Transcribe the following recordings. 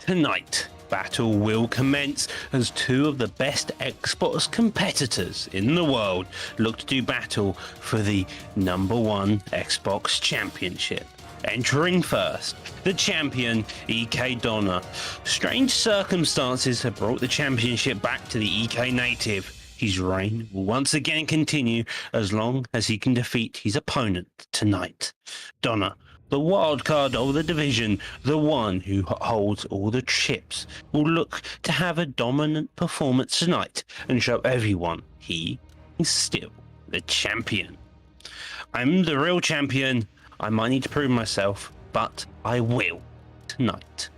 Tonight, battle will commence as two of the best Xbox competitors in the world look to do battle for the #1 Xbox Championship. Entering first, the champion EK Donner. Strange circumstances have brought the championship back to the EK native. His reign will once again continue as long as he can defeat his opponent tonight. Donner, the wild card of the division, the one who holds all the chips, will look to have a dominant performance tonight and show everyone he is still the champion. I'm the real champion. I might need to prove myself, but I will tonight.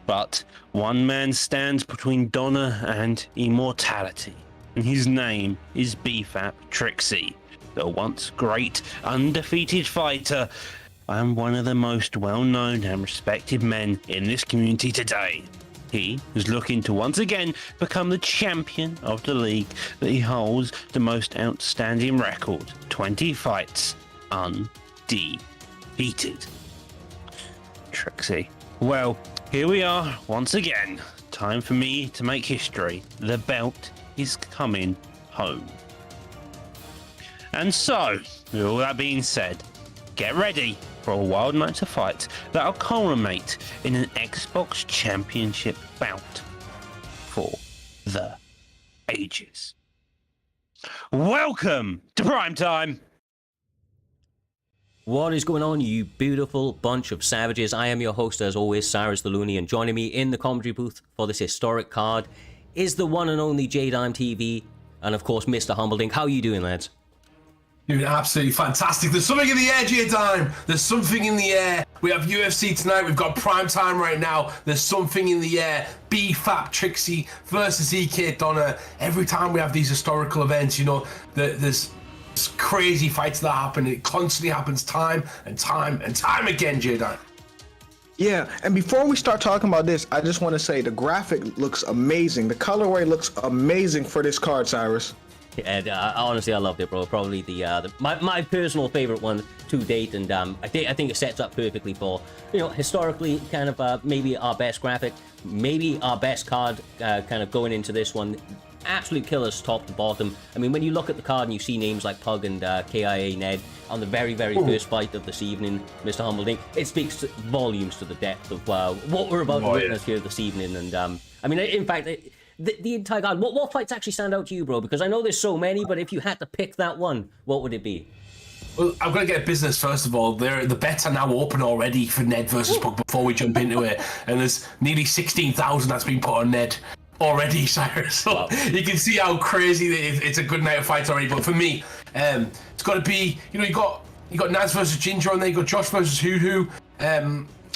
But one man stands between Donner and immortality, and his name is BFAP Trickzzy, the once great undefeated fighter. I am one of the most well-known and respected men in this community today. He is looking to once again become the champion of the league that he holds the most outstanding record, 20 fights undefeated. Trickzzy. Well, here we are once again. Time for me to make history. The belt is coming home. And so, with all that being said, get ready for a wild night of fights that'll culminate in an Xbox Championship bout for the ages. Welcome to Prime Time! What is going on, you beautiful bunch of savages? I am your host, as always, Cyrus the Looney, and joining me in the commentary booth for this historic card is the one and only JDime TV, and of course, Mr. Humbledink. How are you doing, lads? Doing absolutely fantastic. There's something in the air, J-Dime. There's something in the air. We have UFC tonight. We've got prime time right now. There's something in the air. BFAP Trickzzy versus EK Donner. Every time we have these historical events, you know, there's crazy fights that happen. It constantly happens time and time and time again, J-Dime. Yeah, and before we start talking about this, I just want to say the graphic looks amazing. The colorway looks amazing for this card, Cyrus. And honestly, I loved it, bro. Probably my personal favorite one to date, and I think it sets up perfectly for, you know, historically kind of maybe our best graphic, maybe our best card, kind of going into this one. Absolute killers top to bottom. I mean, when you look at the card and you see names like Pug and KIA Ned on the very first fight of this evening, Mr. Humbledink, it speaks volumes to the depth of what we're about to witness here this evening. And I mean, in fact, the entire card. What fights actually stand out to you, bro? Because I know there's so many, but if you had to pick that one, what would it be? Well, I'm going to get business first of all. The bets are now open already for Ned versus Pug before we jump into it. And there's nearly 16,000 that's been put on Ned already, Cyrus. So wow. You can see how crazy it's a good night of fights already. But for me, it's got to be, you know, you got Naz versus Ginger, and then you got Josh versus Hoo.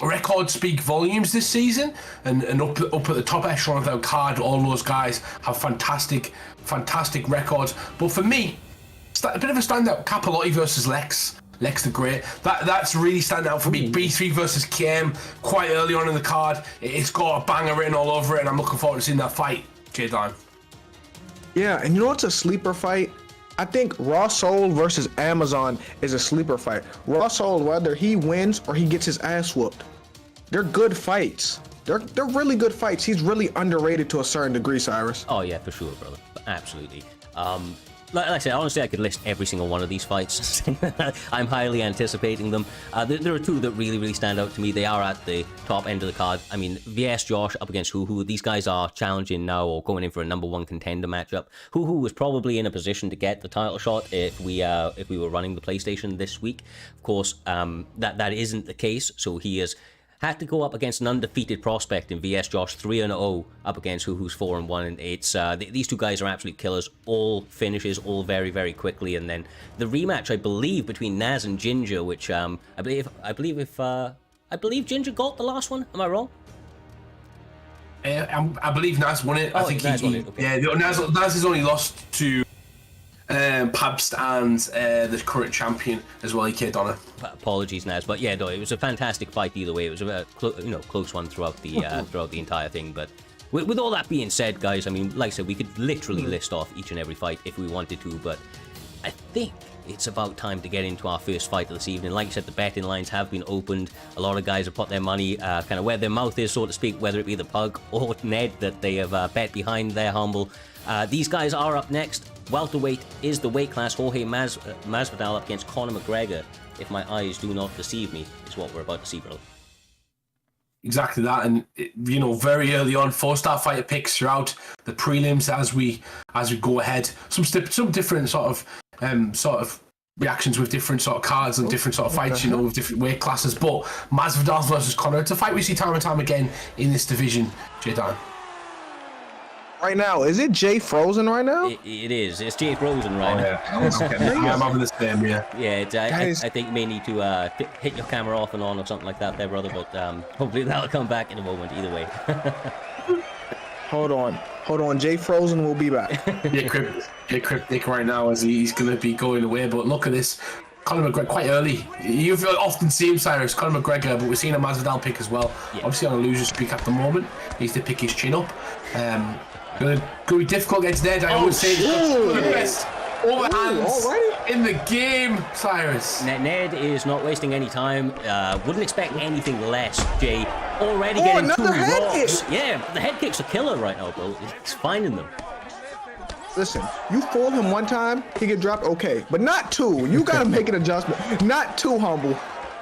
Records speak volumes this season, and up at the top echelon of their card, all those guys have fantastic records. But for me, a bit of a standout, Capalotti versus Lex the Great. That's really standing out for me. B3 versus KM, quite early on in the card. It's got a banger written all over it, and I'm looking forward to seeing that fight, J-Dime. Yeah, and you know what's a sleeper fight? I think Raw Soul versus Amazon is a sleeper fight. Raw Soul, whether he wins or he gets his ass whooped, they're good fights. They're really good fights. He's really underrated to a certain degree, Cyrus. Oh yeah, for sure, brother. Absolutely. Like I said, honestly, I could list every single one of these fights. I'm highly anticipating them. There are two that really stand out to me. They are at the top end of the card. I mean, VS Josh up against Hoo. These guys are challenging now or going in for a #1 contender matchup. Hoo was probably in a position to get the title shot if we were running the PlayStation this week. Of course, that isn't the case. So he is had to go up against an undefeated prospect in VS Josh, 3-0 up against who's 4-1, and it's these two guys are absolute killers. All finishes, all very quickly, and then the rematch, I believe, between Naz and Ginger, which I believe Ginger got the last one. Am I wrong? I believe Naz won it. Oh, I think Naz won it. Okay. Yeah, Naz has only lost to Pabst and the current champion as well, EK Donner. Apologies, Naz, but yeah, no, it was a fantastic fight either way. It was a close one throughout the throughout the entire thing. But with all that being said, guys, I mean, like I said, we could literally list off each and every fight if we wanted to, but think it's about time to get into our first fight of this evening. Like you said, the betting lines have been opened. A lot of guys have put their money kind of where their mouth is, so to speak, whether it be the Pug or Ned that they have bet behind their humble. These guys are up next. Welterweight is the weight class. Jorge Masvidal up against Conor McGregor. If my eyes do not deceive me, is what we're about to see, bro. Exactly that, and very early on, 4-star fighter picks throughout the prelims as we go ahead. Some different sort of reactions with different sort of cards and different sort of fights, with different weight classes. But Masvidal versus Conor, it's a fight we see time and time again in this division, J-Dan. Right now, is it Jay Frozen right now? It is. It's Jay Frozen right now. I'm having the same, yeah. Yeah, I think you may need to hit your camera off and on or something like that there, brother, but hopefully that'll come back in a moment either way. Hold on. Jay Frozen will be back. Cryptic right now as he's going to be going away, but look at this. Conor McGregor quite early. You often see him, Cyrus, Conor McGregor, but we're seeing a Masvidal pick as well. Yeah. Obviously on a loser streak at the moment. He needs to pick his chin up. Going to be difficult against Ned. I always say the best overhands in the game, Cyrus. Ned is not wasting any time. Wouldn't expect anything less, Jay. Already getting 2 rocks. Yeah, the head kicks are killer right now, bro. He's finding them. Listen, you fool him one time, he get dropped, okay, but not 2. You got to make an adjustment. Not 2, humble.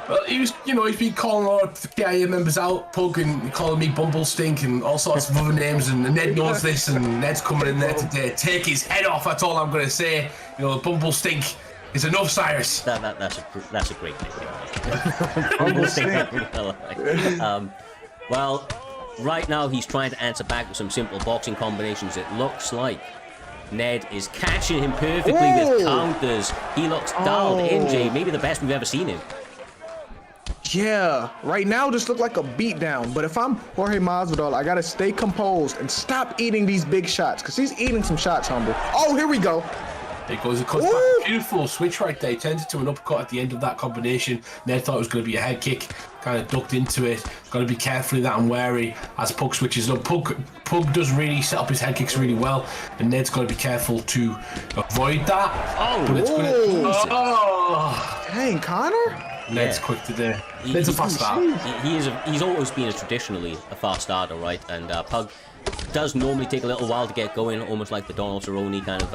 Well, he's been calling all the KIA members out, Pug, and calling me Bumble Stink and all sorts of other names, and Ned knows this, and Ned's coming in there today. Take his head off, that's all I'm going to say. Bumble Stink is enough, Cyrus. That's a great nickname. Bumble Stink. Well, right now he's trying to answer back with some simple boxing combinations. It looks like Ned is catching him perfectly with counters. He looks dialed in, Jay. Maybe the best we've ever seen him. Yeah, right now just look like a beatdown. But if I'm Jorge Masvidal, I gotta stay composed and stop eating these big shots, because he's eating some shots, humble. Oh, here we go. There goes. It cuts back. Beautiful switch right there. He turns it to an uppercut at the end of that combination. Ned thought it was going to be a head kick, kind of ducked into it. Got to be careful of that and wary as Pug switches up. Pug does really set up his head kicks really well, and Ned's got to be careful to avoid that. But it's dang, Conor. Ned's quick today. Ned's a fast starter. He's always been traditionally a fast starter, right? And Pug does normally take a little while to get going, almost like the Donald Cerrone kind of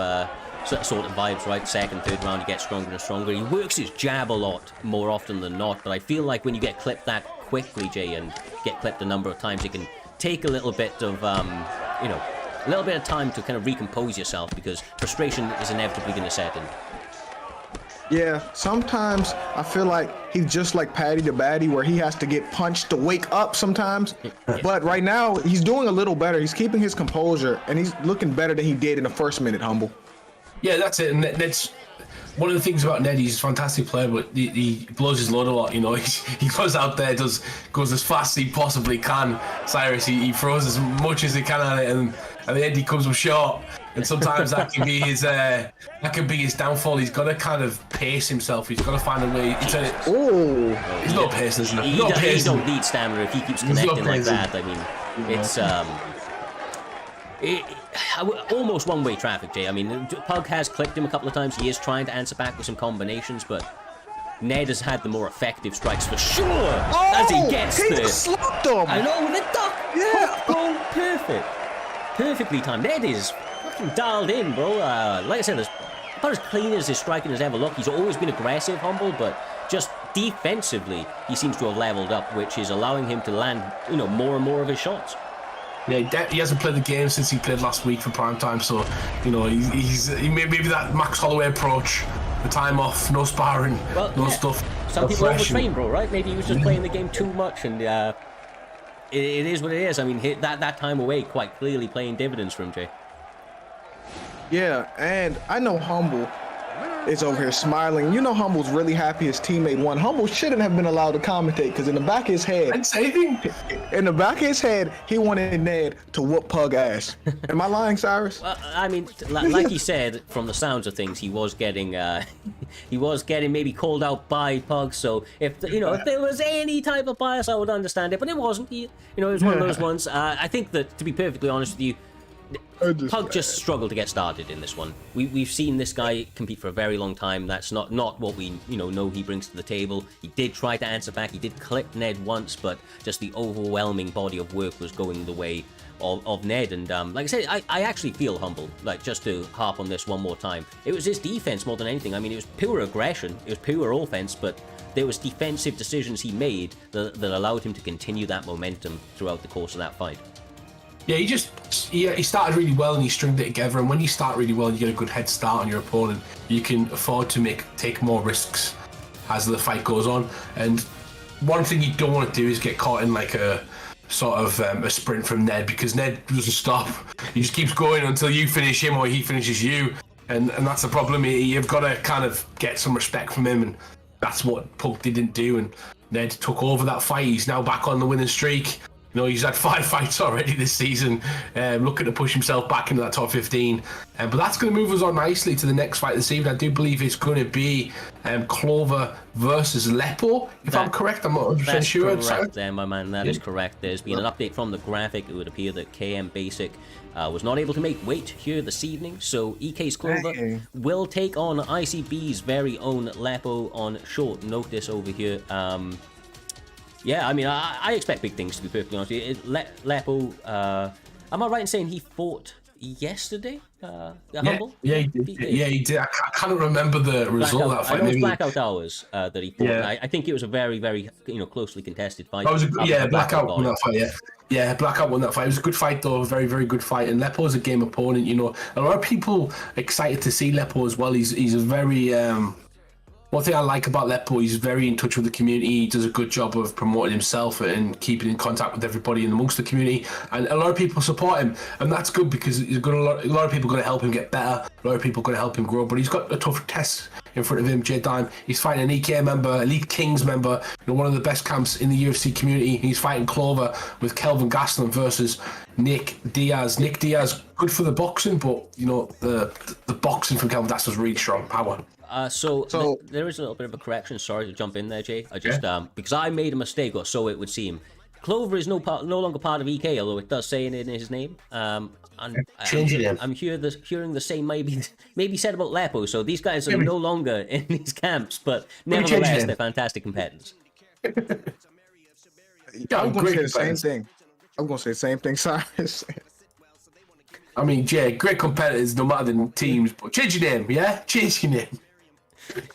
sort of vibes, right? Second, third round, he gets stronger and stronger. He works his jab a lot more often than not, but I feel like when you get clipped that quickly, Jay, and get clipped a number of times, it can take a little bit of, a little bit of time to kind of recompose yourself, because frustration is inevitably going to set in. Yeah, sometimes I feel like he's just like Patty the Batty, where he has to get punched to wake up sometimes. But right now, he's doing a little better. He's keeping his composure, and he's looking better than he did in the first minute, humble. Yeah, that's it. And that's one of the things about Ned. He's a fantastic player, but he blows his load a lot. He goes out there, goes as fast as he possibly can. Cyrus, he throws as much as he can at it, and at the end he comes up short. And sometimes that can be his downfall. He's got to kind of pace himself. He's got to find a way. He's not pacing, isn't he? He don't need stamina if he keeps connecting like that. I mean, it's almost one-way traffic, Jay. I mean, Pug has clipped him a couple of times. He is trying to answer back with some combinations, but Ned has had the more effective strikes for sure. As he gets there. Slumped him. I know, with a duck. Yeah. Perfect. Perfectly timed. Ned is fucking dialed in, bro. Like I said, about as clean as his striking has ever looked. He's always been aggressive, humble, but just defensively, he seems to have leveled up, which is allowing him to land, more and more of his shots. Yeah, he hasn't played the game since he played last week for primetime, so he maybe that Max Holloway approach, the time off, no sparring, stuff. Some people overtrain, bro, right? Maybe he was just playing the game too much, and it is what it is. I mean, that time away quite clearly playing dividends for him, Jay. Yeah, and I know Humble is over here smiling. Humble's really happy his teammate won. Humble shouldn't have been allowed to commentate, because in the back of his head, he wanted Ned to whoop Pug ass. Am I lying, Cyrus? Well, I mean, like he said, from the sounds of things, he was getting maybe called out by Pug. So if there was any type of bias, I would understand it, but it wasn't. It was one of those ones. I think that, to be perfectly honest with you, Pug just struggled to get started in this one. We've seen this guy compete for a very long time. That's not what we know he brings to the table. He did try to answer back. He did clip Ned once, but just the overwhelming body of work was going the way of Ned. And like I said, I actually feel humble. Like, just to harp on this one more time, it was his defense more than anything. I mean, it was pure aggression. It was pure offense, but there was defensive decisions he made that allowed him to continue that momentum throughout the course of that fight. Yeah, he started really well and he stringed it together. And when you start really well and you get a good head start on your opponent, you can afford to take more risks as the fight goes on. And one thing you don't want to do is get caught in like a sort of a sprint from Ned, because Ned doesn't stop. He just keeps going until you finish him or he finishes you. And that's the problem. You've got to kind of get some respect from him, and that's what Pug didn't do. And Ned took over that fight. He's now back on the winning streak. He's had 5 fights already this season, looking to push himself back into that top 15. But that's going to move us on nicely to the next fight this evening. I do believe it's going to be Clover versus Lepo, if I'm correct. I'm not 100% sure. That's correct there, my man. That is correct. There's been an update from the graphic. It would appear that KM Basic was not able to make weight here this evening, so EK's Clover will take on ICB's very own Lepo on short notice over here. Yeah, I mean, I expect big things, to be perfectly honest with you. Lepo, am I right in saying he fought yesterday? Humble? Yeah, he did. He did. I can't remember the result of that fight. I know it's Blackout Hours that he fought. Yeah. I think it was a very, very closely contested fight. Blackout won that fight, Yeah, Blackout won that fight. It was a good fight, though. A very, very good fight. And Lepo's a game opponent, A lot of people excited to see Lepo as well. He's a very... One thing I like about Lepo, he's very in touch with the community. He does a good job of promoting himself and keeping in contact with everybody and amongst the community. And a lot of people support him, and that's good, because a lot of people are going to help him get better. A lot of people are going to help him grow. But he's got a tough test in front of him, J-Dime. He's fighting an EK member, Elite Kings member, one of the best camps in the UFC community. He's fighting Clover with Kelvin Gastelum versus Nick Diaz. Nick Diaz, good for the boxing, but the boxing from Kelvin Gastelum is really strong power. So there is a little bit of a correction. Sorry to jump in there, Jay. I just because I made a mistake, or so it would seem. Clover is no longer part of EK, although it does say it in his name. I'm hearing the same maybe said about Lepo. So these guys are no longer in these camps, but nevertheless, they're fantastic competitors. I'm going to say the same thing. I'm going to say the same thing, Cyrus. I mean, Jay, great competitors, no matter the teams, but change your name, yeah? Change your name.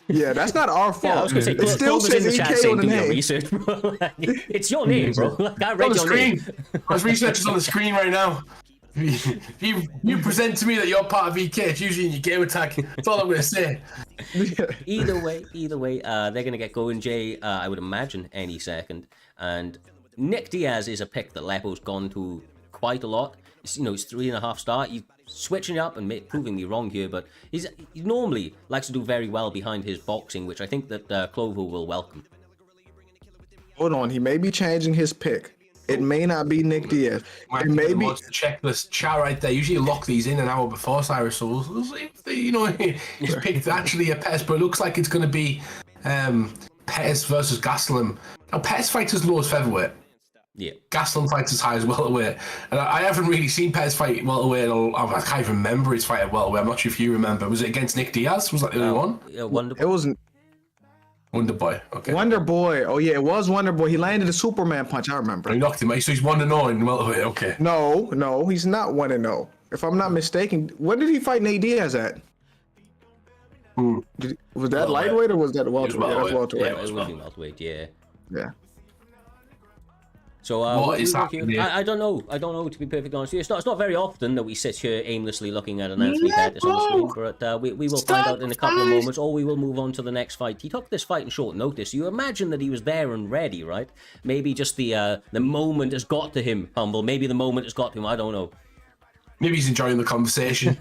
Yeah, that's not our fault. Yeah, I was going to say, it still says EK on the name. Research, bro. It's your name, bro. Like, I read your name. His research is on the screen right now. You present to me that you're part of EK, it's usually in your game attack. That's all I'm going to say. Either way, they're going to get going, Jay, I would imagine, any second. And Nick Diaz is a pick that Lepo's gone to quite a lot. He's 3.5 star. He's switching up and proving me wrong here, but he normally likes to do very well behind his boxing, which I think that Clover will welcome. Hold on, he may be changing his pick. It may not be Nick Diaz. It may be. Check this chat right there. Usually lock these in an hour before, Cyrus. So we'll see if he's picked actually a Pettis, but it looks like it's going to be Pettis versus Gastelum. Now Pettis fights as low as featherweight. Yeah. Gastelum fights as high as welterweight. And I haven't really seen Pettis fight welterweight. I can't even remember his fight at welterweight. I'm not sure if you remember. Was it against Nick Diaz? Was that the only one? Yeah, Wonder Boy. It wasn't. Wonder Boy. Okay. Wonder Boy. Oh yeah, it was Wonder Boy. He landed a Superman punch. I remember. He knocked him out. So he's 1-0 in welterweight. Okay. No, he's not 1-0. If I'm not mistaken, when did he fight Nate Diaz at? Was that lightweight or was that welterweight? It was welterweight. Yeah, it was welterweight. Yeah. Yeah. So I don't know. To be perfectly honest with you, it's not very often that we sit here aimlessly looking at an announce Pettis on the screen. But we will find out in a couple of moments, or we will move on to the next fight. He took this fight in short notice. You imagine that he was there and ready, right? Maybe just the moment has got to him, Humble. Maybe the moment has got to him. I don't know. Maybe he's enjoying the conversation.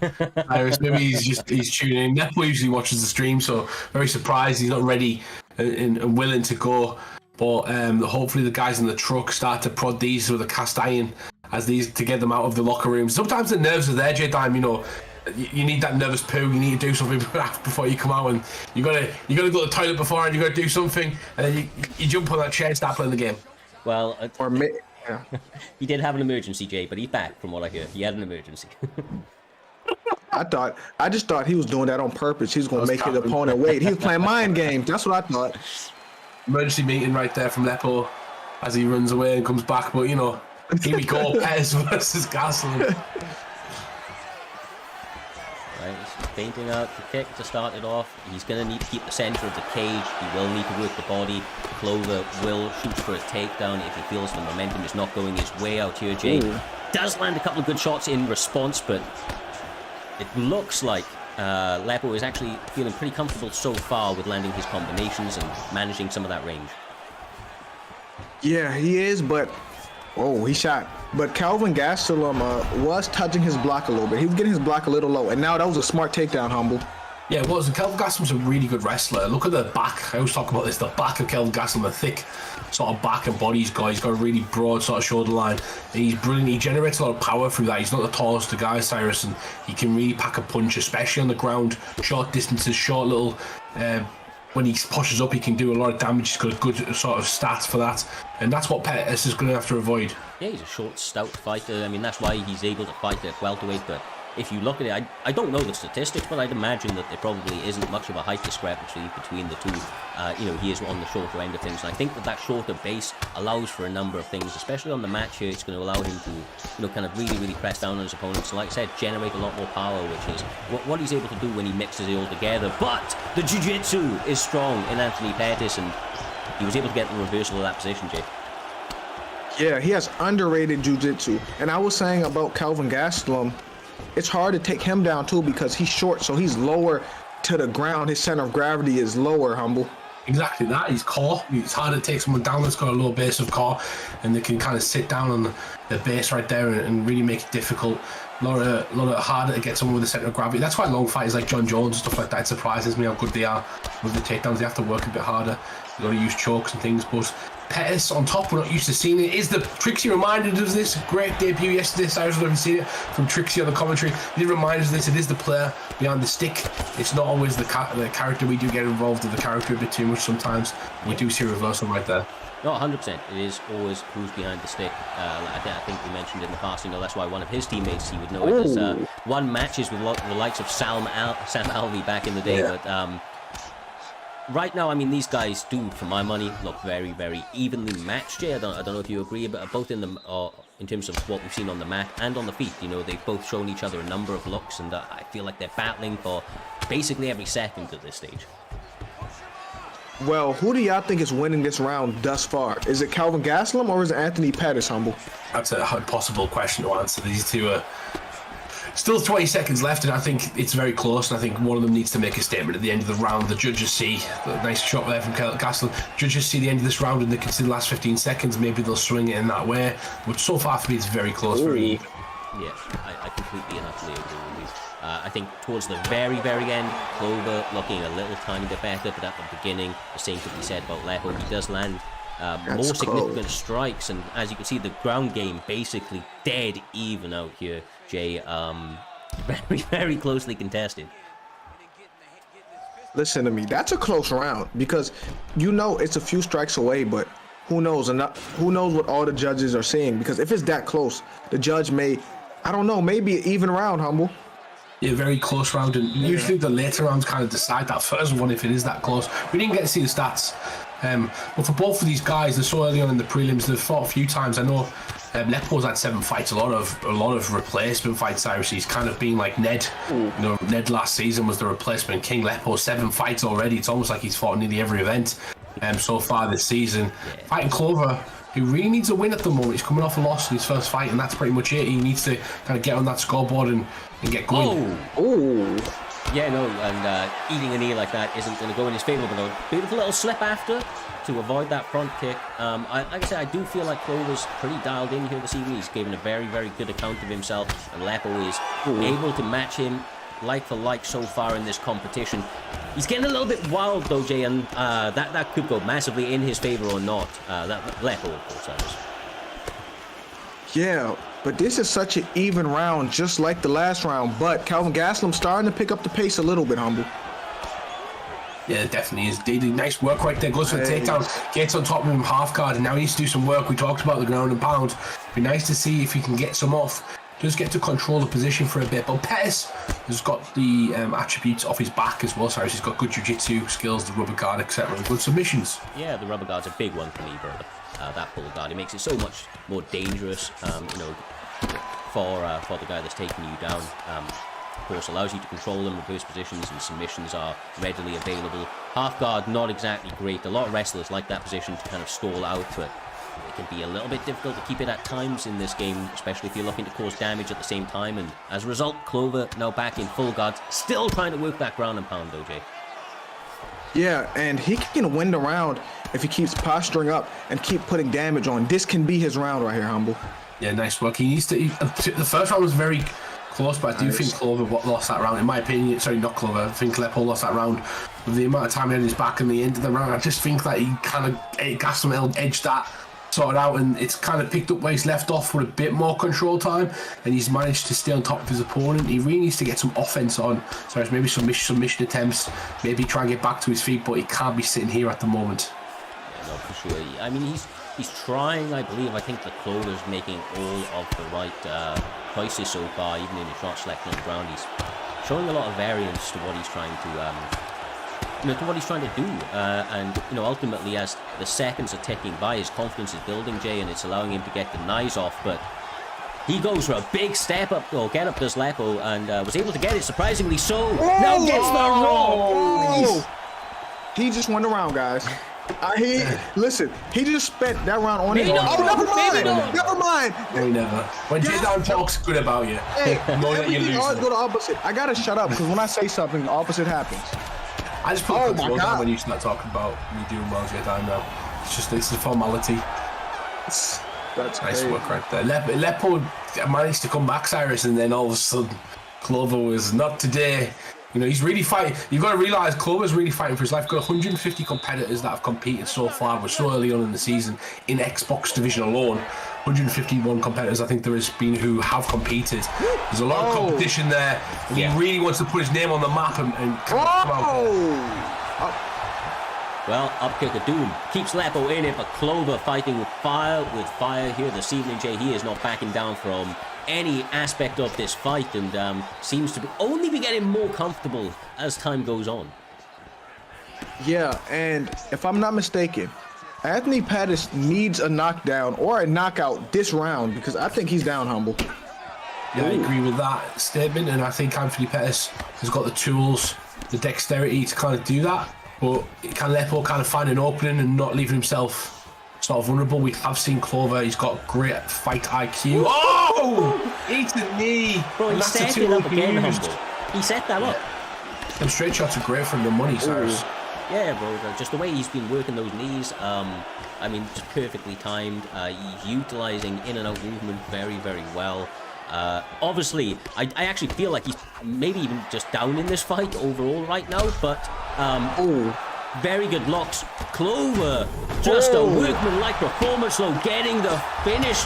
Maybe he's tuning in. Nepo usually watches the stream, so very surprised he's not ready and willing to go. But hopefully the guys in the truck start to prod these with a cast iron to get them out of the locker room. Sometimes the nerves are there, J-Dime, you need that nervous poo, you need to do something before you come out, and you gotta go to the toilet before and you gotta do something, and then you jump on that chair and start playing the game. Well, Yeah. He did have an emergency, Jay, but he's back from what I hear. He had an emergency. I just thought he was doing that on purpose. He was going to make his counting. opponent wait. He was playing mind games. That's what I thought. Emergency meeting right there from Lepo as he runs away and comes back. But, you know, here we go, Pettis versus Gastelum. Right, he's painting out the kick to start it off. He's going to need to keep the center of the cage. He will need to work the body. Clover will shoot for a takedown if he feels the momentum is not going his way out here. Jay does land a couple of good shots in response, but it looks like Lepo is actually feeling pretty comfortable so far with landing his combinations and managing some of that range. Yeah, he is, but he shot. But Calvin Gastelum was touching his block a little bit. He was getting his block a little low, and now that was a smart takedown, Humble. Yeah, it was. And Kelvin Gastelum's a really good wrestler. Look at the back. I always talk about this. The back of Kelvin Gastelum, the thick sort of back and body he's got. He's got a really broad sort of shoulder line. And he's brilliant. He generates a lot of power through that. He's not the tallest of guys, Cyrus, and he can really pack a punch, especially on the ground. Short distances, short little... when he pushes up, he can do a lot of damage. He's got a good sort of stats for that. And that's what Pettis is going to have to avoid. Yeah, he's a short, stout fighter. I mean, that's why he's able to fight at welterweight. But if you look at it, I don't know the statistics, but I'd imagine that there probably isn't much of a height discrepancy between the two. He is on the shorter end of things. And I think that shorter base allows for a number of things, especially on the match here. It's going to allow him to, kind of really, really press down on his opponents. And like I said, generate a lot more power, which is what he's able to do when he mixes it all together. But the jiu-jitsu is strong in Anthony Pettis, and he was able to get the reversal of that position, Jay. Yeah, he has underrated jiu-jitsu. And I was saying about Calvin Gastelum, it's hard to take him down too because he's short, so he's lower to the ground. His center of gravity is lower, Humble. Exactly that. He's core. It's hard to take someone down that's got a low base of core, and they can kind of sit down on the base right there and really make it difficult. A lot harder to get someone with a center of gravity. That's why long fighters like John Jones and stuff like that, it surprises me how good they are with the takedowns. They have to work a bit harder. They got to use chokes and things, but Pettis on top, we're not used to seeing it. Is the Trickzzy reminded us of this? Great debut yesterday. Cyrus has never seen it from Trickzzy on the commentary. He reminded us of this. It is the player behind the stick. It's not always the character. We do get involved with the character a bit too much sometimes. We do see a reversal right there. No, 100%. It is always who's behind the stick. I think we mentioned in the past, that's why one of his teammates, he would know it. There's won matches with the likes of Sam Alvey back in the day, but right now, I mean, these guys do, for my money, look very, very evenly matched. Jay, I don't know if you agree, but both in terms of what we've seen on the mat and on the feet, they've both shown each other a number of looks, and I feel like they're battling for basically every second at this stage. Well, who do y'all think is winning this round thus far? Is it Calvin Gastelum or is it Anthony Pettis, Humble? That's a impossible question to answer. These two are still 20 seconds left, and I think it's very close, and I think one of them needs to make a statement at the end of the round. The judges see, nice shot there from Gastelum, judges see the end of this round and they can see the last 15 seconds, maybe they'll swing it in that way, but so far for me it's very close, very even. Yeah, I completely and utterly agree with you. I think towards the very, very end, Clover looking a little tiny bit better, but at the beginning, the same could be said about Lepo. He does land more significant strikes, and as you can see, the ground game basically dead even out here, Jay. Very, very closely contested. Listen to me, that's a close round because it's a few strikes away, but who knows? Who knows what all the judges are seeing? Because if it's that close, the judge may, I don't know, maybe an even round, Humble. Yeah, very close round, and usually the later rounds kind of decide that first one if it is that close. We didn't get to see the stats, but for both of these guys, they're so early on in the prelims. They've fought a few times. I know Lepo's had 7 fights, a lot of replacement fights. Cyrus, he's kind of been like Ned. Ned last season was the replacement king. Lepo 7 fights already. It's almost like he's fought nearly every event so far this season. Fighting Clover, he really needs a win at the moment. He's coming off a loss in his first fight, and that's pretty much it. He needs to kind of get on that scoreboard and get going. Yeah, no, and eating a knee like that isn't going to go in his favour, but a beautiful little slip after to avoid that front kick. Like I said, I do feel like Clover's pretty dialed in here this evening. He's given a very, very good account of himself, and Lepo is able to match him like for like so far in this competition. He's getting a little bit wild though, Jay, and that could go massively in his favour or not. That Lepo, of course, that is. Yeah, but this is such an even round, just like the last round. But Calvin Gastelum starting to pick up the pace a little bit, Humble. Yeah, it definitely is. Did nice work right there. Goes for the takedown, gets on top of him half guard, and now he needs to do some work. We talked about the ground and pound. Be nice to see if he can get some off. Just get to control the position for a bit. But Pettis has got the attributes off his back as well. Sorry, he's got good jiu-jitsu skills, the rubber guard, etc. and good submissions. Yeah, the rubber guard's a big one for me, brother. That pull guard, it makes it so much more dangerous, you know, for the guy that's taking you down. Of course, allows you to control them. Reverse positions and submissions are readily available. Half guard, not exactly great. A lot of wrestlers like that position to kind of stall out, but it can be a little bit difficult to keep it at times in this game, especially if you're looking to cause damage at the same time. And as a result, Clover now back in full guard, still trying to work that ground and pound, OJ. Yeah, and he can win the round if he keeps posturing up and keep putting damage on. This can be his round right here, Humble. Yeah, nice work. He needs to. The first round was very close, but I do think Clover lost that round. In my opinion, sorry, not Clover. I think Lepo lost that round with the amount of time he had his back in the end of the round. I just think that he kind of got some edge that sorted out, and it's kind of picked up where he's left off with a bit more control time, and he's managed to stay on top of his opponent. He really needs to get some offense on. So it's maybe some submission attempts, maybe try and get back to his feet, but he can't be sitting here at the moment. Yeah, no, for sure. I mean, he's trying, I believe. I think that Clover's making all of the right choices so far, even in the shot selection on the ground. He's showing a lot of variance to what he's trying to do, and you know, ultimately, as the seconds are ticking by, his confidence is building, Jay, and it's allowing him to get the knives off. But he goes for a big step up, or get up, does Lepo, and was able to get it surprisingly so. Now gets the roll. He just won the round, guys. Listen, he just spent that round on his own. Oh, never mind. Never mind. No, never. When J-Down talks good about you, Hey, know that you're everything losing. always go to opposite. I gotta shut up because when I say something, the opposite happens. I just put Oh the my down God. when you start talking about you doing well J-Down now. It's a formality. That's Nice crazy. work right there. Lepo managed to come back, Cyrus, and then all of a sudden Clover was not today. You know, he's really fighting. You've got to realise Clover's really fighting for his life. Got 150 competitors that have competed so far. We're so early on in the season in Xbox division alone. 151 competitors I think there has been who have competed. There's a lot of competition there. And he really wants to put his name on the map and come out. Well, up kick of doom keeps Lepo in it, but Clover fighting with fire here this evening, Jay. He is not backing down from any aspect of this fight, and seems to only be getting more comfortable as time goes on. Yeah, and if I'm not mistaken, Anthony Pettis needs a knockdown or a knockout this round because I think he's down, Humble. Yeah, I agree with that statement, and I think Anthony Pettis has got the tools, the dexterity to kind of do that. But can Lepo kind of find an opening and not leaving himself sort of vulnerable? We have seen Clover, he's got great fight IQ. Oh! Eat the knee! Bro, he set it up again, Humble. He set that up. Them straight shots are great from the money, Cyrus. Yeah, bro, just the way he's been working those knees, I mean, just perfectly timed. He's utilising in and out movement very, very well. Obviously, I actually feel like he's maybe even just down in this fight overall right now, but very good locks. Clover, just a workman-like performance, though, getting the finish.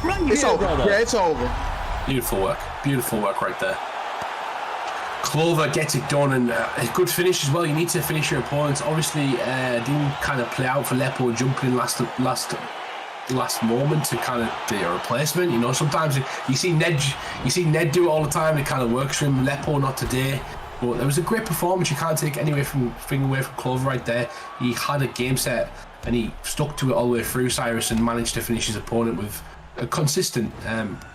Right It's here, over. brother. Yeah, it's over. Beautiful work right there. Clover gets it done, and a good finish as well. You need to finish your opponents. Obviously, didn't kind of play out for Lepo jumping in last moment to kind of do a replacement. You know, sometimes you see Ned do it all the time. It kind of works for him. Lepo not today, but there was a great performance. You can't take anything away from Clover right there. He had a game set and he stuck to it all the way through, Cyrus, and managed to finish his opponent with a consistent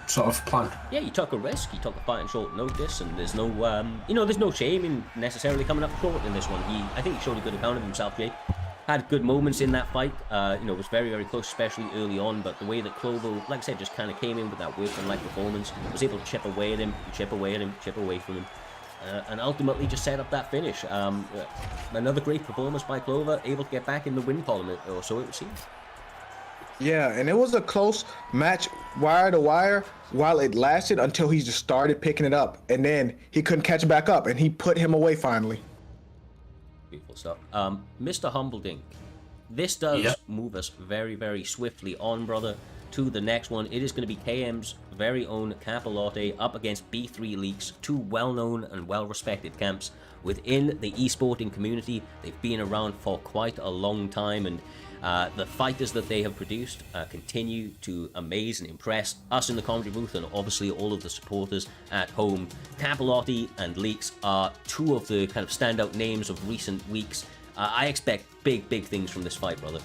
sort of plan. Yeah, he took a risk. He took a fight on short notice, and there's no, there's no shame in necessarily coming up short in this one. I think he showed a good account of himself, Jake. Had good moments in that fight. Was very, very close, especially early on. But the way that Clover, like I said, just kind of came in with that workman-like performance, was able to chip away at him, chip away from him, and ultimately just set up that finish. Another great performance by Clover, able to get back in the win column, or so it would seem. Yeah, and it was a close match, wire to wire, while it lasted until he just started picking it up, and then he couldn't catch it back up, and he put him away finally. Beautiful stuff. Mr. Humbledink, this does move us very, very swiftly on, brother, to the next one. It is going to be KM's very own Capalotte up against B3 Leaks, two well-known and well-respected camps within the esporting community. They've been around for quite a long time, and the fighters that they have produced continue to amaze and impress us in the commentary booth, and obviously all of the supporters at home. Capalotte and Leaks are two of the kind of standout names of recent weeks. I expect big things from this fight, brother.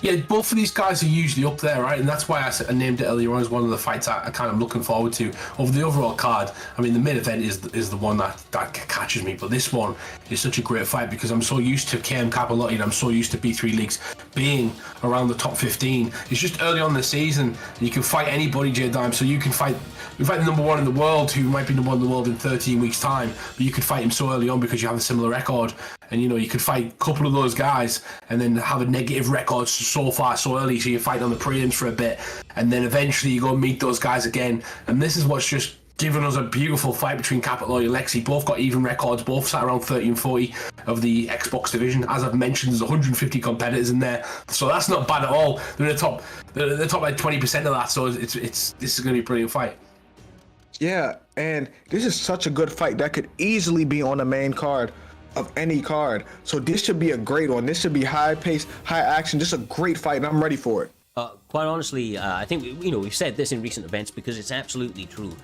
Yeah, both of these guys are usually up there, right? And that's why I named it earlier on as one of the fights I kind of looking forward to. Over the overall card, I mean, the main event is the one that catches me. But this one is such a great fight because I'm so used to KM Capalotte and I'm so used to B3 Leagues being around the top 15. It's just early on in the season, and you can fight anybody, J-Dime. So you can fight the number one in the world, who might be number one in the world in 13 weeks' time, but you could fight him so early on because you have a similar record. And, you know, you could fight a couple of those guys and then have a negative record so far, so early, so you fight on the prelims for a bit, and then eventually you go and meet those guys again. And this is what's just given us a beautiful fight between Capalotte and Lexi. Both got even records, both sat around 30 and 40 of the Xbox division. As I've mentioned, there's 150 competitors in there, so that's not bad at all. They're in the top like 20% of that, so this is going to be a brilliant fight. Yeah, and this is such a good fight that could easily be on the main card of any card. So this should be a great one. This should be high pace, high action. This is a great fight, and I'm ready for it. Quite honestly, I think we've said this in recent events because it's absolutely true.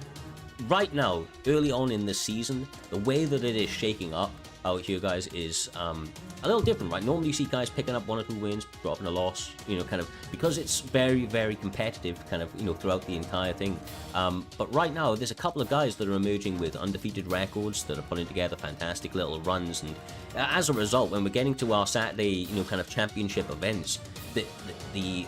Right now, early on in this season, the way that it is shaking up out here, guys, is a little different, right? Normally you see guys picking up 1 or 2 wins, dropping a loss, kind of, because it's very competitive, kind of, throughout the entire thing. But right now, there's a couple of guys that are emerging with undefeated records that are putting together fantastic little runs, and as a result, when we're getting to our Saturday, kind of championship events, the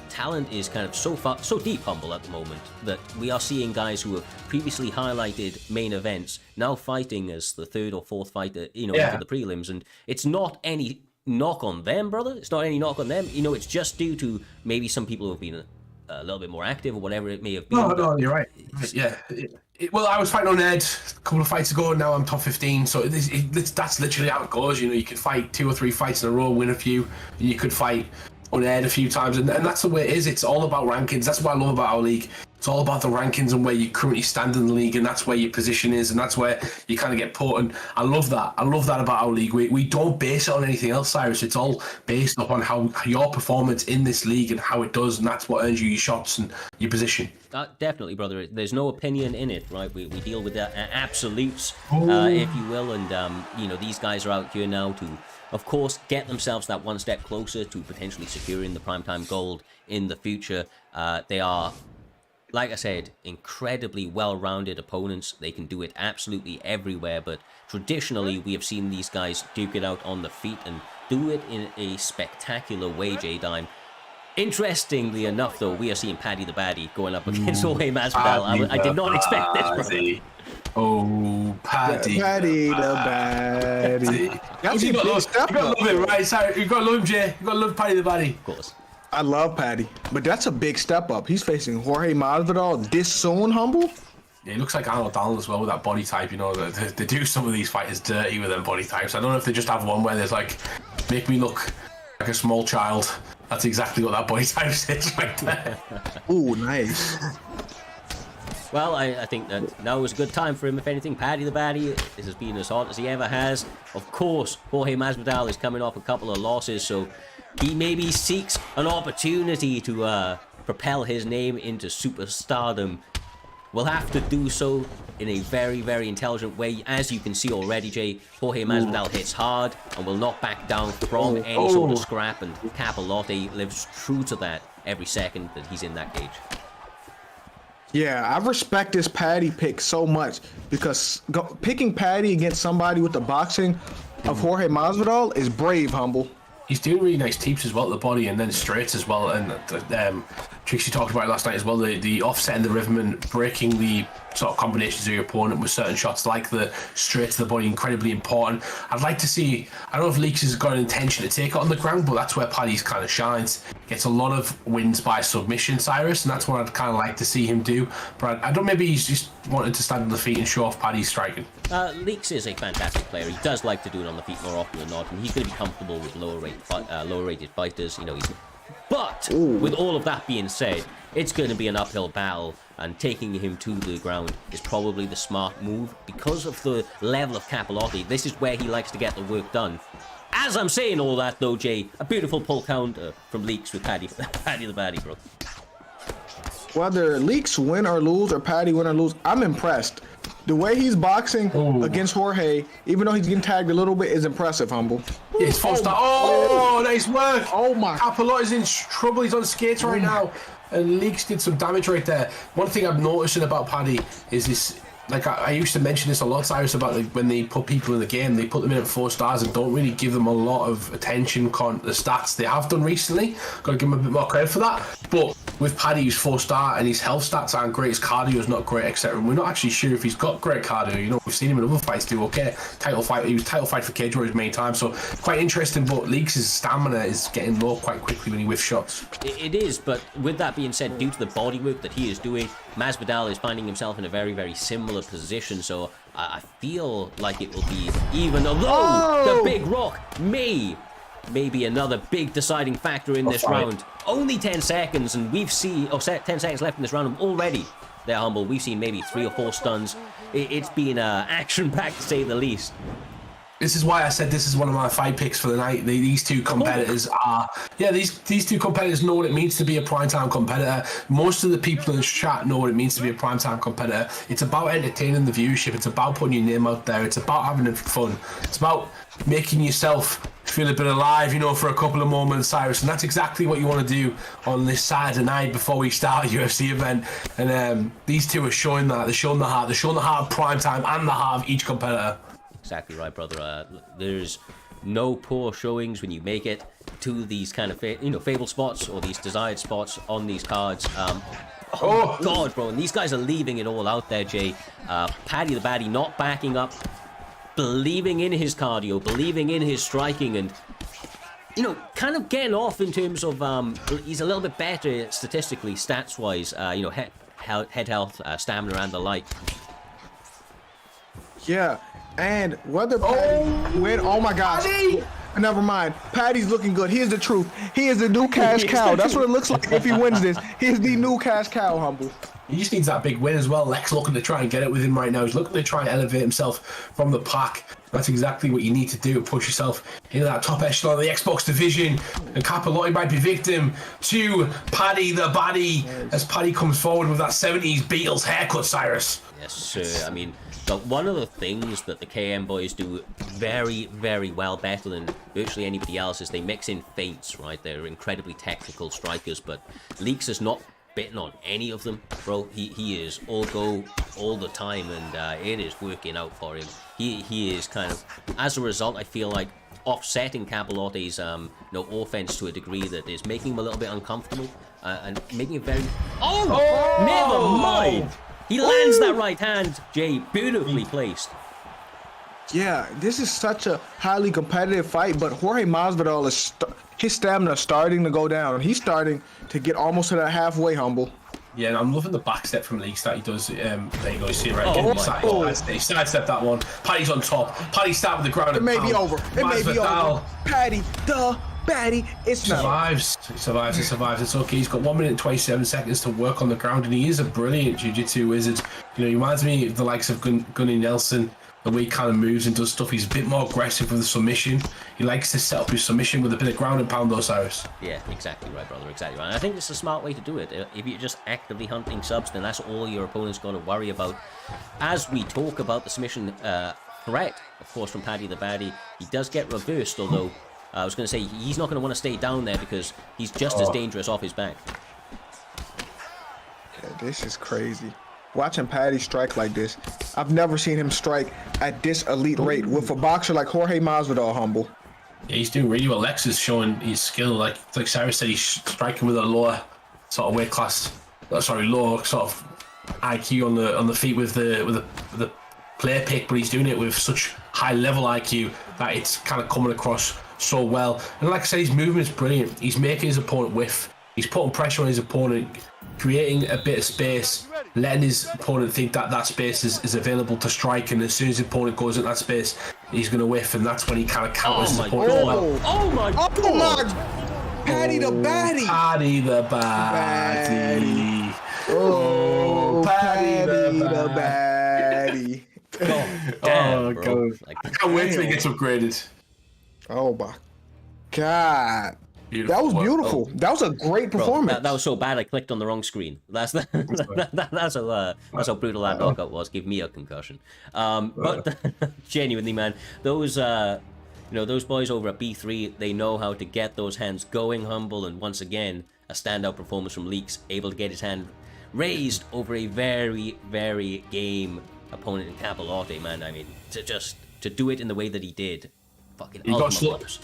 talent is kind of so deep, Humble, at the moment, that we are seeing guys who have previously highlighted main events now fighting as the 3rd or 4th fighter, for the prelims, and it's not any knock on them, brother. It's not any knock on them. It's just due to maybe some people who have been a little bit more active or whatever it may have been. No, you're right. Yeah. Well, I was fighting on Ed a couple of fights ago, and now I'm top 15. So that's literally how it goes. You can fight 2 or 3 fights in a row, win a few, and you could fight on Ed a few times, and that's the way it is. It's all about rankings. That's what I love about our league. It's all about the rankings and where you currently stand in the league, and that's where your position is, and that's where you kind of get put. And I love that. I love that about our league. We don't base it on anything else, Cyrus. It's all based upon how your performance in this league and how it does, and that's what earns you your shots and your position. Definitely, brother. There's no opinion in it, right? We deal with the absolutes, if you will, and these guys are out here now to, of course, get themselves that one step closer to potentially securing the primetime gold in the future. They are, like I said, incredibly well-rounded opponents. They can do it absolutely everywhere, but traditionally we have seen these guys duke it out on the feet and do it in a spectacular way, J-Dime. Interestingly enough, though, we are seeing Paddy the Baddie going up against Jorge Masvidal. I did not expect this, brother. Oh, Paddy. Paddy the Baddie. That's you got to love it, right? Sorry, you got to love him, Jay. You got to love Paddy the Baddie. Of course. I love Paddy, but that's a big step up. He's facing Jorge Masvidal this soon, Humble. Yeah, he looks like Arnold Donald as well with that body type. They do some of these fighters dirty with them body types. I don't know if they just have one where there's like, make me look like a small child. That's exactly what that body type is right there. Ooh, nice. Well, I think that now is a good time for him, if anything. Paddy the Baddie, this has been as hot as he ever has. Of course, Jorge Masvidal is coming off a couple of losses, so he maybe seeks an opportunity to propel his name into superstardom. Will have to do so in a very intelligent way. As you can see already, Jay, Jorge Masvidal hits hard and will not back down from any sort of scrap, and Capalotte lives true to that every second that he's in that cage. Yeah, I respect this Paddy pick so much because picking Paddy against somebody with the boxing of Jorge Masvidal is brave, Humble. He's doing really nice teeps as well at the body, and then straights as well. And Trickzzy talked about it last night as well. The offset and the rhythm and breaking the sort of combinations of your opponent with certain shots like the straight to the body, incredibly important. I'd like to see, I don't know if Leaks has got an intention to take it on the ground, but that's where Paddy's kind of shines. Gets a lot of wins by submission, Cyrus, and that's what I'd kind of like to see him do. But I don't, maybe he's just wanted to stand on the feet and show off Paddy's striking. Leaks is a fantastic player. He does like to do it on the feet more often than not, and he's going to be comfortable with lower-rated fighters. But with all of that being said, it's going to be an uphill battle and taking him to the ground is probably the smart move because of the level of Capellotti. This is where he likes to get the work done. As I'm saying all that, though, Jay, a beautiful pull counter from Leaks with Paddy the Baddy, bro. Whether Leaks win or lose or Paddy win or lose, I'm impressed. The way he's boxing against Jorge, even though he's getting tagged a little bit, is impressive, Humble. Yeah, it's first oh, nice work. Oh my. Capellotti's in trouble. He's on skates right now. And Leaks did some damage right there. One thing I'm noticing about Paddy is this. Like I used to mention this a lot, Cyrus, about like when they put people in the game, they put them in at 4 stars and don't really give them a lot of attention the stats they have done recently. Got to give them a bit more credit for that. But with Paddy, he's 4-star and his health stats aren't great, his cardio is not great, etc. We're not actually sure if he's got great cardio. You know, we've seen him in other fights do okay. Title fight, he was title fight for Cage Warriors main time, so quite interesting. But Leaks' stamina is getting low quite quickly when he whiffs shots. It is, but with that being said, due to the body work that he is doing, Masvidal is finding himself in a very, very similar position, so I feel like it will be even, although the big rock may be another big deciding factor in this round. Only 10 seconds, and we've seen, 10 seconds left in this round already. They're Humble. We've seen maybe 3 or 4 stuns. It's been action-packed, to say the least. This is why I said this is one of my fight picks for the night. These two competitors are... Yeah, these two competitors know what it means to be a primetime competitor. Most of the people in the chat know what it means to be a primetime competitor. It's about entertaining the viewership. It's about putting your name out there. It's about having fun. It's about making yourself feel a bit alive, you know, for a couple of moments, Cyrus. And that's exactly what you want to do on this Saturday night before we start a UFC event. And these two are showing that. They're showing the heart. They're showing the heart of primetime and the heart of each competitor. Exactly right, brother. There's no poor showings when you make it to these kind of fabled spots or these desired spots on these cards. Oh God, bro! And these guys are leaving it all out there, Jay. Paddy the Baddy not backing up, believing in his cardio, believing in his striking, and kind of getting off in terms of he's a little bit better statistically, stats-wise. Head health, stamina, and the like. Yeah. And whether Paddy win, oh my gosh. Paddy! Never mind. Paddy's looking good. He is the truth. He is the new cash cow. That's what it looks like if he wins this. He is the new cash cow, Humble. He just needs that big win as well. Lex looking to try and get it with him right now. He's looking to try and elevate himself from the pack. That's exactly what you need to do. Push yourself into that top echelon of the Xbox division. And Capellotti might be victim to Paddy the Baddy as Paddy comes forward with that 70s Beatles haircut, Cyrus. Yes, sir. I mean, but one of the things that the KM boys do very, very well, better than virtually anybody else, is they mix in feints, right? They're incredibly technical strikers, but Leaks is not bitten on any of them, bro. He is all go all the time, and it is working out for him. He is kind of, as a result, I feel like offsetting Capellotti's offense to a degree that is making him a little bit uncomfortable and making it very... Never mind! He lands that right hand, Jay, beautifully placed. Yeah, this is such a highly competitive fight, but Jorge Masvidal is his stamina is starting to go down. He's starting to get almost to that halfway, Humble. Yeah, and I'm loving the back step from Leaks that he does. There you go, you see it right there. He sidestepped that one. Paddy's on top. Paddy started with the ground. It may be over. It may be over. Paddy the Baddy. It's not. He survives. It's okay. He's got 1 minute and 27 seconds to work on the ground, and he is a brilliant jiu-jitsu wizard. You know, he reminds me of the likes of Gunnar Nelson. The way he kind of moves and does stuff, he's a bit more aggressive with the submission. He likes to set up his submission with a bit of ground and pound, though, Cyrus. Yeah, exactly right, brother, exactly right. And I think it's a smart way to do it. If you're just actively hunting subs, then that's all your opponent's got to worry about. As we talk about the submission threat, of course, from Paddy the Baddy, he does get reversed, although I was going to say he's not going to want to stay down there because he's just as dangerous off his back. Yeah, this is crazy. Watching Paddy strike like this, I've never seen him strike at this elite rate with a boxer like Jorge Masvidal, Humble. Yeah, he's doing really well. Lex is showing his skill. Like Cyrus said, he's striking with a lower sort of weight class. Lower sort of IQ on the feet with the player pick, but he's doing it with such high level IQ that it's kind of coming across so well. And like I said, his movement's brilliant. He's making his opponent whiff. He's putting pressure on his opponent, creating a bit of space, letting his opponent think that that space is available to strike, and as soon as his opponent goes in that space, he's going to whiff, and that's when he kind of counters his opponent. Oh my God! Paddy the Baddy! Paddy the Baddy! Oh! Paddy the baddie. Damn, bro. God. Like, I can't wait till he gets upgraded. Oh my God. Beautiful That was work. beautiful. That was a great bro, performance. that was so bad I clicked on the wrong screen. That's how brutal that knockout was. Give me a concussion. But genuinely, man, those those boys over at B3, they know how to get those hands going, Humble, and once again, a standout performance from Leaks, able to get his hand raised over a very, very game opponent in Capolote, man. I mean, to do it in the way that he did, fucking ultimate props.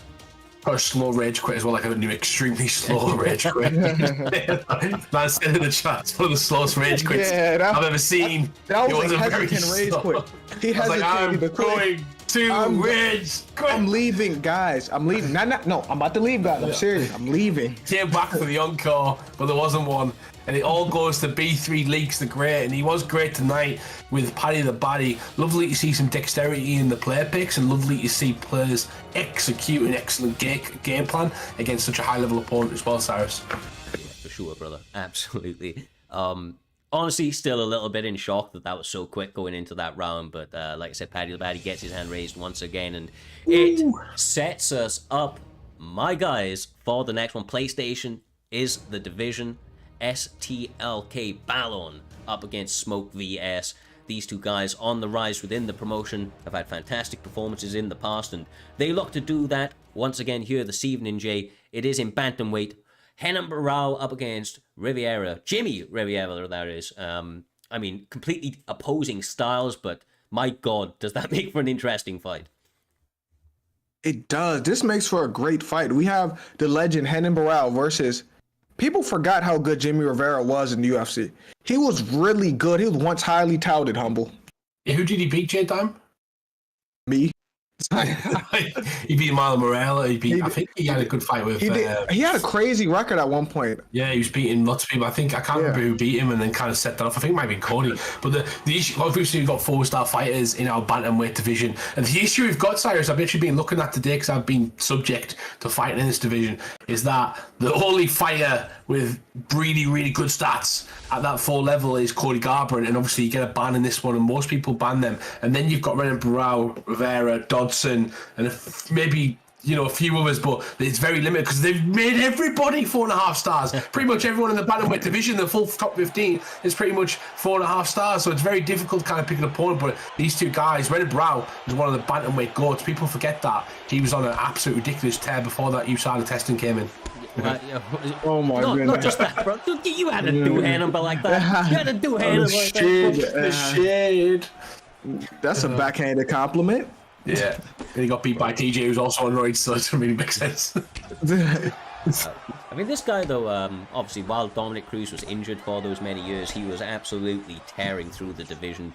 Got a slow rage quit as well, like a new extremely slow rage quit. Man said in the chat, it's one of the slowest rage quits I've ever seen. That was it a hesitant rage quit. He hesitated I'm to quit. going to rage quit. I'm leaving, guys. I'm leaving. No, I'm about to leave, guys. I'm serious. I'm leaving. Came back for the encore, but there wasn't one. And it all goes to B3 Leaks the Great, and he was great tonight with Paddy the Baddie. Lovely to see some dexterity in the player picks, and lovely to see players execute an excellent game plan against such a high-level opponent as well, Cyrus. For sure, brother. Absolutely. Honestly, still a little bit in shock that was so quick going into that round, but like I said, Paddy the Baddie gets his hand raised once again, and it sets us up, my guys, for the next one. PlayStation is the division. STLK Ballon up against Smoke VS. These two guys on the rise within the promotion have had fantastic performances in the past, and they look to do that once again here this evening, Jay. It is in bantamweight. Henan Barao up against Riviera. Jimmy Riviera, that is. I mean, completely opposing styles, but my God, does that make for an interesting fight? It does. This makes for a great fight. We have the legend Henan Barao versus... People forgot how good Jimmy Rivera was in the UFC. He was really good. He was once highly touted, Humble. Yeah, who did he beat, J-Time? Me. He beat Marlon Morella. I think he had a good fight with... He had a crazy record at one point. Yeah, he was beating lots of people. I can't remember who beat him and then kind of set that off. I think it might be Cody. But the issue, obviously, we've got 4-star fighters in our bantamweight division. And the issue we've got, Cyrus, I've actually been looking at today because I've been subject to fighting in this division, is that the only fighter with really, really good stats at that 4 level is Cody Garbrandt. And obviously, you get a ban in this one, and most people ban them. And then you've got Renan Barao, Rivera, Dodson, and maybe a few others, but it's very limited because they've made everybody 4.5 stars. Pretty much everyone in the bantamweight division, the full top 15, is pretty much 4.5 stars. So it's very difficult to kind of pick an opponent. But these two guys, Renan Barao is one of the bantamweight goats. People forget that he was on an absolute ridiculous tear before that USADA testing came in. Oh my goodness. Not just that, bro. You had to do Hannibal like that. You had to do Hannibal like that. Shade. That's a backhanded compliment. Yeah, and he got beat by TJ, who's also on roids, so it doesn't really make sense. I mean, this guy, though, obviously, while Dominic Cruz was injured for those many years, he was absolutely tearing through the division.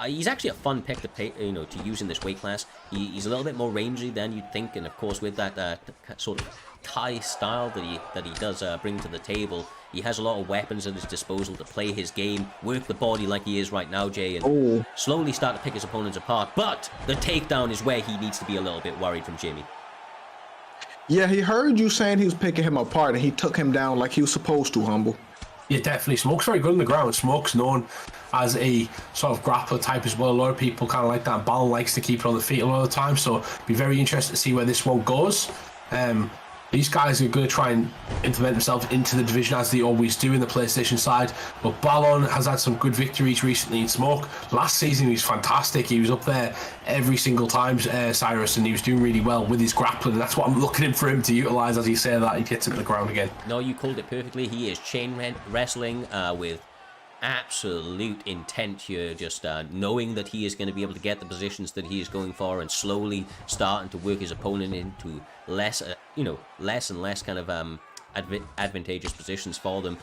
He's actually a fun pick to pay, to use in this weight class. He's a little bit more rangy than you'd think, and of course, with that sort of Thai style that he does bring to the table, he has a lot of weapons at his disposal to play his game, work the body like he is right now, Jay, and slowly start to pick his opponents apart. But the takedown is where he needs to be a little bit worried from Jimmy. Yeah, he heard you saying he was picking him apart, and he took him down like he was supposed to, Humble. Yeah, definitely. Smoke's very good on the ground. Smoke's known as a sort of grappler type as well. A lot of people kind of like that. Ballon likes to keep it on the feet a lot of the time, so be very interested to see where this one goes. These guys are going to try and implement themselves into the division as they always do in the PlayStation side. But Ballon has had some good victories recently in Smoke. Last season he was fantastic. He was up there every single time, Cyrus, and he was doing really well with his grappling. And that's what I'm looking for him to utilise as he say that he gets him to the ground again. No, you called it perfectly. He is chain wrestling with absolute intent here, just knowing that he is going to be able to get the positions that he is going for and slowly starting to work his opponent into less and less kind of advantageous positions for them.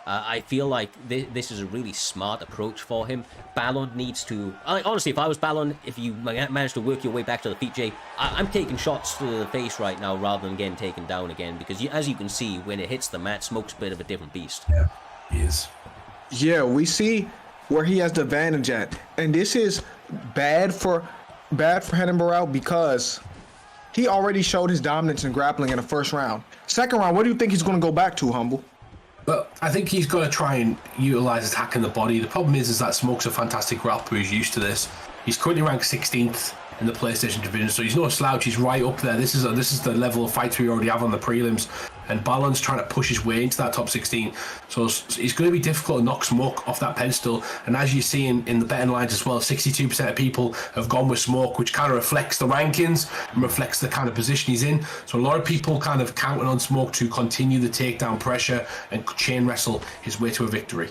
I feel like this is a really smart approach for him. Ballon needs to... honestly, if I was Ballon, if you manage to work your way back to the feet, Jay, I'm taking shots to the face right now rather than getting taken down again, because as you can see, when it hits the mat, Smoke's a bit of a different beast. Yeah, he is. Yeah, we see where he has the advantage at, and this is bad for Henan Barao because he already showed his dominance in grappling in the first round. Second round, what do you think he's going to go back to, Humble? But I think he's got to try and utilize attacking the body. The problem is that Smoke's a fantastic grappler. He's used to this. He's currently ranked 16th in the PlayStation division, so he's no slouch. He's right up there. This is the level of fights we already have on the prelims, and Balon's trying to push his way into that top 16. So it's going to be difficult to knock Smoke off that pedestal. And as you see in the betting lines as well, 62% of people have gone with Smoke, which kind of reflects the rankings and reflects the kind of position he's in. So a lot of people kind of counting on Smoke to continue the takedown pressure and chain wrestle his way to a victory.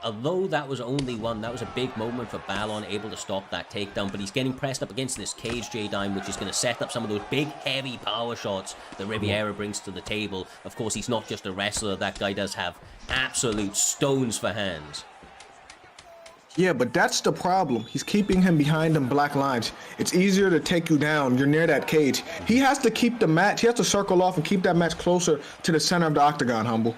Although that was only one, that was a big moment for Balon, able to stop that takedown, but he's getting pressed up against this cage, J-Dime, which is going to set up some of those big, heavy power shots that Riviera brings to the table. Of course, he's not just a wrestler. That guy does have absolute stones for hands. Yeah, but that's the problem. He's keeping him behind them black lines. It's easier to take you down. You're near that cage. He has to keep the match. He has to circle off and keep that match closer to the center of the octagon, Humble.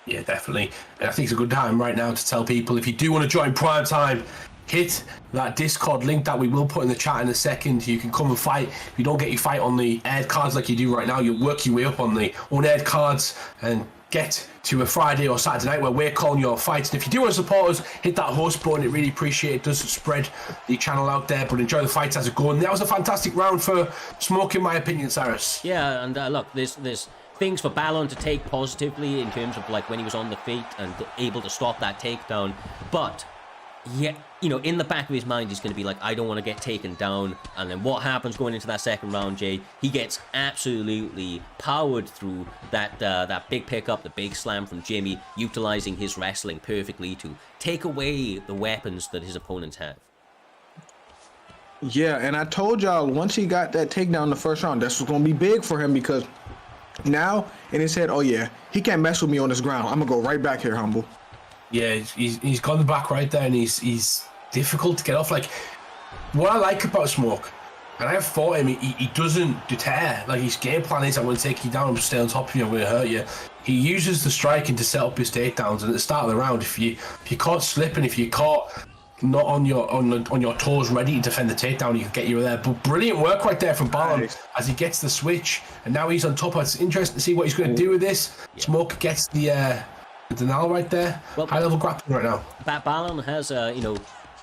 Yeah, definitely. And I think it's a good time right now to tell people, if you do want to join Prime Time, hit that Discord link that we will put in the chat in a second. You can come and fight. If you don't get your fight on the aired cards like you do right now, you'll work your way up on the unaired cards and get to a Friday or Saturday night where we're calling your fights. And if you do want to support us, hit that host button. It really appreciate it. Does spread the channel out there, but enjoy the fights as it goes. And that was a fantastic round for Smoke, in my opinion, Cyrus. Yeah, and look, there's things for Balon to take positively in terms of like when he was on the feet and able to stop that takedown. But yeah, you know, in the back of his mind, he's going to be like, I don't want to get taken down. And then what happens going into that second round, Jay? He gets absolutely powered through that big pickup, the big slam from Jimmy, utilizing his wrestling perfectly to take away the weapons that his opponents have. Yeah, and I told y'all, once he got that takedown in the first round, that's what's going to be big for him, because now in his head, oh yeah, he can't mess with me on this ground. I'm going to go right back here, Humble. Yeah, he's gone back right there, and he's difficult to get off. Like, what I like about Smoke, and I've fought him, he doesn't deter. Like, his game plan is, I'm going to take you down, I'm going to stay on top of you, I'm going to hurt you. He uses the striking to set up his takedowns, and at the start of the round, if you caught slipping, if you caught not on your toes, ready to defend the takedown, he can get you there. But brilliant work right there from Balon as he gets the switch, and now he's on top. It's interesting to see what he's going to do with this. Yeah. Smoke gets the denial right there. Well, high level grappling right now. Balon has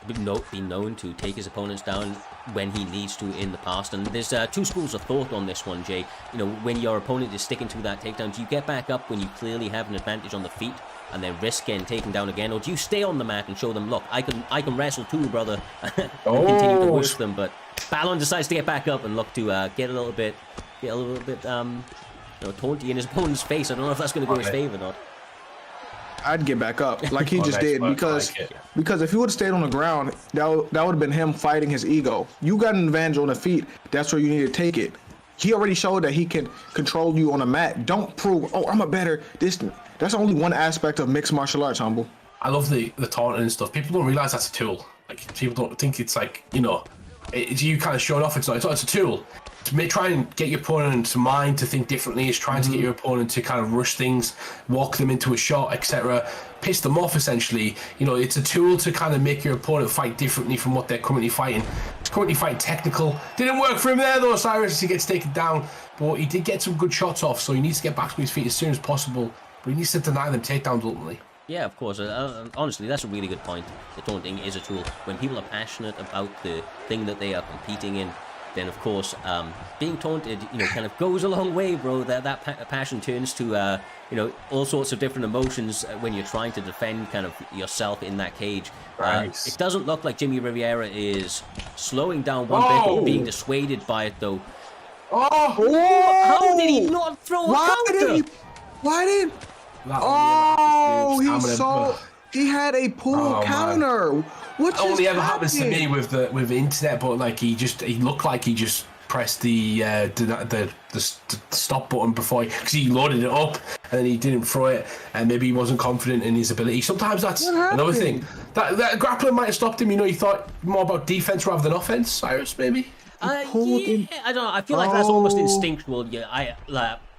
been known to take his opponents down when he needs to in the past, and there's two schools of thought on this one, Jay. You know, when your opponent is sticking to that takedown, do you get back up when you clearly have an advantage on the feet and then risk getting taken down again, or do you stay on the mat and show them, look, I can wrestle too, brother, and continue to work them? But Balon decides to get back up and look to get a little bit taunty in his opponent's face. I don't know if that's going to go his favor or not. I'd get back up like he just did, because if he would have stayed on the ground, that would have been him fighting his ego. You got an advantage on the feet. That's where you need to take it. He already showed that he can control you on the mat. Don't prove, oh, I'm a better this. That's only one aspect of mixed martial arts, Humble. I love the taunting and stuff. People don't realize that's a tool. Like, people don't think it's like, you know, it's you kind of showing off. It's a tool. To try and get your opponent's mind to think differently, is trying to get your opponent to kind of rush things, walk them into a shot, etc. Piss them off, essentially. You know, it's a tool to kind of make your opponent fight differently from what they're currently fighting. He's currently fighting technical. Didn't work for him there, though, Cyrus, as he gets taken down. But he did get some good shots off, so he needs to get back to his feet as soon as possible. But he needs to deny them takedowns ultimately. Yeah, of course. Honestly, that's a really good point. The taunting is a tool. When people are passionate about the thing that they are competing in, then of course being taunted, you know, kind of goes a long way, bro. That passion turns to you know, all sorts of different emotions when you're trying to defend kind of yourself in that cage. It doesn't look like Jimmy Rivera is slowing down one bit, or being dissuaded by it, though. How did he not throw a counter? Why did? He had a pull counter. What only ever happens to me with the internet, but like he looked like he just pressed the stop button before, because he loaded it up and then he didn't throw it, and maybe he wasn't confident in his ability. Sometimes that's another thing. That grappling might have stopped him. You know, he thought more about defense rather than offense. Cyrus, maybe. I don't know. I feel like that's almost instinctual. Yeah,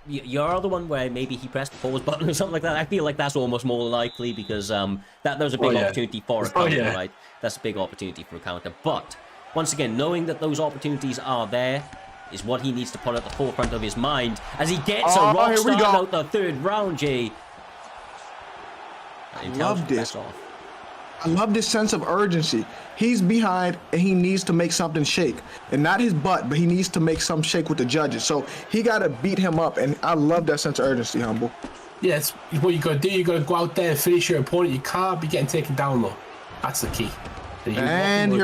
your other one where maybe he pressed the pause button or something like that, I feel like that's almost more likely, because that was a big opportunity for a counter, right? That's a big opportunity for a counter. But once again, knowing that those opportunities are there is what he needs to put at the forefront of his mind as he gets a rock start out the third round, Jay. intelligent this. backs off. I love this sense of urgency. He's behind and he needs to make something shake. And not his butt, but he needs to make some shake with the judges. So he got to beat him up. And I love that sense of urgency, Humble. Yeah, it's what you got to do. You got to go out there and finish your opponent. You can't be getting taken down, though. That's the key. And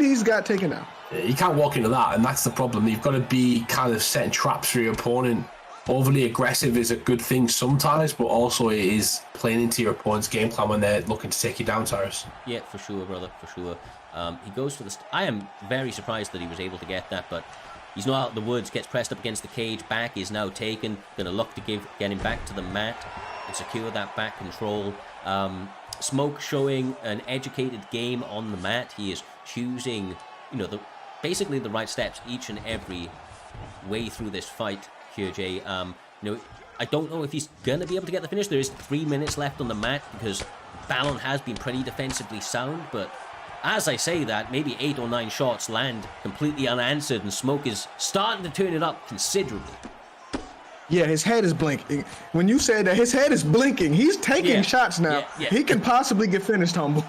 he's got taken down. You can't walk into that, and that's the problem. You've got to be kind of setting traps for your opponent. Overly aggressive is a good thing sometimes, but also it is playing into your opponent's game plan when they're looking to take you down, Cyrus. Yeah, for sure, brother, for sure. He goes for the... I am very surprised that he was able to get that, but he's not out of the woods. Gets pressed up against the cage. Back is now taken. Going to look to get him back to the mat and secure that back control. Smoke showing an educated game on the mat. He is choosing, basically the right steps each and every way through this fight here, Jay. I don't know if he's going to be able to get the finish. There is 3 minutes left on the mat because Ballon has been pretty defensively sound, but as I say that, maybe 8 or 9 shots land completely unanswered, and Smoke is starting to turn it up considerably. Yeah, his head is blinking. When you said that, his head is blinking. He's taking shots now. Yeah. He can possibly get finished, Humble.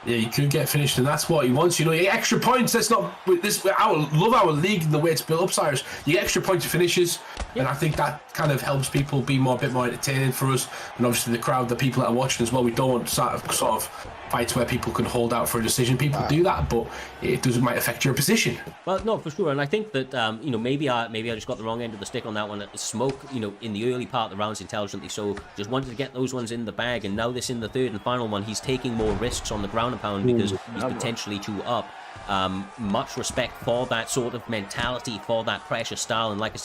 Yeah, he could get finished, and that's what he wants. You get extra points. That's not this. I love our league and the way it's built up, Cyrus. You get extra points to finishes, and I think that kind of helps people be a bit more entertaining for us, and obviously the crowd, the people that are watching as well. We don't want sort of fights where people can hold out for a decision. People do that, but it might affect your position. Well, no, for sure, and I think that maybe I just got the wrong end of the stick on that one. Smoke, in the early part of the rounds intelligently, so just wanted to get those ones in the bag, and now this in the third and final one, he's taking more risks on the ground and pound because he's potentially 2 up. Much respect for that sort of mentality, for that pressure style, and like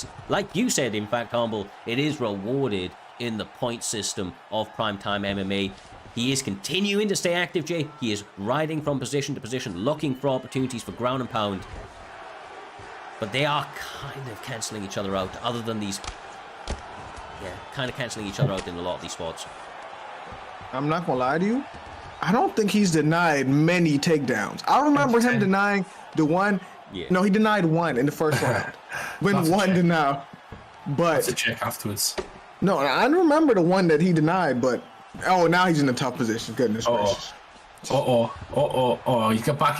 you said, in fact, Humble, it is rewarded in the point system of primetime MMA. He is continuing to stay active, Jay. He is riding from position to position, looking for opportunities for ground and pound. But they are kind of cancelling each other out, other than these... Yeah, kind of cancelling each other out in a lot of these spots. I'm not going to lie to you. I don't think he's denied many takedowns. I remember him denying the one... Yeah. No, he denied one in the first round. When one denied. But... That's a check afterwards. No, I remember the one that he denied, but... Oh, now he's in a tough position. Goodness gracious. He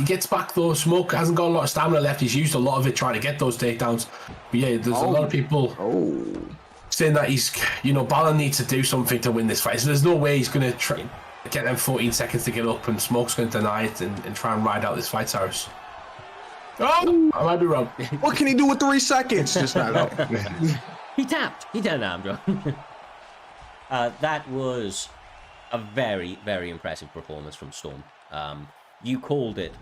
gets back though. Smoke hasn't got a lot of stamina left. He's used a lot of it trying to get those takedowns. But yeah, there's a lot of people saying that Ballon needs to do something to win this fight. So there's no way he's going to get them 14 seconds to get up, and Smoke's going to deny it and try and ride out this fight, Cyrus. Oh, I might be wrong. What can he do with 3 seconds? Just not. He tapped. He turned arm drop. That was a very, very impressive performance from Storm. You called it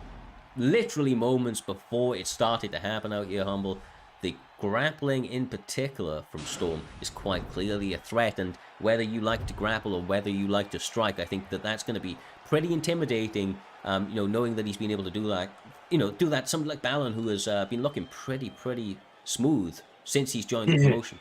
literally moments before it started to happen out here, Humble. The grappling in particular from Storm is quite clearly a threat, and whether you like to grapple or whether you like to strike, I think that that's going to be pretty intimidating, knowing that he's been able to do that. Somebody like Ballon, who has been looking pretty smooth since he's joined the promotion.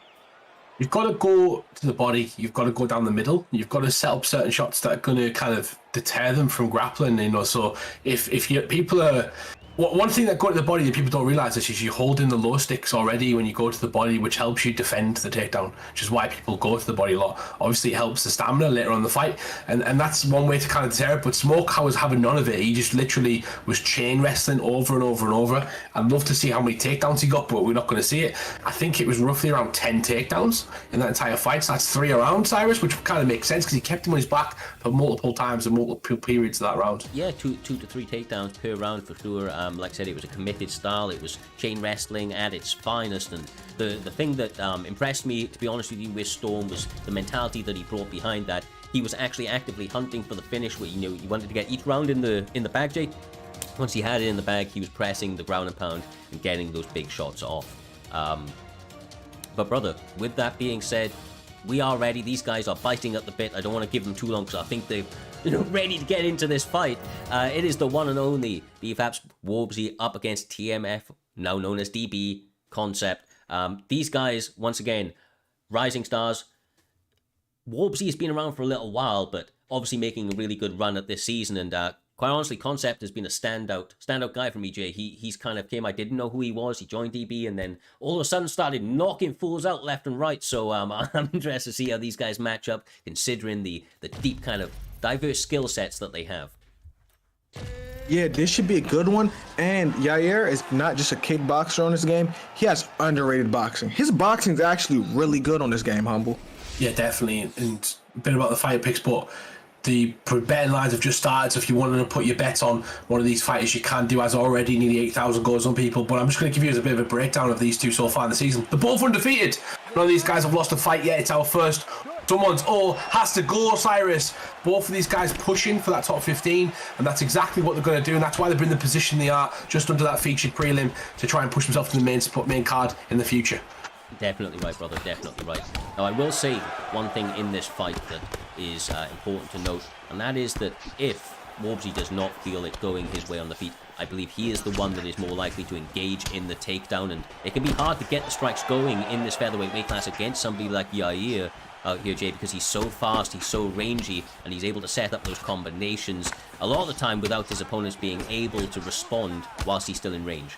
You've got to go to the body. You've got to go down the middle. You've got to set up certain shots that are going to kind of deter them from grappling. So if people are... One thing that go to the body that people don't realize is you hold in the low sticks already when you go to the body, which helps you defend the takedown, which is why people go to the body a lot. Obviously, it helps the stamina later on in the fight, and that's one way to kind of deter it. But Smoke was having none of it. He just literally was chain wrestling over and over and over. I'd love to see how many takedowns he got, but we're not going to see it. I think it was roughly around 10 takedowns in that entire fight. So that's 3 around, Cyrus, which kind of makes sense because he kept him on his back for multiple times and multiple periods of that round. Yeah, 2 to 3 takedowns per round for sure. Like I said, it was a committed style. It was chain wrestling at its finest, and the thing that impressed me, to be honest with you, with Storm was the mentality that he brought behind that. He was actually actively hunting for the finish, where he wanted to get each round in the bag, Jay. Once he had it in the bag, he was pressing the ground and pound and getting those big shots off. But brother, with that being said, we are ready. These guys are biting at the bit. I don't want to give them too long because I think they're ready to get into this fight. It is the one and only BFAP's Warbsy up against TMF, now known as DB Concept. These guys, once again, rising stars. Warbsy has been around for a little while, but obviously making a really good run at this season, and quite honestly, Concept has been a standout guy for me, Jay. He's kind of I didn't know who he was. He joined DB and then all of a sudden started knocking fools out left and right. So I'm interested to see how these guys match up, considering the deep kind of diverse skill sets that they have. Yeah, this should be a good one. And Yair is not just a kickboxer on this game. He has underrated boxing. His boxing is actually really good on this game, Humble. Yeah, definitely. And a bit about the fight picks, but the betting lines have just started. So if you wanted to put your bets on one of these fighters, you can do, as already nearly 8,000 goals on people. But I'm just going to give you a bit of a breakdown of these two so far in the season. They're both undefeated. None of these guys have lost a fight yet. It's our first. Someone's has to go, Cyrus. Both of these guys pushing for that top 15, and that's exactly what they're going to do, and that's why they're in the position they are, just under that featured prelim, to try and push themselves to the main card in the future. Definitely right, brother, definitely right. Now, I will say one thing in this fight that is important to note, and that is that if Worbsey does not feel it going his way on the feet, I believe he is the one that is more likely to engage in the takedown, and it can be hard to get the strikes going in this featherweight weight class against somebody like Yair out here, Jay, because he's so fast, he's so rangy, and he's able to set up those combinations a lot of the time without his opponents being able to respond whilst he's still in range.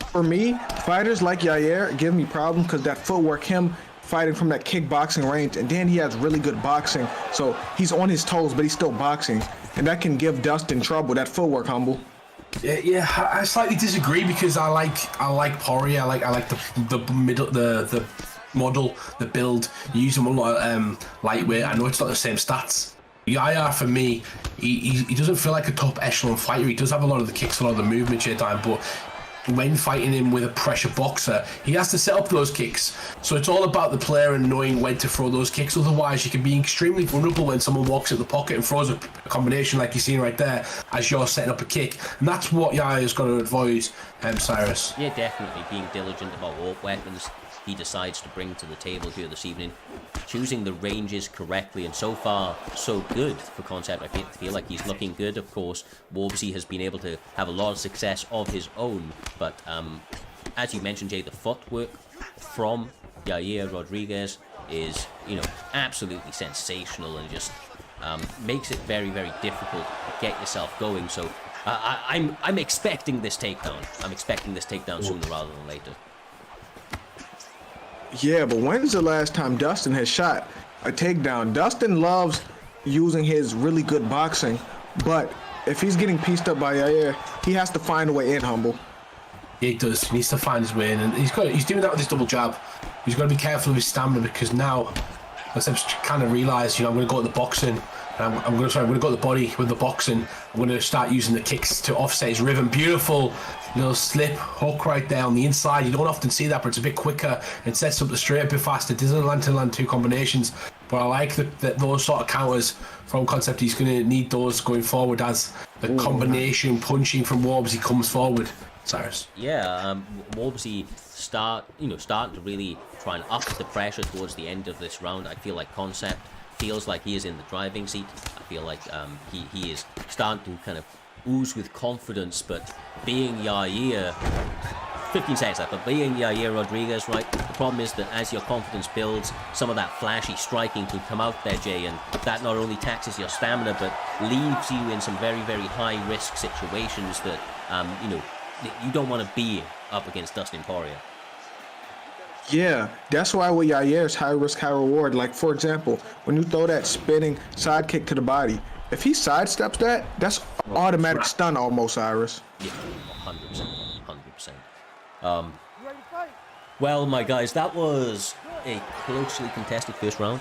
For me, fighters like Yair give me problems because that footwork, him fighting from that kickboxing range, and then he has really good boxing, so he's on his toes, but he's still boxing, and that can give Dustin trouble, that footwork, Humble. Yeah, I slightly disagree because I like Poirier. I like the middle, the model, the build. You use him a lot lightweight. I know it's not the same stats. Yair, for me, he doesn't feel like a top echelon fighter. He does have a lot of the kicks, a lot of the movement, but when fighting him with a pressure boxer, he has to set up those kicks. So it's all about the player and knowing when to throw those kicks. Otherwise, you can be extremely vulnerable when someone walks in the pocket and throws a combination like you're seeing right there as you're setting up a kick. And that's what Yair's got to avoid, Cyrus. Yeah, definitely being diligent about what weapons he decides to bring to the table here this evening, choosing the ranges correctly, and so far so good for Concept. I feel like he's looking good. Of course, Worbsey has been able to have a lot of success of his own, but as you mentioned, Jay, the footwork from Yair Rodriguez is, absolutely sensational, and just makes it very, very difficult to get yourself going. So I'm expecting this takedown. I'm expecting this takedown sooner rather than later. Yeah, but when's the last time Dustin has shot a takedown? Dustin loves using his really good boxing, but if he's getting pieced up by Yair, he has to find a way in, Humble. He does. He needs to find his way in, and he's doing that with his double jab. He's got to be careful of his stamina, because now, as I've kind of realised, I'm going to go to the boxing. I'm going to go to the body with the boxing. I'm going to start using the kicks to offset his rhythm. Beautiful little slip hook right there on the inside. You don't often see that, but it's a bit quicker and sets up the straight a bit faster. It doesn't land two combinations, but I like that those sort of counters from Concept. He's going to need those going forward as the combination punching from Worbsey comes forward. Cyrus. Yeah, Worbsey starting to really try and up the pressure towards the end of this round. I feel like Concept feels like he is in the driving seat. I feel like he is starting to kind of ooze with confidence, but being Yair, 15 seconds left, but being Yair Rodriguez, right, the problem is that as your confidence builds, some of that flashy striking can come out there, Jay, and that not only taxes your stamina, but leaves you in some very, very high-risk situations that, you don't want to be up against Dustin Poirier. Yeah, that's why with Yair is high risk, high reward. Like, for example, when you throw that spinning side kick to the body, if he sidesteps that, that's automatic stun almost, Cyrus. Yeah, 100%. Well, my guys, that was a closely contested first round,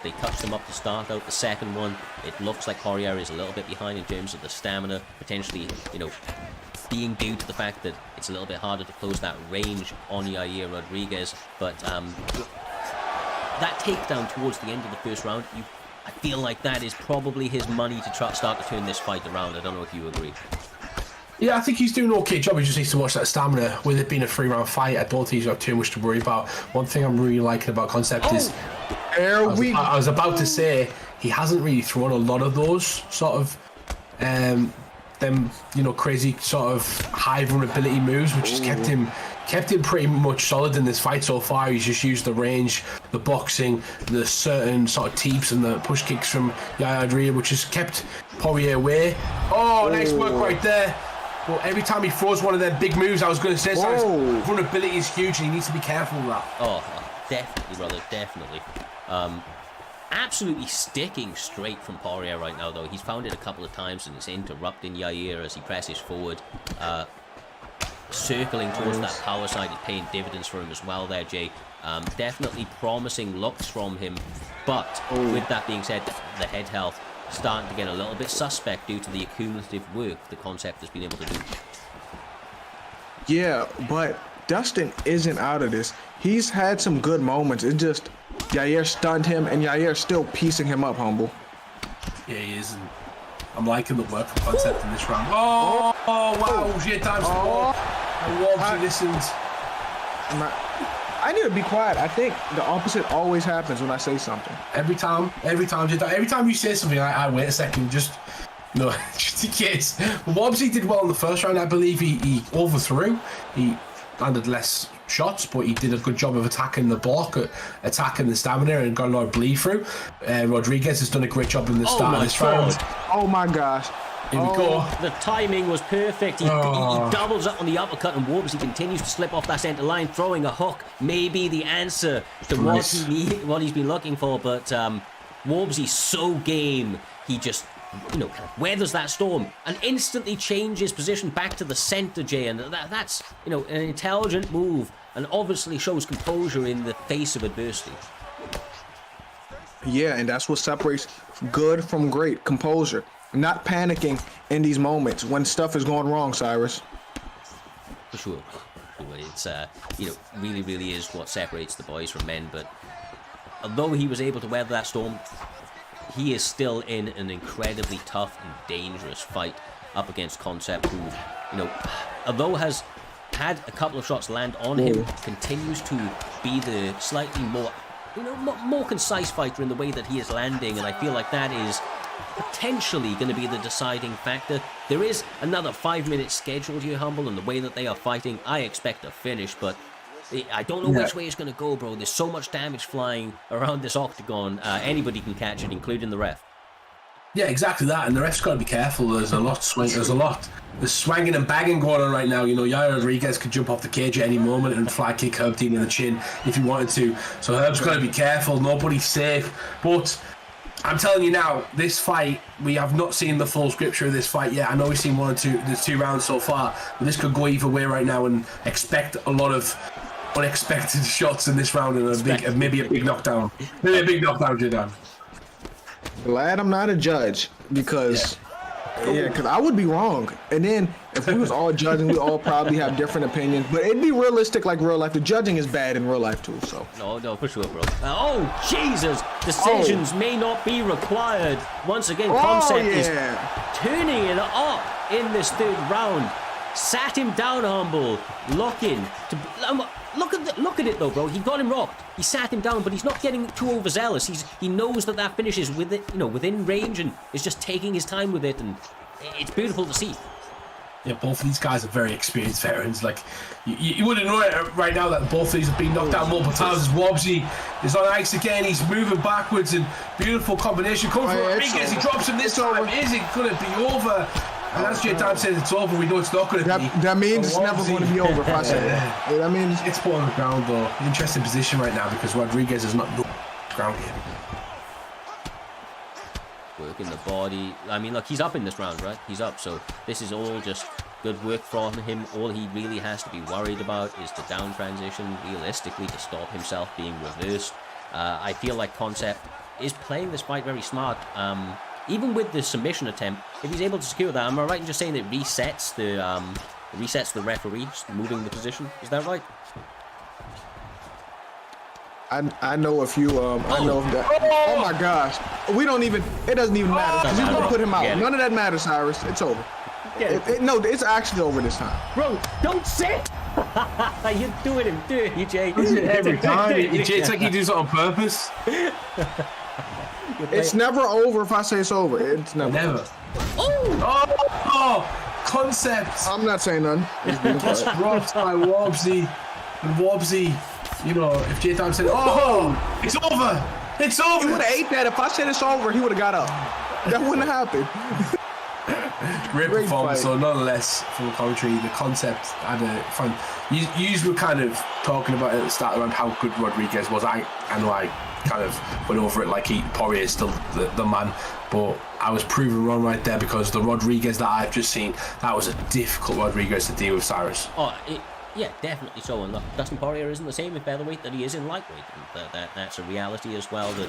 They touched him up to start out the second one. It looks like Poirier is a little bit behind in terms of the stamina, potentially, being due to the fact that it's a little bit harder to close that range on Yair Rodriguez. But that takedown towards the end of the first round, I feel like that is probably his money to start to turn this fight around. I don't know if you agree. Yeah, I think he's doing an okay job. He just needs to watch that stamina. With it being a 3-round fight, I don't think he's got too much to worry about. One thing I'm really liking about Concept is, I was about to say, he hasn't really thrown a lot of those sort of crazy sort of high vulnerability moves, which has kept him pretty much solid in this fight so far. He's just used the range, the boxing, the certain sort of teeps and the push kicks from Yair Rodriguez, which has kept Poirier away. Oh, nice work right there. Well, every time he throws one of their big moves, I was going to say, vulnerability is huge, and he needs to be careful of that. Oh, definitely, brother, definitely. absolutely sticking straight from Poirier right now, though. He's found it a couple of times, and it's interrupting Yair as he presses forward. Circling towards that power side is paying dividends for him as well there, Jay. Definitely promising looks from him, but with that being said, the head health starting to get a little bit suspect due to the accumulative work the Concept has been able to do. Yeah, but Dustin isn't out of this. He's had some good moments. It's just Yair stunned him, and Yair's still piecing him up, Humble. Yeah, he is. And I'm liking the work from Concept in this round. Oh, wow. Shit, times he listens. I need to be quiet. I think the opposite always happens when I say something. Every time you say something, I wait a second, just in case. Wobbsy did well in the first round. I believe he overthrew. He landed less shots, but he did a good job of attacking the block, attacking the stamina, and got a lot of bleed through. Rodriguez has done a great job in the start of this round. Oh my gosh. Here we go. The timing was perfect. He doubles up on the uppercut, and Wobbsy continues to slip off that center line, throwing a hook. Maybe the answer to what he's been looking for, but Wobbsy's so game. He just weathers that storm and instantly changes position back to the center, Jay, and that's an intelligent move, and obviously shows composure in the face of adversity. Yeah, and that's what separates good from great. Composure. Not panicking in these moments when stuff is going wrong, Cyrus. For sure. It's really, really is what separates the boys from men. But although he was able to weather that storm, he is still in an incredibly tough and dangerous fight up against Concept, who, although has had a couple of shots land on him, continues to be the slightly more, more concise fighter in the way that he is landing, and I feel like that is potentially going to be the deciding factor. There is another 5 minutes scheduled here, Humble, and the way that they are fighting, I expect a finish, but I don't know which way it's going to go, bro. There's so much damage flying around this octagon. Anybody can catch it, including the ref. Yeah, exactly that, and the ref's got to be careful. There's a lot There's swanging and bagging going on right now. Yair Rodriguez could jump off the cage at any moment and fly kick Herb Dean in the chin if he wanted to. So Herb's got to be careful. Nobody's safe. But I'm telling you now, this fight, we have not seen the full scripture of this fight yet. I know we've seen there's 2 rounds so far, but this could go either way right now, and expect a lot of unexpected shots in this round, and maybe a big knockdown. Maybe a big knockdown, Jordan. Glad I'm not a judge, because I would be wrong. And then if we was all judging, we all probably have different opinions. But it'd be realistic like real life. The judging is bad in real life too. So no, for sure, bro. Oh Jesus! Decisions may not be required. Once again, Concept is turning it up in this 3rd round. Sat him down, Humble. Looking to look at it though, bro. He got him rocked. He sat him down, but he's not getting too overzealous. He knows that finish is within range, and is just taking his time with it, and it's beautiful to see. Yeah, both of these guys are very experienced veterans. Like, you wouldn't know it right now that both of these have been knocked down multiple times. Wobbsy is on ice again. He's moving backwards, and beautiful combination coming from Rodriguez. He drops him this time. Is it going to be over? And as J-Time says it's over, we know it's not going to be. That means it's never going to be over if I say that. That means it's put on the ground, though. Interesting position right now, because Rodriguez is not ground yet. Working the body. I mean, look, he's up in this round, right? He's up, so this is all just good work from him. All he really has to be worried about is the down transition, realistically, to stop himself being reversed. I feel like Concept is playing this fight very smart. Even with the submission attempt, if he's able to secure that, am I right in just saying that it resets the referee moving the position? Is that right? I know a few. I know of that. Oh my gosh, it doesn't even matter, because he's gonna put him out. None of that matters, Cyrus. It's over. No, it's actually over this time. Bro, don't sit. You're doing him, dude. Jay. Every time. It's like he does it on purpose. It's never over if I say it's over. It's never. Oh, Concept. I'm not saying nothing. Just dropped by Wobbsy. And Wobbsy, if J-Time said, "Oh, it's over. It's over." He would have ate that. If I said it's over, he would have got up. That wouldn't have happened. Great Great performance, fight. so nonetheless, from the commentary, the concept had a fun. You were kind of talking about it at the start around how good Rodriguez was. I know I kind of went over it like Poirier is still the man, but I was proven wrong right there because the Rodriguez that I've just seen, that was a difficult Rodriguez to deal with, Cyrus. Yeah, definitely so. And look, Dustin Poirier isn't the same in featherweight that he is in lightweight. And that's a reality as well that,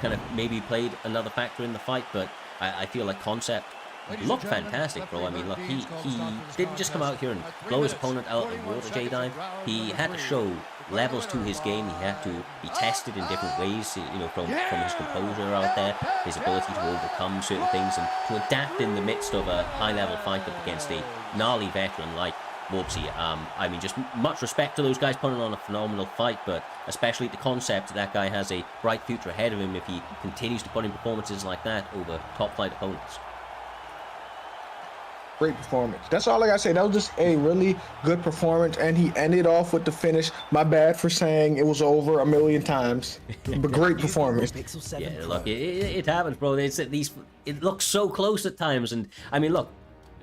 kind of maybe played another factor in the fight. But I feel like concept looked fantastic, bro. I mean, look, he didn't just come out here and blow his opponent out of the water, J-Dime. He had to show levels to his game. He had to be tested in different ways, from his composure out there, his ability to overcome certain things, and to adapt in the midst of a high-level fight up against a gnarly veteran like Whoopsie. I mean, just much respect to those guys putting on a phenomenal fight, but especially the concept that guy has a bright future ahead of him if he continues to put in performances like that over top-flight opponents. Great performance. That's all I gotta say. That was just a really good performance, and he ended off with the finish. My bad for saying it was over a million times, but great performance. Yeah, look, it happens, bro. It looks so close at times, and I mean, look,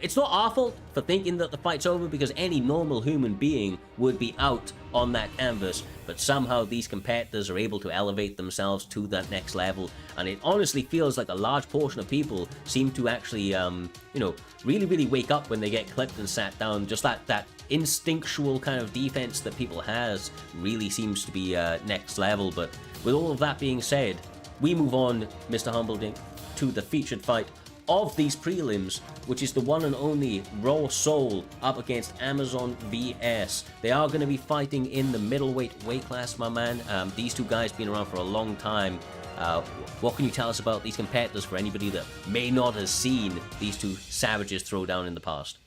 it's not our fault for thinking that the fight's over because any normal human being would be out on that canvas, but somehow these competitors are able to elevate themselves to that next level, and it honestly feels like a large portion of people seem to actually, really, really wake up when they get clipped and sat down. Just that instinctual kind of defense that people has really seems to be next level. But with all of that being said, we move on, Mr. Humbledink, to the featured fight of these prelims, which is the one and only Raw Soul up against Amazon VS. They are going to be fighting in the middleweight weight class, my man. These two guys been around for a long time. What can you tell us about these competitors for anybody that may not have seen these two savages throw down in the past?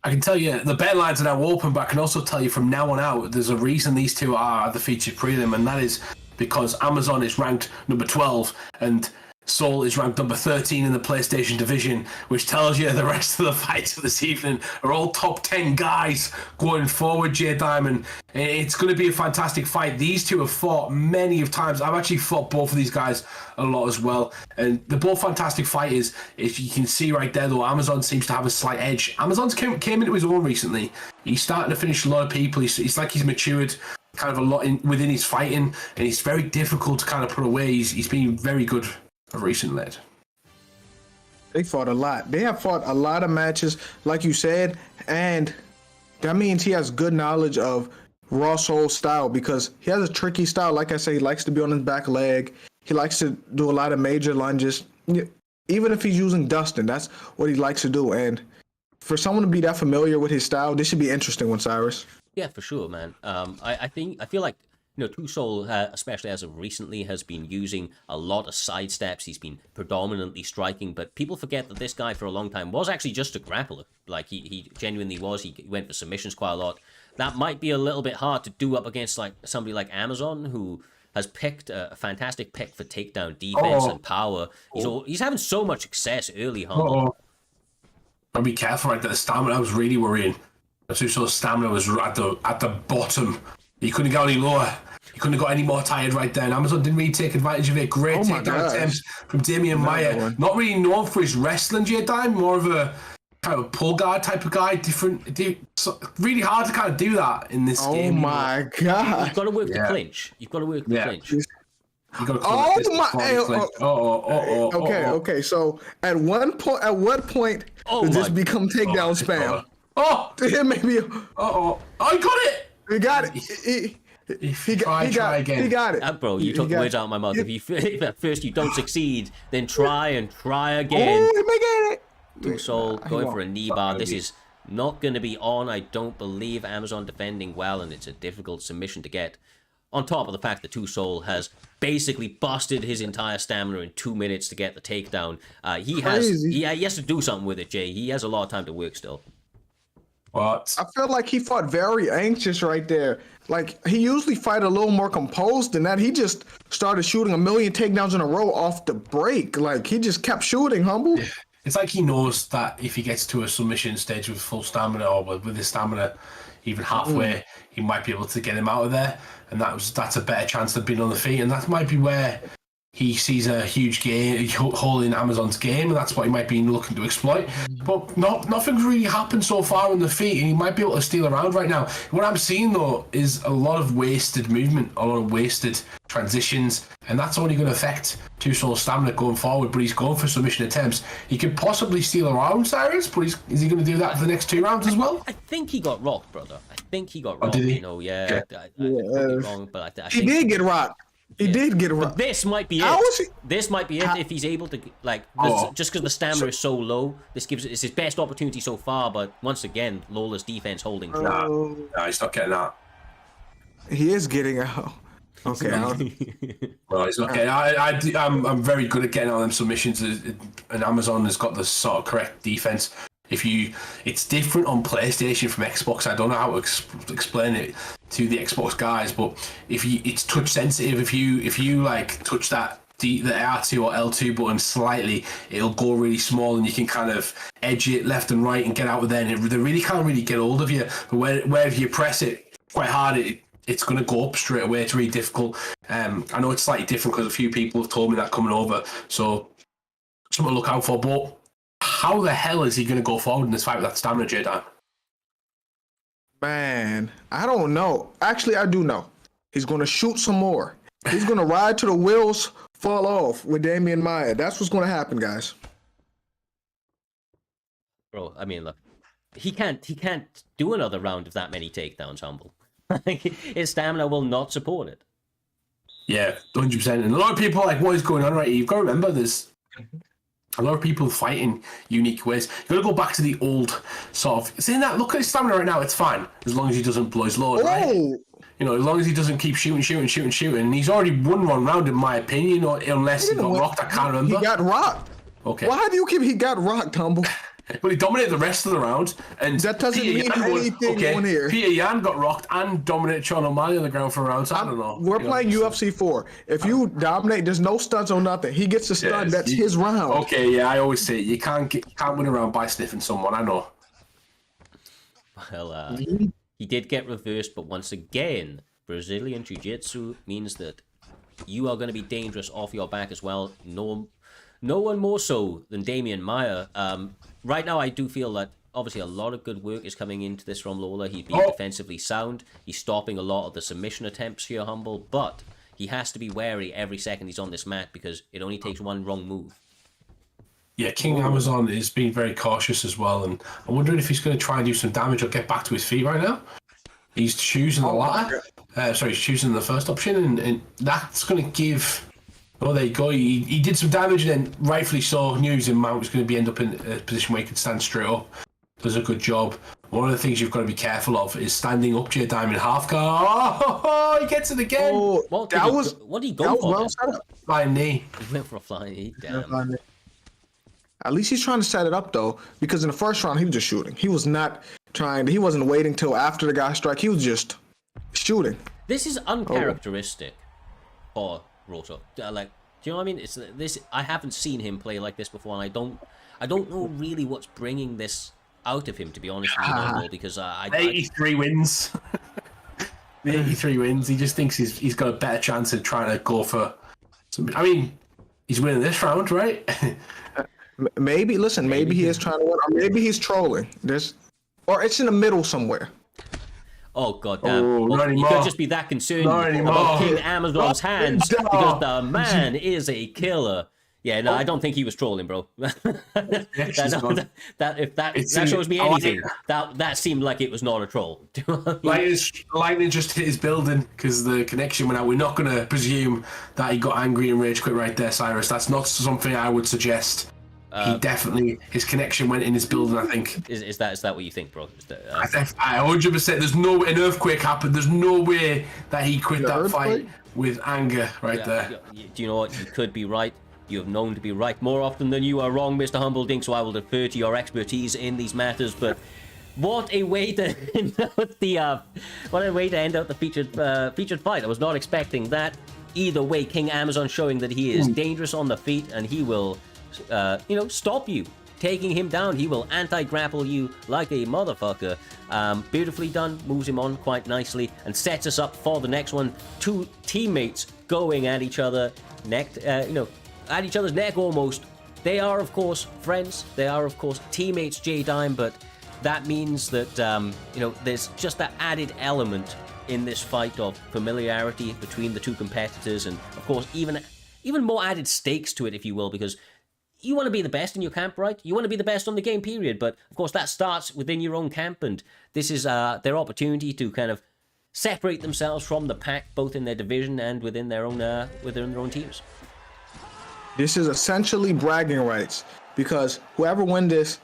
I can tell you the bet lines are now open, but I can also tell you from now on out, there's a reason these two are the featured prelim, and that is because Amazon is ranked number 12 and Soul is ranked number 13 in the PlayStation division, which tells you the rest of the fights of this evening are all top 10 guys going forward, J-Diamond. It's going to be a fantastic fight. These two have fought many of times. I've actually fought both of these guys a lot as well, and they're both fantastic fighters. If you can see right there, though, Amazon seems to have a slight edge. Amazon's came into his own recently. He's starting to finish a lot of people. He's like he's matured kind of a lot within his fighting, and he's very difficult to kind of put away. He's been very good of recent led. They fought a lot. They have fought a lot of matches, like you said, and that means he has good knowledge of Raw Soul style because he has a tricky style. Like I say, he likes to be on his back leg. He likes to do a lot of major lunges. Even if he's using Dustin, that's what he likes to do. And for someone to be that familiar with his style, this should be interesting one, Cyrus. Yeah, for sure, man. I feel like Two Soul, especially as of recently, has been using a lot of side steps. He's been predominantly striking, but people forget that this guy for a long time was actually just a grappler. Like, he genuinely was. He went for submissions quite a lot. That might be a little bit hard to do up against like somebody like Amazon, who has picked a fantastic pick for takedown defense and power. He's having so much success early, Humble. I'll be careful right there. The stamina was really worrying. Two Soul's stamina was at the bottom. He couldn't go any lower. He couldn't have got any more tired right there. And Amazon didn't really take advantage of it. Great takedown attempts from Damian Maia. Not really known for his wrestling, J-Dime. More of a kind of pull guard type of guy. Really hard to kind of do that in this game. Oh my God. You've got to work the clinch. You've got to work the clinch. Okay. So at what point does this become takedown spam? Maybe. I got it. He got it. He got it. Bro, you took the words out of my mouth. If at first you don't succeed, then try again. Oh, Two Soul going for a knee bar. This is not going to be on. I don't believe Amazon defending well, and it's a difficult submission to get. On top of the fact that Two Soul has basically busted his entire stamina in 2 minutes to get the takedown. He has to do something with it, Jay. He has a lot of time to work still. What? I feel like he fought very anxious right there. Like, he usually fight a little more composed than that. He just started shooting a million takedowns in a row off the break. Like, he just kept shooting, Humble. It's like he knows that if he gets to a submission stage with full stamina or with his stamina even halfway, he might be able to get him out of there. And that's a better chance than being on the feet. And that might be where he sees a huge hole in Amazon's game, and that's what he might be looking to exploit. But nothing's really happened so far on the feet, and he might be able to steal around right now. What I'm seeing, though, is a lot of wasted movement, a lot of wasted transitions, and that's only going to affect Two Soul's stamina going forward, but he's going for submission attempts. He could possibly steal around Cyrus, but is he going to do that for the next 2 rounds as well? I think he got rocked, brother. I think he got rocked. Did he? You know, I could be wrong, but I He think did get rocked. He did get rocked. this might be How it. is he? This might be it if he's able to just because the stamina is so low. It's his best opportunity so far. But once again, Lola's defense holding through. No, he's not getting that. He is getting out. Okay. Well, it's okay. I'm very good at getting all them submissions, and Amazon has got the sort of correct defense. It's different on PlayStation from Xbox. I don't know how to explain it to the Xbox guys, but it's touch sensitive. If you like touch the R2 or L2 button slightly, it'll go really small, and you can kind of edge it left and right and get out of there. And they really can't really get hold of you. But where if you press it quite hard, it's going to go up straight away. It's really difficult. I know it's slightly different because a few people have told me that coming over, so something to look out for. But how the hell is he going to go forward in this fight with that stamina, J-Dan? Man, I don't know. Actually, I do know. He's going to shoot some more. He's going to ride till the wheels fall off with Damian Maya. That's what's going to happen, guys. Bro, I mean, look, he can't do another round of that many takedowns, Humble. His stamina will not support it. Yeah, 100%. And a lot of people are like, what is going on right here? You've got to remember there's a lot of people fighting unique ways. You've got to go back to the old sort of... Saying that, look at his stamina right now, it's fine. As long as he doesn't blow his load, right? You know, as long as he doesn't keep shooting. And he's already won one round, in my opinion, or unless he got rocked, I can't remember. He got rocked. Okay. Why do you keep... He got rocked, Humble. But he dominated the rest of the round. And That doesn't Peter mean Yan anything on here. Peter Yan got rocked and dominated Sean O'Malley on the ground for a round, so I don't know. We're playing UFC 4. If you dominate, there's no stunts or nothing. He gets a stun. That's his round. Okay, yeah, I always say you can't win a round by sniffing someone. I know. Well, he did get reversed, but once again, Brazilian Jiu-Jitsu means that you are going to be dangerous off your back as well. No one more so than Damian Maya. Right now, I do feel that obviously a lot of good work is coming into this from Lola. He's being defensively sound. He's stopping a lot of the submission attempts here, Humble, but he has to be wary every second he's on this mat because it only takes one wrong move. Yeah, King Amazon is being very cautious as well, and I'm wondering if he's going to try and do some damage or get back to his feet right now. He's choosing the latter. He's choosing the first option, and that's going to give... Oh, there you go. He did some damage, and then rightfully so, knew his mount was going to end up in a position where he could stand straight up. Does a good job. One of the things you've got to be careful of is standing up to your diamond half guard. Oh, he gets it again. Oh, What did he go for? well set up. Flying knee. He went for a flying knee. Damn. At least he's trying to set it up, though, because in the first round, he was just shooting. He was not trying... He wasn't waiting till after the guy struck. He was just shooting. This is uncharacteristic for Roto. Do you know what I mean? It's this. I haven't seen him play like this before, and I don't know really what's bringing this out of him, to be honest with you, Humble, because 83 wins. 83 wins. He just thinks he's got a better chance of trying to go for some... I mean, he's winning this round, right? Maybe, listen, maybe he is trying to win, or maybe he's trolling. Or it's in the middle somewhere. Oh, goddamn. Oh, Well, not you anymore. could just be that concerned Not anymore. about King Amazon's hands Stop. because the man is a killer. Yeah, no, I don't think he was trolling, bro. That shows me anything, that seemed like it was not a troll. Do you know what I mean? Lightning just hit his building because the connection went out. We're not going to presume that he got angry and rage quit right there, Cyrus. That's not something I would suggest. He definitely, his connection went in his building, I think. Is that what you think, bro? I 100%. There's no... An earthquake happened. There's no way that he quit that fight with anger there. Do you know what? You could be right. You have known to be right more often than you are wrong, Mr. Humbledink, so I will defer to your expertise in these matters, but what a way to end out the featured fight. I was not expecting that. Either way, King Amazon showing that he is dangerous on the feet, and he will stop you. Taking him down, he will anti-grapple you like a motherfucker. Beautifully done, moves him on quite nicely, and sets us up for the next one. Two teammates going at each other neck, at each other's neck almost. They are, of course, friends. They are, of course, teammates, J-Dime, but that means that, there's just that added element in this fight of familiarity between the two competitors, and, of course, even more added stakes to it, if you will, because you want to be the best in your camp, right? You want to be the best on the game, period, but, of course, that starts within your own camp, and this is their opportunity to kind of separate themselves from the pack, both in their division and within their own teams. This is essentially bragging rights, because whoever wins this,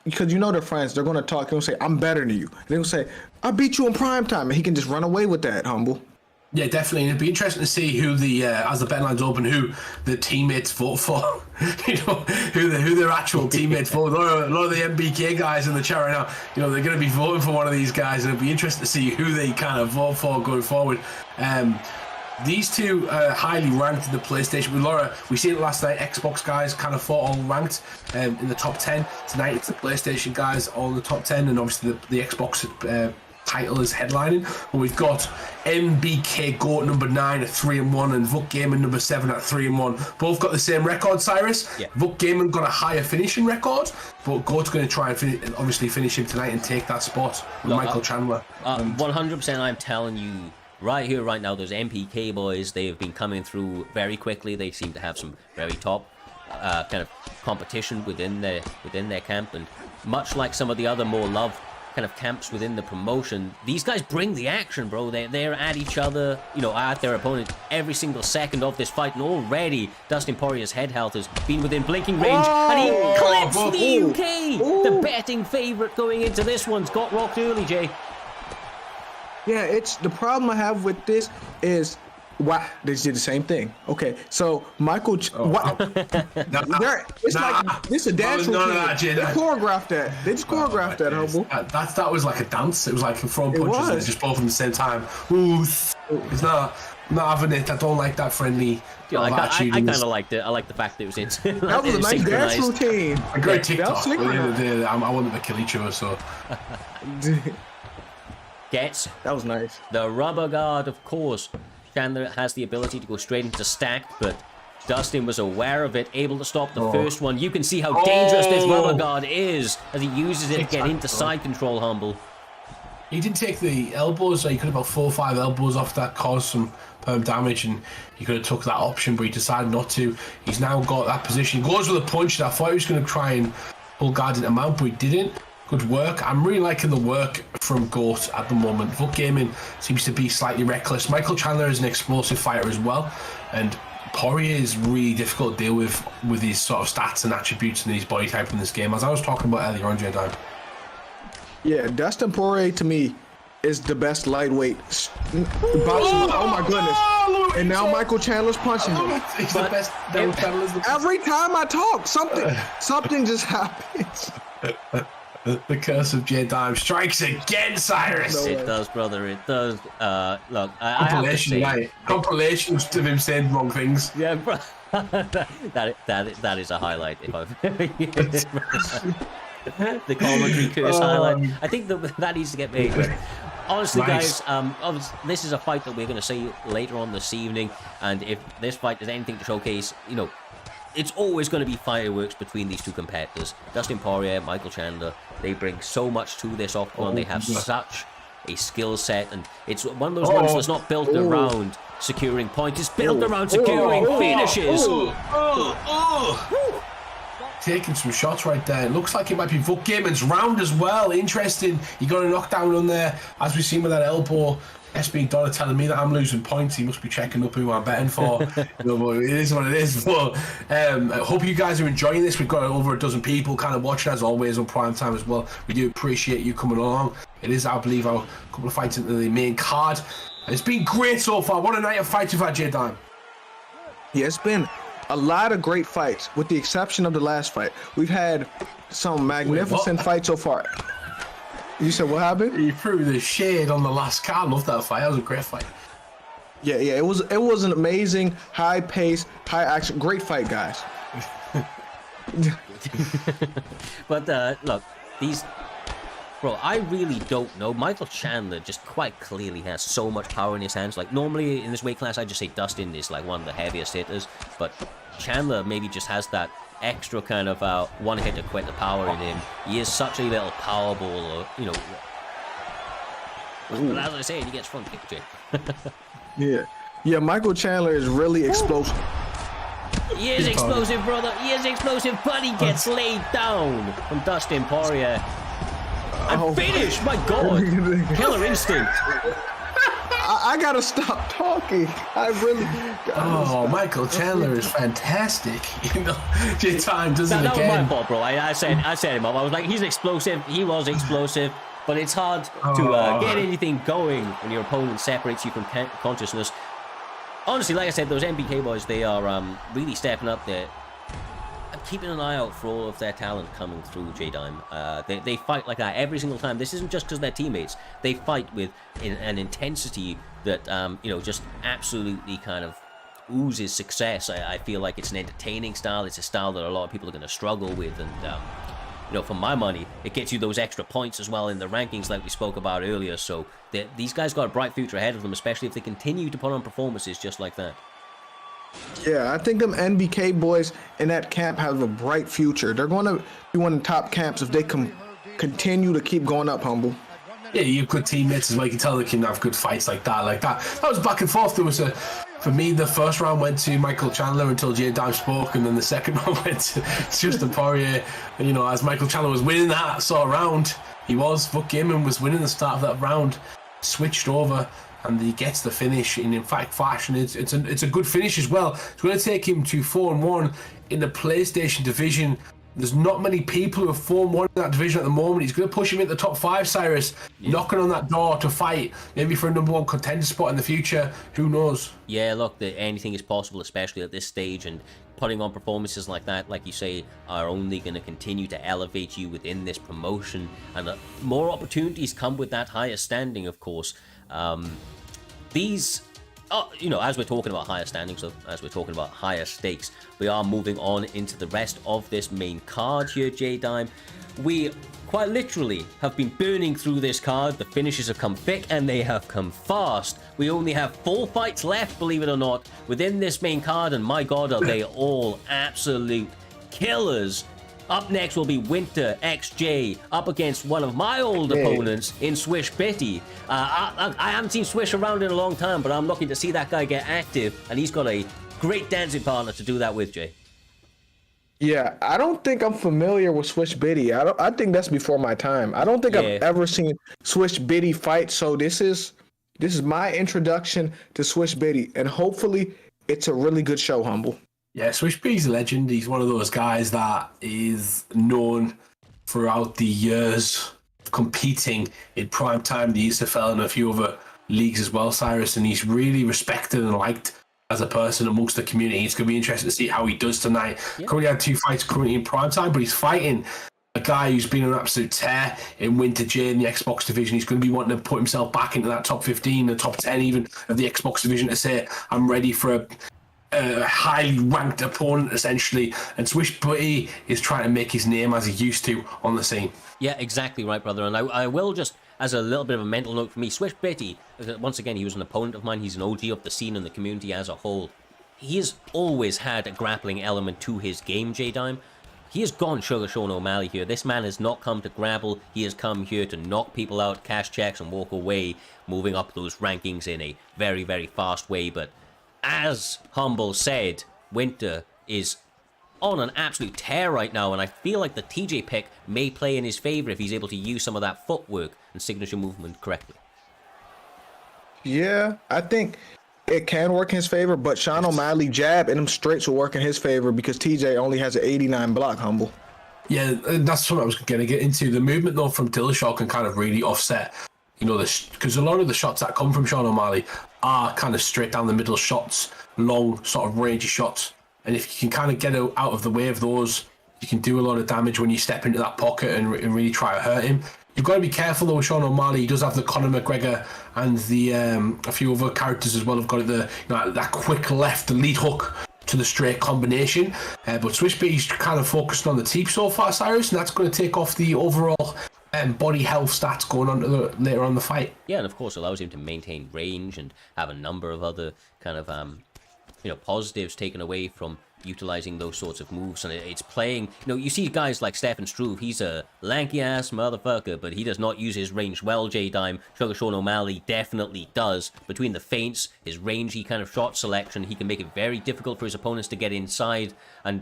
because they're friends, they're going to talk. They're going to say, I'm better than you. And they're going to say, I beat you in prime time. And he can just run away with that, Humble. Yeah, definitely. And it'd be interesting to see who as the betting lines open, who the teammates vote for. Who their actual teammates vote. A lot of the MBK guys in the chat right now, they're going to be voting for one of these guys, and it'd be interesting to see who they kind of vote for going forward. These two are highly ranked in the PlayStation. With Laura, we seen it last night. Xbox guys kind of fought all ranked in the top 10. Tonight it's the PlayStation guys all in the top 10, and obviously the Xbox title is headlining. But we've got MBK Goat number 9 at 3-1, and Vuk Gaming number 7 at 3-1. Both got the same record, Cyrus. Yeah. Vuk Gaming got a higher finishing record, but Goat's going to try and obviously finish him tonight and take that spot with Michael Chandler. 100%, I'm telling you. Right here, right now, those MPK boys, they have been coming through very quickly. They seem to have some very top kind of competition within their camp. And much like some of the other more loved kind of camps within the promotion, these guys bring the action, bro. They're at each other, at their opponent every single second of this fight. And already, Dustin Poirier's head health has been within blinking range. And he clips the UK! The betting favourite going into this one's got rocked early, Jay. Yeah, it's the problem I have with this is why they did the same thing. Okay, so Michael, it's like this is a dance routine. They choreographed that. They just choreographed that, Humble. That was like a dance. It was like throwing punches and just both at the same time. Ooh, it's not having it. I don't like that friendly. I kind of liked it. I like the fact that it was in. That was a nice dance routine. A great TikTok. I wanted to kill each other, so. Gets that was nice. The rubber guard, of course. Chandler has the ability to go straight into stack, but Dustin was aware of it, able to stop the first one. You can see how dangerous this rubber guard is as he uses it to get into side control, Humble. He didn't take the elbows, so he could have about 4 or 5 elbows off that, caused some perm damage, and he could have took that option, but he decided not to. He's now got that position. He goes with a punch, and I thought he was going to try and pull guard into mount, but he didn't. Good work. I'm really liking the work from Goat at the moment. Vuk Gaming seems to be slightly reckless. Michael Chandler is an explosive fighter as well, and Poirier is really difficult to deal with his sort of stats and attributes and his body type in this game, as I was talking about earlier on, J-Dime. Yeah, Dustin Poirier to me is the best lightweight boxing. Oh my goodness! And now Michael Chandler's punching him. He's the best. Every time I talk, something just happens. The curse of J-Dime strikes again, Cyrus. It does, brother. It does. Look, I have to say, compilations of him saying wrong things. Yeah, bro. that is a highlight. If I've the commentary curse highlight. I think that needs to get made. But honestly, guys, this is a fight that we're going to see later on this evening, and if this fight is anything to showcase, it's always going to be fireworks between these two competitors. Dustin Poirier, Michael Chandler, they bring so much to this octagon. They have such a skill set, and it's one of those ones that's not built around securing points. It's built around securing finishes. Taking some shots right there. It looks like it might be Vuk Gaming's round as well. Interesting. He got a knockdown on there, as we've seen with that elbow. SB Dollar telling me that I'm losing points. He must be checking up who I'm betting for. It is what it is. But I hope you guys are enjoying this. We've got over a dozen people kind of watching, as always, on Prime Time as well. We do appreciate you coming along. It is, I believe, a couple of fights into the main card. And it's been great so far. What a night of fights we've had, J-Dime. Yeah, it's been a lot of great fights, with the exception of the last fight. We've had some magnificent fights so far. You said what happened? You threw the shade on the last card. I love that fight. That was a great fight. Yeah, it was an amazing, high pace, high action, great fight, guys. But look, these Bro, I really don't know. Michael Chandler just quite clearly has so much power in his hands. Like, normally in this weight class, I just say Dustin is like one of the heaviest hitters, but Chandler maybe just has that extra kind of one hit to quit the power in him. He is such a little power ball, you know. But as I say, he gets front kick, Jay. Yeah, Michael Chandler is really explosive. He is explosive, brother. He is explosive, but he gets laid down from Dustin Poirier. And finish, my God. Killer instinct. I gotta stop talking. I really Oh, Michael Chandler is fantastic. You know, your time does it That was again. my fault, bro. I set him up. I was like, he's explosive. He was explosive. But it's hard to get anything going when your opponent separates you from consciousness. Honestly, like I said, those MBK boys, they are really stepping up there. I'm keeping an eye out for all of their talent coming through, J-Dime. They fight like that every single time. This isn't just because they're teammates. They fight with an intensity that, you know, just absolutely kind of oozes success. I feel like it's an entertaining style. It's a style that a lot of people are going to struggle with. And, you know, for my money, it gets you those extra points as well in the rankings like we spoke about earlier. So these guys got a bright future ahead of them, especially if they continue to put on performances just like that. Yeah, I think them NBK boys in that camp have a bright future. They're going to be one of the top camps if they can continue to keep going up, Humble. Yeah, you have good teammates as well. You can tell they can have good fights like that. That was back and forth. There was for me, the first round went to Michael Chandler until J-Dime spoke, and then the second round went to Justin Poirier. And, you know, as Michael Chandler was winning that sort of round, he was, fuck him, and was winning the start of that round, switched over, and he gets the finish in emphatic fashion. It's a good finish as well. It's going to take him to 4-1 in the PlayStation division. There's not many people who are 4-1 in that division at the moment. He's going to push him into the top 5, Cyrus, knocking on that door to fight, maybe for a #1 contender spot in the future. Who knows? Yeah, look, anything is possible, especially at this stage, and putting on performances like that, like you say, are only going to continue to elevate you within this promotion, and more opportunities come with that higher standing, of course. You know, as we're talking about higher standings, as we're talking about higher stakes, we are moving on into the rest of this main card here, J-Dime. We quite literally have been burning through this card. The finishes have come thick and they have come fast. We only have 4 fights left, believe it or not, within this main card, and my God, are they all absolute killers. Up next will be Winter XJ up against one of my old opponents in Swish Bitty. I haven't seen Swish around in a long time, but I'm looking to see that guy get active, and he's got a great dancing partner to do that with, Jay. Yeah, I don't think I'm familiar with Swish Bitty. I think that's before my time. I don't think I've ever seen Swish Bitty fight, so this is my introduction to Swish Bitty, and hopefully it's a really good show, Humble. Yeah, Swish B's a legend. He's one of those guys that is known throughout the years of competing in prime time, the ESFL and a few other leagues as well, Cyrus, and he's really respected and liked as a person amongst the community. It's going to be interesting to see how he does tonight. Yeah. Currently had 2 fights currently in prime time, but he's fighting a guy who's been an absolute tear in Winter J in the Xbox division. He's going to be wanting to put himself back into that top 15, the top 10 even of the Xbox division, to say, I'm ready for a highly ranked opponent, essentially, and Swish Bitty is trying to make his name as he used to on the scene. Yeah, exactly right, brother. And I will just, as a little bit of a mental note for me, Swish Bitty, once again, he was an opponent of mine. He's an OG of the scene and the community as a whole. He has always had a grappling element to his game, J-Dime. He has gone Sugar Sean O'Malley here. This man has not come to grapple. He has come here to knock people out, cash checks, and walk away, moving up those rankings in a very, very fast way. But as Humble said, Winter is on an absolute tear right now, and I feel like the TJ pick may play in his favor if he's able to use some of that footwork and signature movement correctly. Yeah, I think it can work in his favor, but Sean O'Malley jab and them straights will work in his favor because TJ only has an 89 block, Humble. Yeah, that's what I was going to get into. The movement, though, from Dillashaw can kind of really offset, you know, because a lot of the shots that come from Sean O'Malley are kind of straight down the middle shots, long sort of rangy shots. And if you can kind of get out of the way of those, you can do a lot of damage when you step into that pocket and really try to hurt him. You've got to be careful, though, with Sean O'Malley. He does have the Conor McGregor and the a few other characters as well have got that quick left, the lead hook to the straight combination. But Swish Bitty's kind of focused on the teep so far, Cyrus, and that's going to take off the overall body health stats going on to later on in the fight. Yeah, and of course allows him to maintain range and have a number of other kind of positives taken away from utilizing those sorts of moves. And it's playing, you see guys like Stefan Struve, he's a lanky ass motherfucker, but he does not use his range well. J-Dime, Sugar Sean O'Malley definitely does. Between the feints, his rangy kind of shot selection, he can make it very difficult for his opponents to get inside and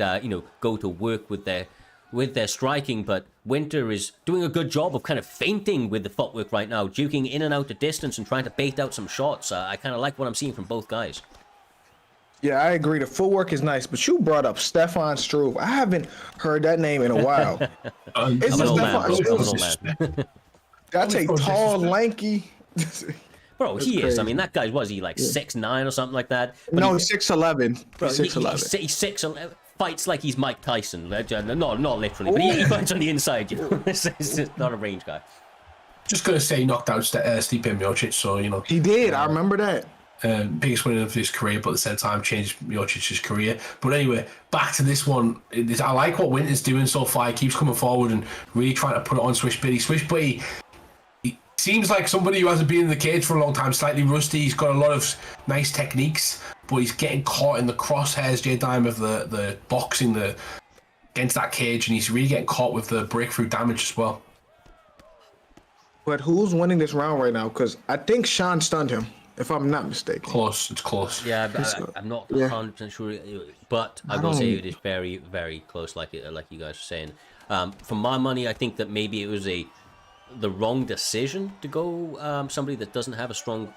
go to work with their striking. But Winter is doing a good job of kind of feinting with the footwork right now, duking in and out the distance and trying to bait out some shots. I kind of like what I'm seeing from both guys. Yeah, I agree. The footwork is nice, but you brought up Stefan Struve. I haven't heard that name in a while. I'm an old man. That's a tall, lanky. Bro, That's he is. crazy. I mean, that guy, was he like 6'9" or something like that? But No, he's 6'11". bro, He's 6'11". He's 6'11". Fights like he's Mike Tyson. Not literally, but he fights on the inside. He's not a range guy. Just gonna say, he knocked out Stipe Miocic, so He did. I remember that. biggest win of his career, but at the same time changed Miocic's career. But anyway, back to this one. I like what Winter's doing so far. He keeps coming forward and really trying to put it on Swish Bitty. Swish Bitty, he seems like somebody who hasn't been in the cage for a long time, slightly rusty. He's got a lot of nice techniques, but he's getting caught in the crosshairs, J-Dime, of the boxing against that cage, and he's really getting caught with the breakthrough damage as well. But who's winning this round right now? Because I think Sean stunned him, if I'm not mistaken. Close, it's close. Yeah, I'm not 100% sure, but I will say it is very, very close, like you guys were saying. For my money, I think that maybe it was the wrong decision to go somebody that doesn't have a strong,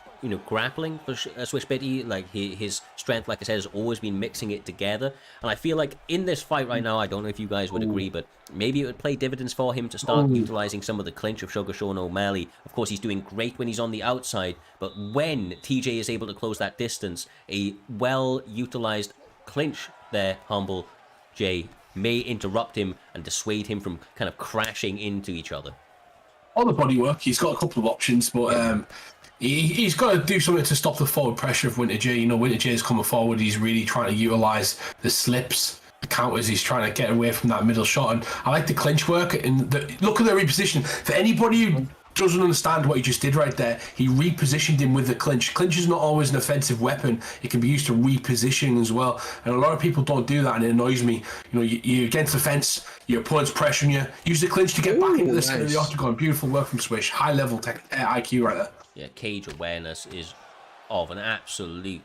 grappling for Swish Bitty. Like his strength, like I said, has always been mixing it together. And I feel like in this fight right now, I don't know if you guys would agree, but maybe it would play dividends for him to start utilizing some of the clinch of Sugar Sean O'Malley. Of course, he's doing great when he's on the outside, but when TJ is able to close that distance, a well-utilized clinch there, Humble J, may interrupt him and dissuade him from kind of crashing into each other. On the bodywork, he's got a couple of options, but he's got to do something to stop the forward pressure of Winter J. Winter J is coming forward. He's really trying to utilise the slips, the counters. He's trying to get away from that middle shot. And I like the clinch work. And look at the reposition. For anybody who doesn't understand what he just did right there, he repositioned him with the clinch. Clinch is not always an offensive weapon. It can be used to repositioning as well. And a lot of people don't do that, and it annoys me. You're against the fence, your opponent's pressuring you. Use the clinch to get back into the center of the octagon. Beautiful work from Swish. High level IQ right there. Yeah, cage awareness is of an absolute,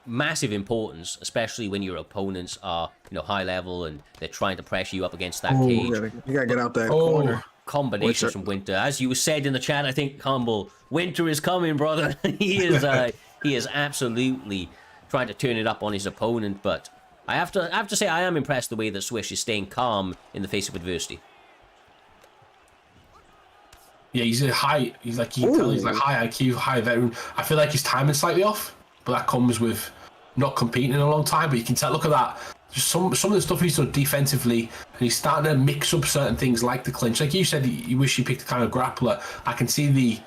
massive importance, especially when your opponents are, high level and they're trying to pressure you up against that cage. You gotta get out that corner. Combinations from Winter, as you said in the chat, I think, Humble, Winter is coming, brother. he is absolutely trying to turn it up on his opponent, but I have to say I am impressed the way that Swish is staying calm in the face of adversity. Yeah, he's high high IQ, high veteran. I feel like his timing's slightly off, but that comes with not competing in a long time. But you can tell, look at that. Just some of the stuff he's done defensively, and he's starting to mix up certain things like the clinch. Like you said, you wish he picked a kind of grappler. I can see the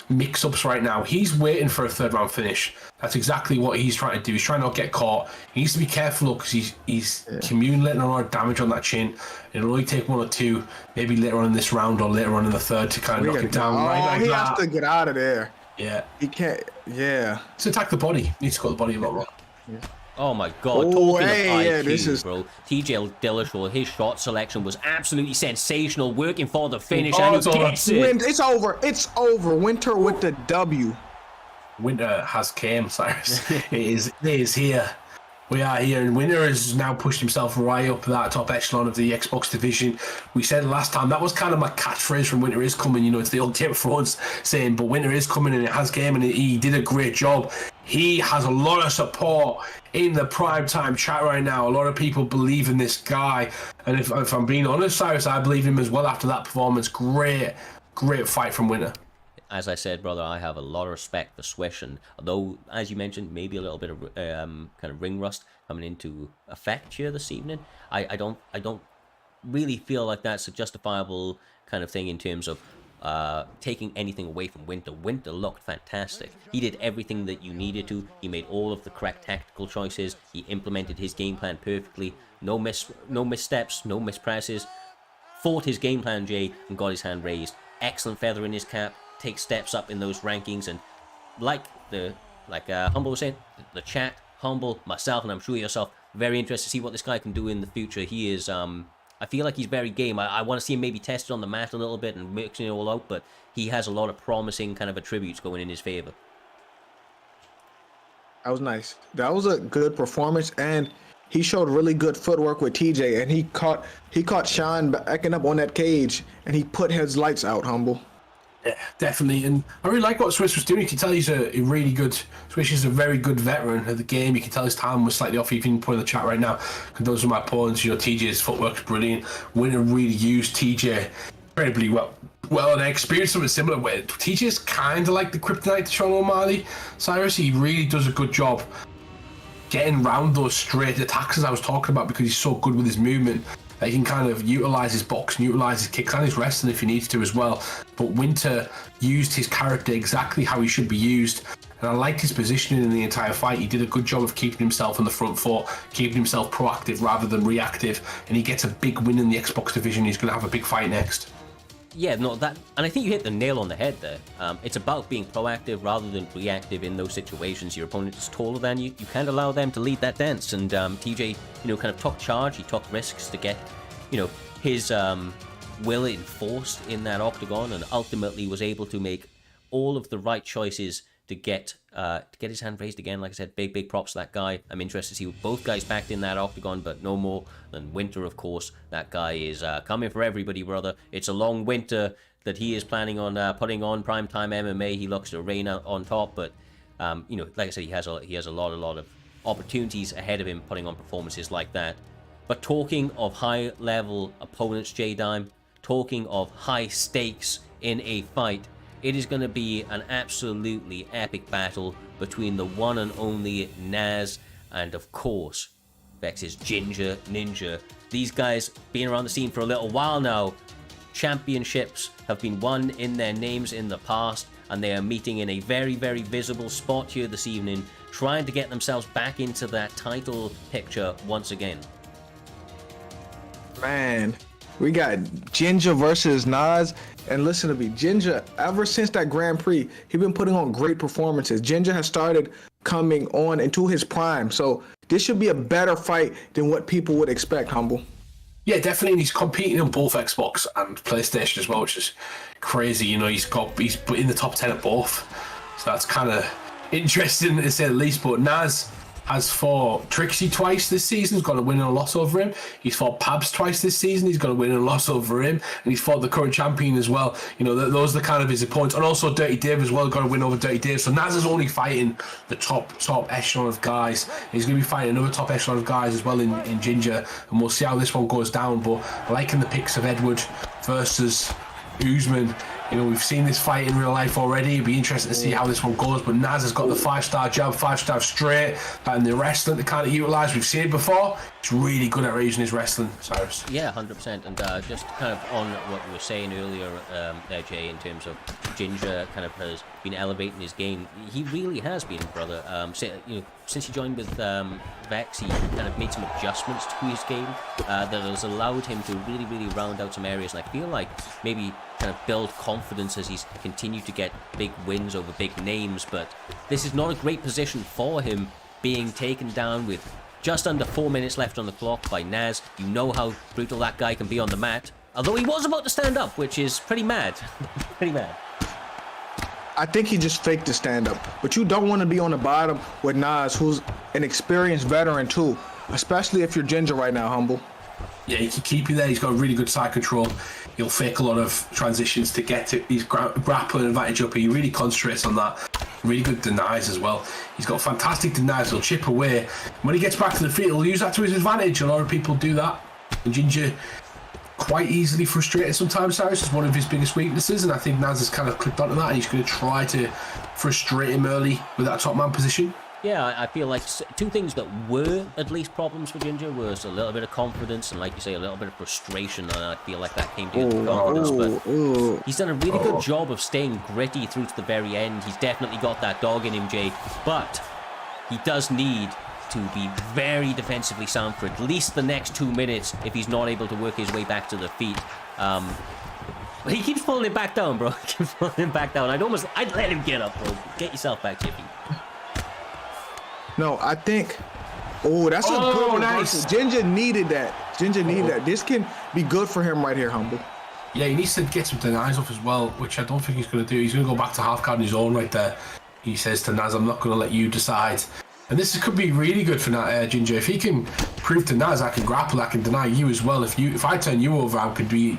mix-ups right now. He's waiting for a third round finish. That's exactly what he's trying to do. He's trying not to get caught. He needs to be careful because he's accumulating a lot of damage on that chin. It'll only take one or two, maybe later on in this round or later on in the third, to kind of knock him down. He has to get out of there. Yeah. He can't. Yeah. To attack the body. He needs to cut the body a lot more. Yeah. Oh my god, talking of IQ, this is... bro. TJ Dillashaw, his shot selection was absolutely sensational, working for the finish, and he gets it. It's over. It's over. Winter with the W. Winter has came, Cyrus. It is here. We are here, and Winter has now pushed himself right up that top echelon of the Xbox division. We said last time, that was kind of my catchphrase from Winter is coming. It's the old Game of Thrones saying, but Winter is coming and it has game, and he did a great job. He has a lot of support in the primetime chat right now. A lot of people believe in this guy, and if I'm being honest, Cyrus, I believe him as well after that performance. Great fight from Winter. As I said, brother, I have a lot of respect for Swish, and although, as you mentioned, maybe a little bit of kind of ring rust coming into effect here this evening, I don't really feel like that's a justifiable kind of thing in terms of taking anything away from Winter. Winter looked fantastic. He did everything that you needed to. He made all of the correct tactical choices. He implemented his game plan perfectly. No missteps, no mispresses. fought his game plan, Jay, and got his hand raised. Excellent feather in his cap, takes steps up in those rankings, and like Humble was saying, the chat, Humble, myself, and I'm sure yourself, very interested to see what this guy can do in the future. He is, I feel like he's very game. I want to see him maybe tested on the mat a little bit and mixing it all out, but he has a lot of promising kind of attributes going in his favor. That was nice. That was a good performance, and he showed really good footwork with TJ, and he caught Sean backing up on that cage, and he put his lights out, Humble. Yeah, definitely. And I really like what Swiss was doing. You can tell he's a really good, Swiss is a very good veteran of the game. You can tell his time was slightly off. You can put in the chat right now. And those are my points. TJ's footwork's brilliant. Winner really used TJ incredibly well. And I experienced something similar where TJ's kind of like the kryptonite to Sean O'Malley. Cyrus, he really does a good job getting around those straight attacks as I was talking about, because he's so good with his movement. He can kind of utilize his box and utilize his kicks and his wrestling if he needs to as well. But Winter used his character exactly how he should be used. And I liked his positioning in the entire fight. He did a good job of keeping himself on the front foot, keeping himself proactive rather than reactive. And he gets a big win in the Xbox division. He's going to have a big fight next. Yeah, no, and I think you hit the nail on the head there. It's about being proactive rather than reactive in those situations. Your opponent is taller than you. You can't allow them to lead that dance. And TJ, kind of took charge. He took risks to get, his will enforced in that octagon, and ultimately was able to make all of the right choices to get his hand raised again. Like I said, big props to that guy. I'm interested to see both guys backed in that octagon, but no more than Winter, of course. That guy is coming for everybody, brother. It's a long winter that he is planning on putting on primetime MMA. He looks to reign on top, but like I said, he has a lot of opportunities ahead of him putting on performances like that. But talking of high-level opponents, J-Dime, talking of high stakes in a fight, it is going to be an absolutely epic battle between the one and only Naz and, of course, Vex's Ginger Ninja. These guys been around the scene for a little while now. Championships have been won in their names in the past, and they are meeting in a very, very visible spot here this evening, trying to get themselves back into that title picture once again. Man, we got Ginger versus Nas. And listen to me, Ginger, ever since that Grand Prix, he's been putting on great performances. Ginger has started coming on into his prime. So this should be a better fight than what people would expect, Humble. Yeah, definitely. And he's competing on both Xbox and PlayStation as well, which is crazy. He's in the top 10 at both. So that's kind of interesting to say the least. But Naz has fought Trickzzy twice this season. He's got a win and a loss over him. He's fought Pabs twice this season. He's got a win and a loss over him. And he's fought the current champion as well. Those are the kind of his opponents. And also Dirty Dave as well, got a win over Dirty Dave. So Naz is only fighting the top echelon of guys. He's going to be fighting another top echelon of guys as well in Ginger. And we'll see how this one goes down. But liking the picks of Edward versus Usman. We've seen this fight in real life already. It'd be interesting to see how this one goes. But Naz has got the 5-star jab, 5-star straight, and the wrestling they can't utilise. We've seen it before. He's really good at raising his wrestling, Cyrus. Yeah, 100%. And just kind of on what you were saying earlier there, Jay, in terms of Ginger kind of has been elevating his game. He really has been, brother. Since he joined with Vex, he kind of made some adjustments to his game that has allowed him to really, really round out some areas. And I feel like maybe kind of build confidence as he's continued to get big wins over big names. But this is not a great position for him, being taken down with just under 4 minutes left on the clock by Naz. You know how brutal that guy can be on the mat. Although he was about to stand up, which is pretty mad. Pretty mad. I think he just faked the stand-up. But you don't want to be on the bottom with Nas, who's an experienced veteran too, especially if you're Ginger right now, Humble. Yeah, he can keep you there. He's got really good side control. He'll fake a lot of transitions to get to his grappling advantage up. He really concentrates on that. Really good denies as well. He's got fantastic denies. He'll chip away. When he gets back to the feet, he'll use that to his advantage. A lot of people do that. And Ginger, quite easily frustrated sometimes, Cyrus, is one of his biggest weaknesses. And I think Naz has kind of clicked onto that. And he's going to try to frustrate him early with that top man position. Yeah, I feel like two things that were at least problems for Ginger was a little bit of confidence and, like you say, a little bit of frustration. And I feel like that came to the confidence. But he's done a really good job of staying gritty through to the very end. He's definitely got that dog in him, Jay. But he does need to be very defensively sound for at least the next 2 minutes if he's not able to work his way back to the feet. He keeps pulling him back down, bro. He keeps pulling him back down. I'd let him get up, bro. Get yourself back to your feet. No, I think. Oh, that's a good reversal. Nice. Ginger needed that. Ginger needed that. This can be good for him right here, Humble. Yeah, he needs to get some denies off as well, which I don't think he's going to do. He's going to go back to half guard on his own right there. He says to Naz, I'm not going to let you decide. And this could be really good for Ginger. If he can prove to Naz, I can grapple, I can deny you as well. If I turn you over, I could be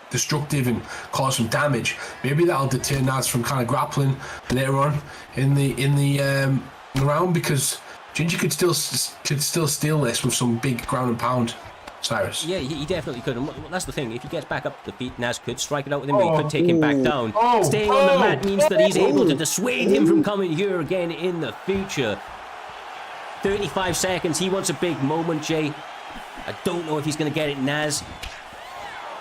destructive and cause some damage. Maybe that'll deter Naz from kind of grappling later on in the round, because Ginger could still steal this with some big ground and pound. Cyrus. Yeah, he definitely could. And that's the thing. If he gets back up to the feet, Naz could strike it out with him, but he could take him back down. Staying on the mat means that he's able to dissuade him from coming here again in the future. 35 seconds. He wants a big moment, Jay. I don't know if he's going to get it, Naz.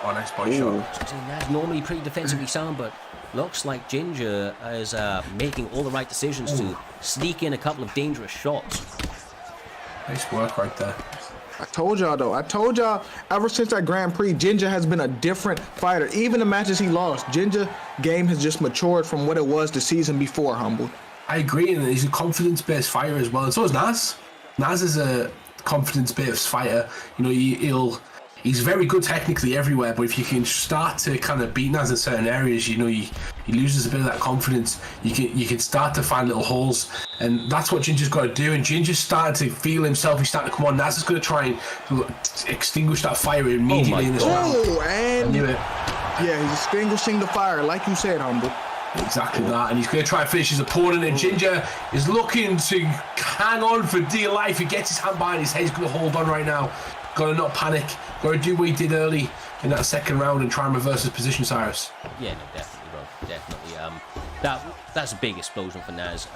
Oh, nice body shot. Naz normally pretty defensively sound, but looks like Ginger is making all the right decisions to sneak in a couple of dangerous shots. Nice work right there. I told y'all, though. I told y'all ever since that Grand Prix, Ginger has been a different fighter. Even the matches he lost, Ginger game has just matured from what it was the season before, Humble. I agree, and he's a confidence-based fighter as well. And so is Naz. Naz is a confidence-based fighter. You know, he's very good technically everywhere, but if you can start to kind of beat Naz in certain areas, you know, he loses a bit of that confidence. You can start to find little holes, and that's what Ginger's got to do. And Ginger's starting to feel himself. He's starting to come on. Naz is going to try and extinguish that fire immediately in this round. And I knew it. Yeah, he's extinguishing the fire, like you said, Humble. Exactly that, and he's going to try and finish his opponent, and Ginger is looking to hang on for dear life. He gets his hand behind his head. He's going to hold on right now. Got to not panic. Got to do what he did early in that second round and try and reverse his position, Cyrus. Yeah, no, definitely, bro. Definitely. That's a big explosion for Naz.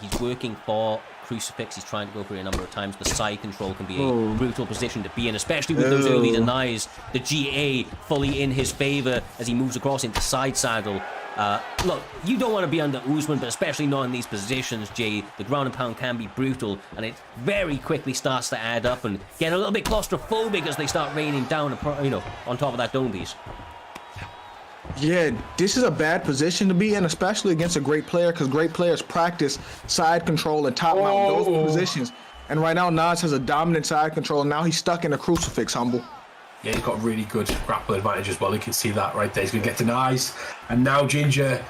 He's working for Crucifix. He's trying to go for it a number of times. The side control can be a brutal position to be in, especially with those early denies. The GA fully in his favor as he moves across into side saddle. Look, you don't want to be under Usman, but especially not in these positions, Jay. The ground and pound can be brutal, and it very quickly starts to add up and get a little bit claustrophobic as they start raining down, on top of that dome piece. Yeah, this is a bad position to be in, especially against a great player, because great players practice side control and top mount those positions. And right now, Naz has a dominant side control, and now he's stuck in a crucifix, Humble. Yeah, he's got really good grapple advantage as well. You can see that right there. He's going to get denies. And now Ginger,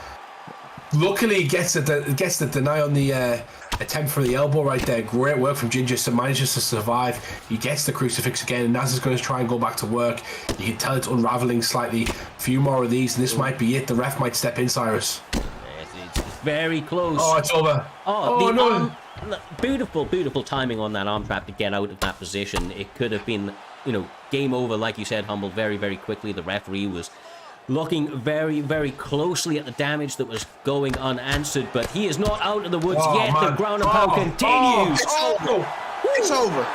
luckily, gets the deny on the attempt for the elbow right there. Great work from Ginger. So manages to survive. He gets the crucifix again. And Naz is going to try and go back to work. You can tell it's unraveling slightly. A few more of these, and this might be it. The ref might step in, Cyrus. It's very close. Oh, it's over. Oh no. Beautiful, beautiful timing on that arm trap to get out of that position. It could have been, game over, like you said, Humble, very, very quickly. The referee was looking very, very closely at the damage that was going unanswered, but he is not out of the woods yet. Man. The ground and pound continues. It's over.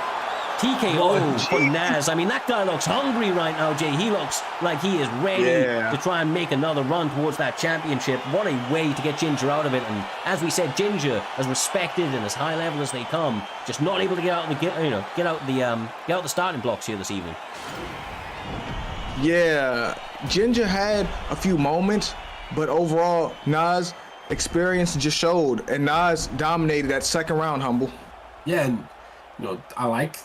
TKO for Naz. I mean, that guy looks hungry right now, Jay. He looks like he is ready to try and make another run towards that championship. What a way to get Ginger out of it. And as we said, Ginger, as respected and as high level as they come, just not able to get out the starting blocks here this evening. Yeah, Ginger had a few moments, but overall, Naz' experience just showed, and Naz dominated that second round, Humble. Yeah, and I like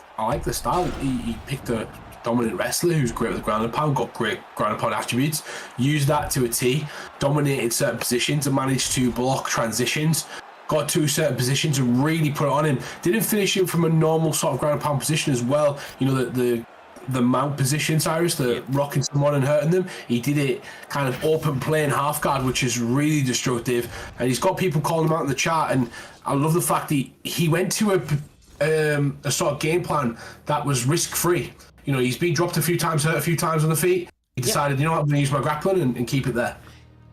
the style. He picked a dominant wrestler who's great with the ground and pound, got great ground and pound attributes, used that to a T, dominated certain positions and managed to block transitions, got to certain positions and really put it on him. Didn't finish him from a normal sort of ground and pound position as well. The mount position, Cyrus, rocking someone and hurting them. He did it kind of open play and half guard, which is really destructive. And he's got people calling him out in the chat. And I love the fact he went to a sort of game plan that was risk free. He's been dropped a few times, hurt a few times on the feet. He decided, I'm going to use my grappling and keep it there.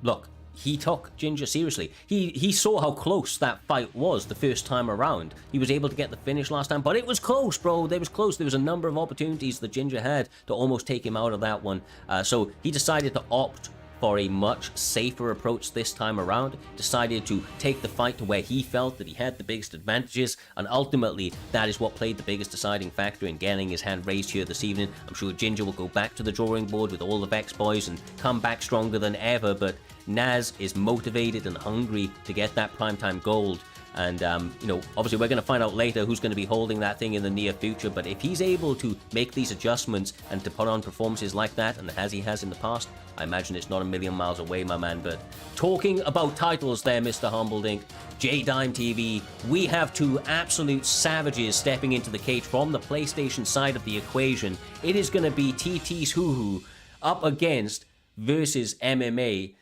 Look, he took Ginger seriously. He saw how close that fight was the first time around. He was able to get the finish last time, but it was close, bro. There was close. There was a number of opportunities that Ginger had to almost take him out of that one. So he decided to opt for a much safer approach this time around, decided to take the fight to where he felt that he had the biggest advantages, and ultimately that is what played the biggest deciding factor in getting his hand raised here this evening. I'm sure Ginger will go back to the drawing board with all the Vex boys and come back stronger than ever, but Naz is motivated and hungry to get that primetime gold. And, you know, obviously we're going to find out later who's going to be holding that thing in the near future, but if he's able to make these adjustments and to put on performances like that, and as he has in the past, I imagine it's not a million miles away, my man. But talking about titles there, Mr. Humbledink, J-Dime TV, we have two absolute savages stepping into the cage from the PlayStation side of the equation. It is going to be TT's Hoo up against versus MMA,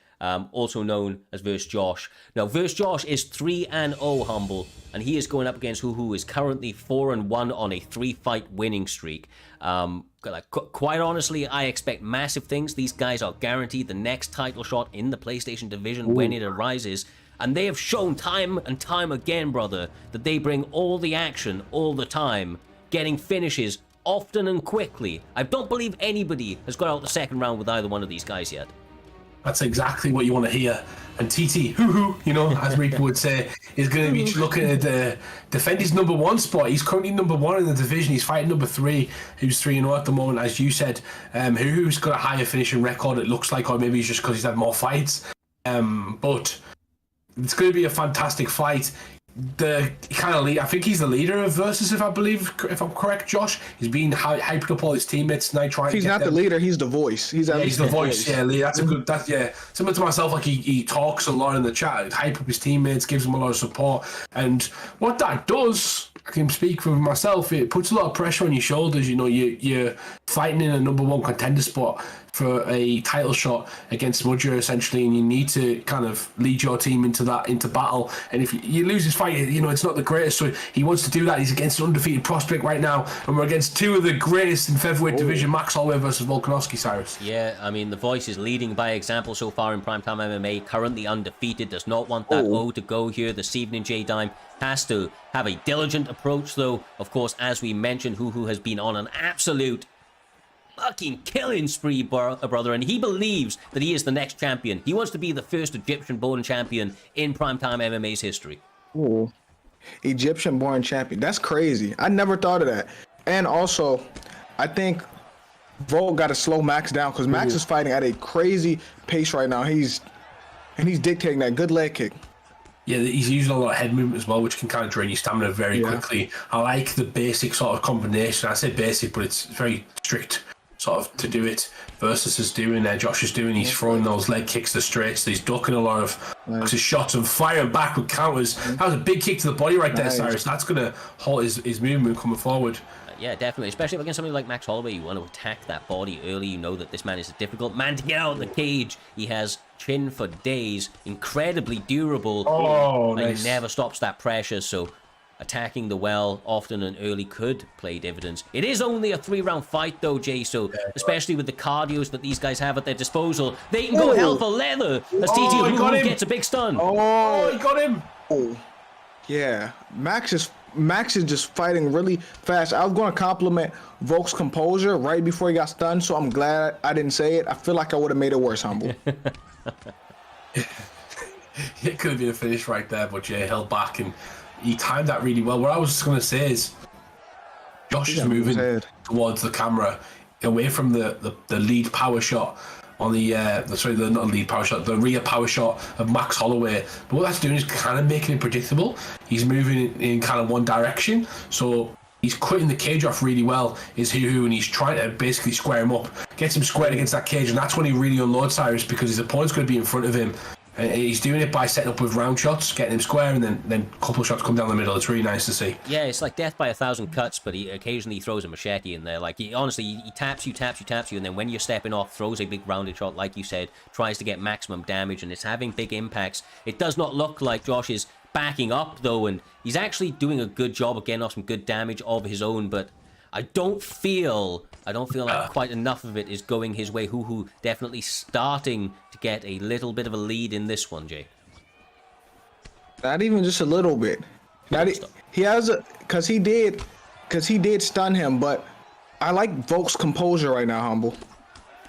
also known as Versus Josh. Now, Versus Josh is 3-0 Humble, and he is going up against who is currently 4-1 on a 3-fight winning streak. Quite honestly, I expect massive things. These guys are guaranteed the next title shot in the PlayStation division when it arises. And they have shown time and time again, brother, that they bring all the action all the time, getting finishes often and quickly. I don't believe anybody has got out the second round with either one of these guys yet. That's exactly what you want to hear. And TT, you know, as Reaper would say, is going to be looking to defend his number one spot. He's currently number one in the division. He's fighting number 3, who's 3-0 at the moment, as you said. Who's got a higher finishing record, it looks like, or maybe it's just because he's had more fights. But it's going to be a fantastic fight. The kind of lead, I think he's the leader of Versus, if I'm correct, Josh. He's been hyped up all his teammates now trying. He's to not the leader. He's the voice. He's the voice. Yeah, Lee. That's a good. That's similar to myself. Like he talks a lot in the chat, hype up his teammates, gives them a lot of support, and what that does, I can speak for myself. It puts a lot of pressure on your shoulders. You know, you're fighting in a number one contender spot for a title shot against Smudger essentially, and you need to kind of lead your team into battle. And if you lose his fight, you know, it's not the greatest, so he wants to do that. He's against an undefeated prospect right now, and we're against two of the greatest in featherweight division, Max Holloway versus Volkanovski, Cyrus. Yeah, I mean, the voice is leading by example so far in Primetime MMA, currently undefeated, does not want that O to go here this evening. J-Dime has to have a diligent approach, though. Of course, as we mentioned, Hoo has been on an absolute fucking killing spree, brother, and he believes that he is the next champion. He wants to be the first Egyptian-born champion in Primetime MMA's history. Ooh, Egyptian-born champion. That's crazy. I never thought of that. And also, I think Volk got to slow Max down because Max is fighting at a crazy pace right now. He's dictating that good leg kick. Yeah, he's using a lot of head movement as well, which can kind of drain your stamina very quickly. I like the basic sort of combination. I say basic, but it's very strict sort of to do it. Versus is doing there, Josh is doing. He's throwing those leg kicks to straights. He's ducking a lot of his shots and firing back with counters. That was a big kick to the body right there, Cyrus. That's going to halt his movement coming forward. Yeah, definitely. Especially against somebody like Max Holloway, you want to attack that body early. You know that this man is a difficult man to get out of the cage. He has chin for days, incredibly durable. Oh, and nice. He never stops that pressure, so attacking the well often and early could play dividends. It is only a 3-round fight, though, Jay, so especially with the cardios that these guys have at their disposal, they can go hell for leather as TT Hoo gets a big stun. Oh, he got him. Oh, yeah. Max is just fighting really fast. I was going to compliment Volk's composure right before he got stunned, so I'm glad I didn't say it. I feel like I would have made it worse, Humble. It could have been a finish right there, but Jay held back and he timed that really well. What I was just going to say is Josh is moving towards the camera, away from the lead power shot on the not lead power shot, the rear power shot of Max Holloway. But what that's doing is kind of making it predictable. He's moving in kind of one direction, so he's cutting the cage off really well, is Hoo, and he's trying to basically square him up, gets him squared against that cage, and that's when he really unloads Cyrus, because his opponent's going to be in front of him. And he's doing it by setting up with round shots, getting him square, and then a couple of shots come down the middle. It's really nice to see. Yeah, it's like death by 1,000 cuts, but he occasionally throws a machete in there. Like, he taps you, and then when you're stepping off, throws a big rounded shot, like you said, tries to get maximum damage, and it's having big impacts. It does not look like Josh is backing up, though, and he's actually doing a good job of getting off some good damage of his own, but I don't feel like quite enough of it is going his way. Hoo definitely starting to get a little bit of a lead in this one, Jay. Not even just a little bit. Because he did stun him, but I like Volk's composure right now, Humble.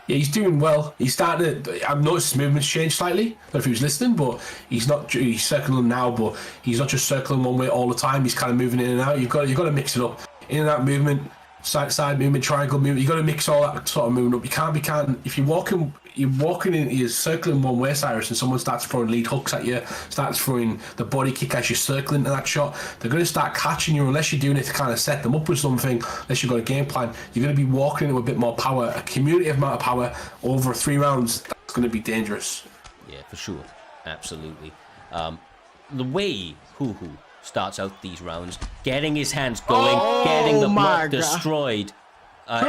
Yeah, he's doing well. He's starting to. I've noticed his movement's changed slightly. I don't know if he was listening, but he's not. He's circling now, but he's not just circling one way all the time. He's kind of moving in and out. You've got to mix it up. In and out movement, side movement, triangle movement. You've got to mix all that sort of movement up. You can't. If you're walking in, you're circling one way, Cyrus, and someone starts throwing lead hooks at you, starts throwing the body kick as you're circling to that shot, they're going to start catching you unless you're doing it to kind of set them up with something, unless you've got a game plan. You're going to be walking into a bit more power, a cumulative amount of power over 3 rounds. That's going to be dangerous. Yeah, for sure. Absolutely. The way Hoo starts out these rounds, getting his hands going, getting the block destroyed. I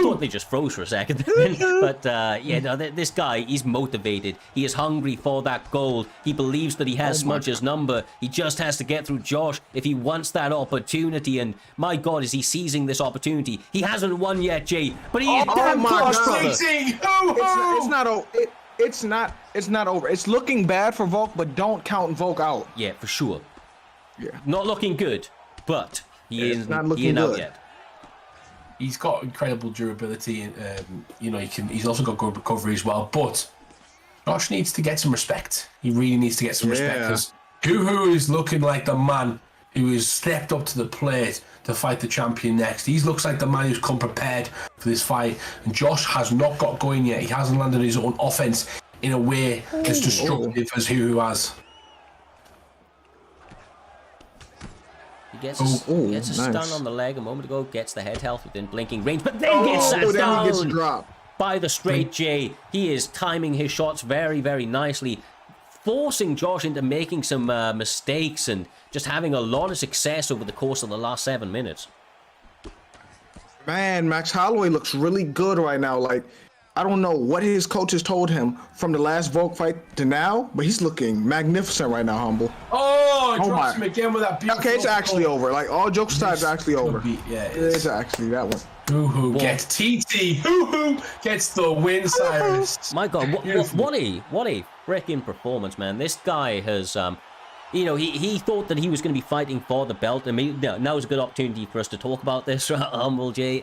thought they just froze for a second. But yeah, no, this guy, he's motivated. He is hungry for that gold. He believes that he has Smudge's number. He just has to get through Josh if he wants that opportunity. And my God, is he seizing this opportunity? He hasn't won yet, Jay, but he is damn close, brother. It's not over. It's looking bad for Volk, but don't count Volk out. Yeah, for sure. Yeah. Not looking good, but he is not looking out good yet. He's got incredible durability, and he's also got good recovery as well. But Josh needs to get some respect. He really needs to get some respect, because Hoo is looking like the man who has stepped up to the plate to fight the champion next. He looks like the man who's come prepared for this fight, and Josh has not got going yet. He hasn't landed his own offense in a way as destructive as Hoo has. He gets a stun on the leg a moment ago, gets the head health within blinking range, but then gets sat down he gets dropped by the straight J. He is timing his shots very, very nicely, forcing Josh into making some mistakes and just having a lot of success over the course of the last 7 minutes. Man, Max Holloway looks really good right now. Like, I don't know what his coaches told him from the last Volk fight to now, but he's looking magnificent right now, Humble. Oh, drops him again with that beautiful... Okay, it's actually over. Like, all jokes aside, it's actually over. Yeah, it's actually that one. Hoo gets TT. Hoo gets the win, Cyrus. My God, what a freaking performance, man. This guy has... he thought that he was going to be fighting for the belt. I mean, now is a good opportunity for us to talk about this, Humble J.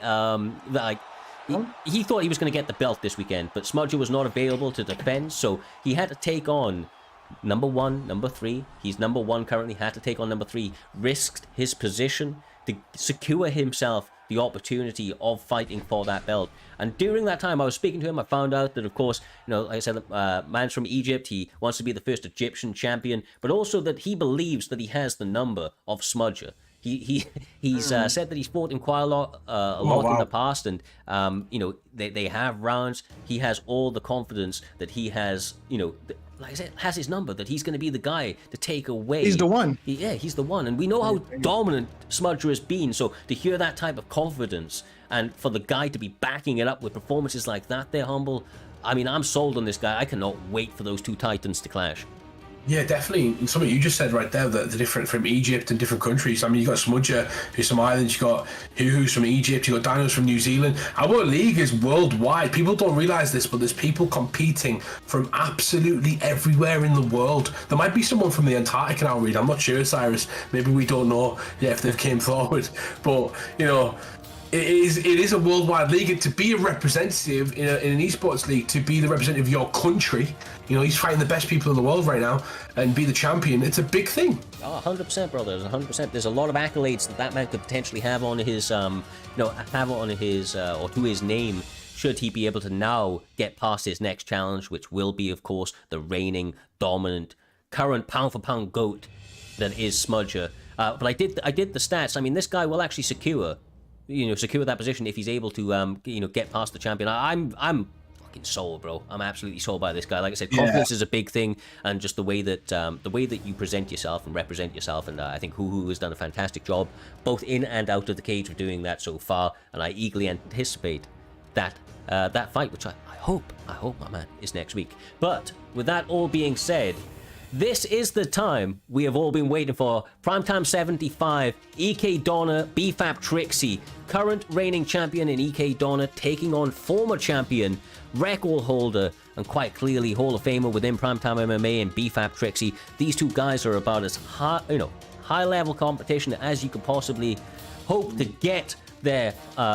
He thought he was going to get the belt this weekend, but Smudger was not available to defend, so he had to take on number 1, number 3. He's number 1 currently, had to take on number 3, risked his position to secure himself the opportunity of fighting for that belt. And during that time, I was speaking to him. I found out that, of course, like I said, man's from Egypt. He wants to be the first Egyptian champion, but also that he believes that he has the number of Smudger. He's said that he's fought him quite a lot in the past, and they have rounds. He has all the confidence that he has, like I said, has his number, that he's going to be the guy to take away. He's the one. He's the one, and we know how dominant Smudger has been. So to hear that type of confidence, and for the guy to be backing it up with performances like that, there, Humble. I mean, I'm sold on this guy. I cannot wait for those two titans to clash. Yeah, definitely. And something you just said right there, that the different from Egypt and different countries. I mean, you got Smudger, who's from Ireland, you got who's from Egypt, you got Dinos from New Zealand. Our league is worldwide. People don't realize this, but there's people competing from absolutely everywhere in the world. There might be someone from the Antarctic in our league. I'm not sure, Cyrus. Maybe we don't know yet if they've came forward. But, it is a worldwide league, and to be a representative in an esports league, to be the representative of your country, he's fighting the best people in the world right now, and be the champion. It's a big thing. Oh, 100%, brother. 100%. There's a lot of accolades that man could potentially have on his, or to his name, should he be able to now get past his next challenge, which will be, of course, the reigning, dominant, current pound-for-pound GOAT that is Smudger. But I did the stats. I mean, this guy will actually secure that position if he's able to, get past the champion. I'm fucking sold, bro. I'm absolutely sold by this guy. Like I said, confidence is a big thing, and just the way that you present yourself and represent yourself. And I think Hoo has done a fantastic job, both in and out of the cage, of doing that so far. And I eagerly anticipate that fight, which I hope, my man, is next week. But with that all being said, this is the time we have all been waiting for. Primetime 75, EK Donner, BFAP Trickzzy, current reigning champion in EK Donner, taking on former champion, record holder, and quite clearly Hall of Famer within Primetime MMA and BFAP Trickzzy. These two guys are about as high level competition as you could possibly hope to get there,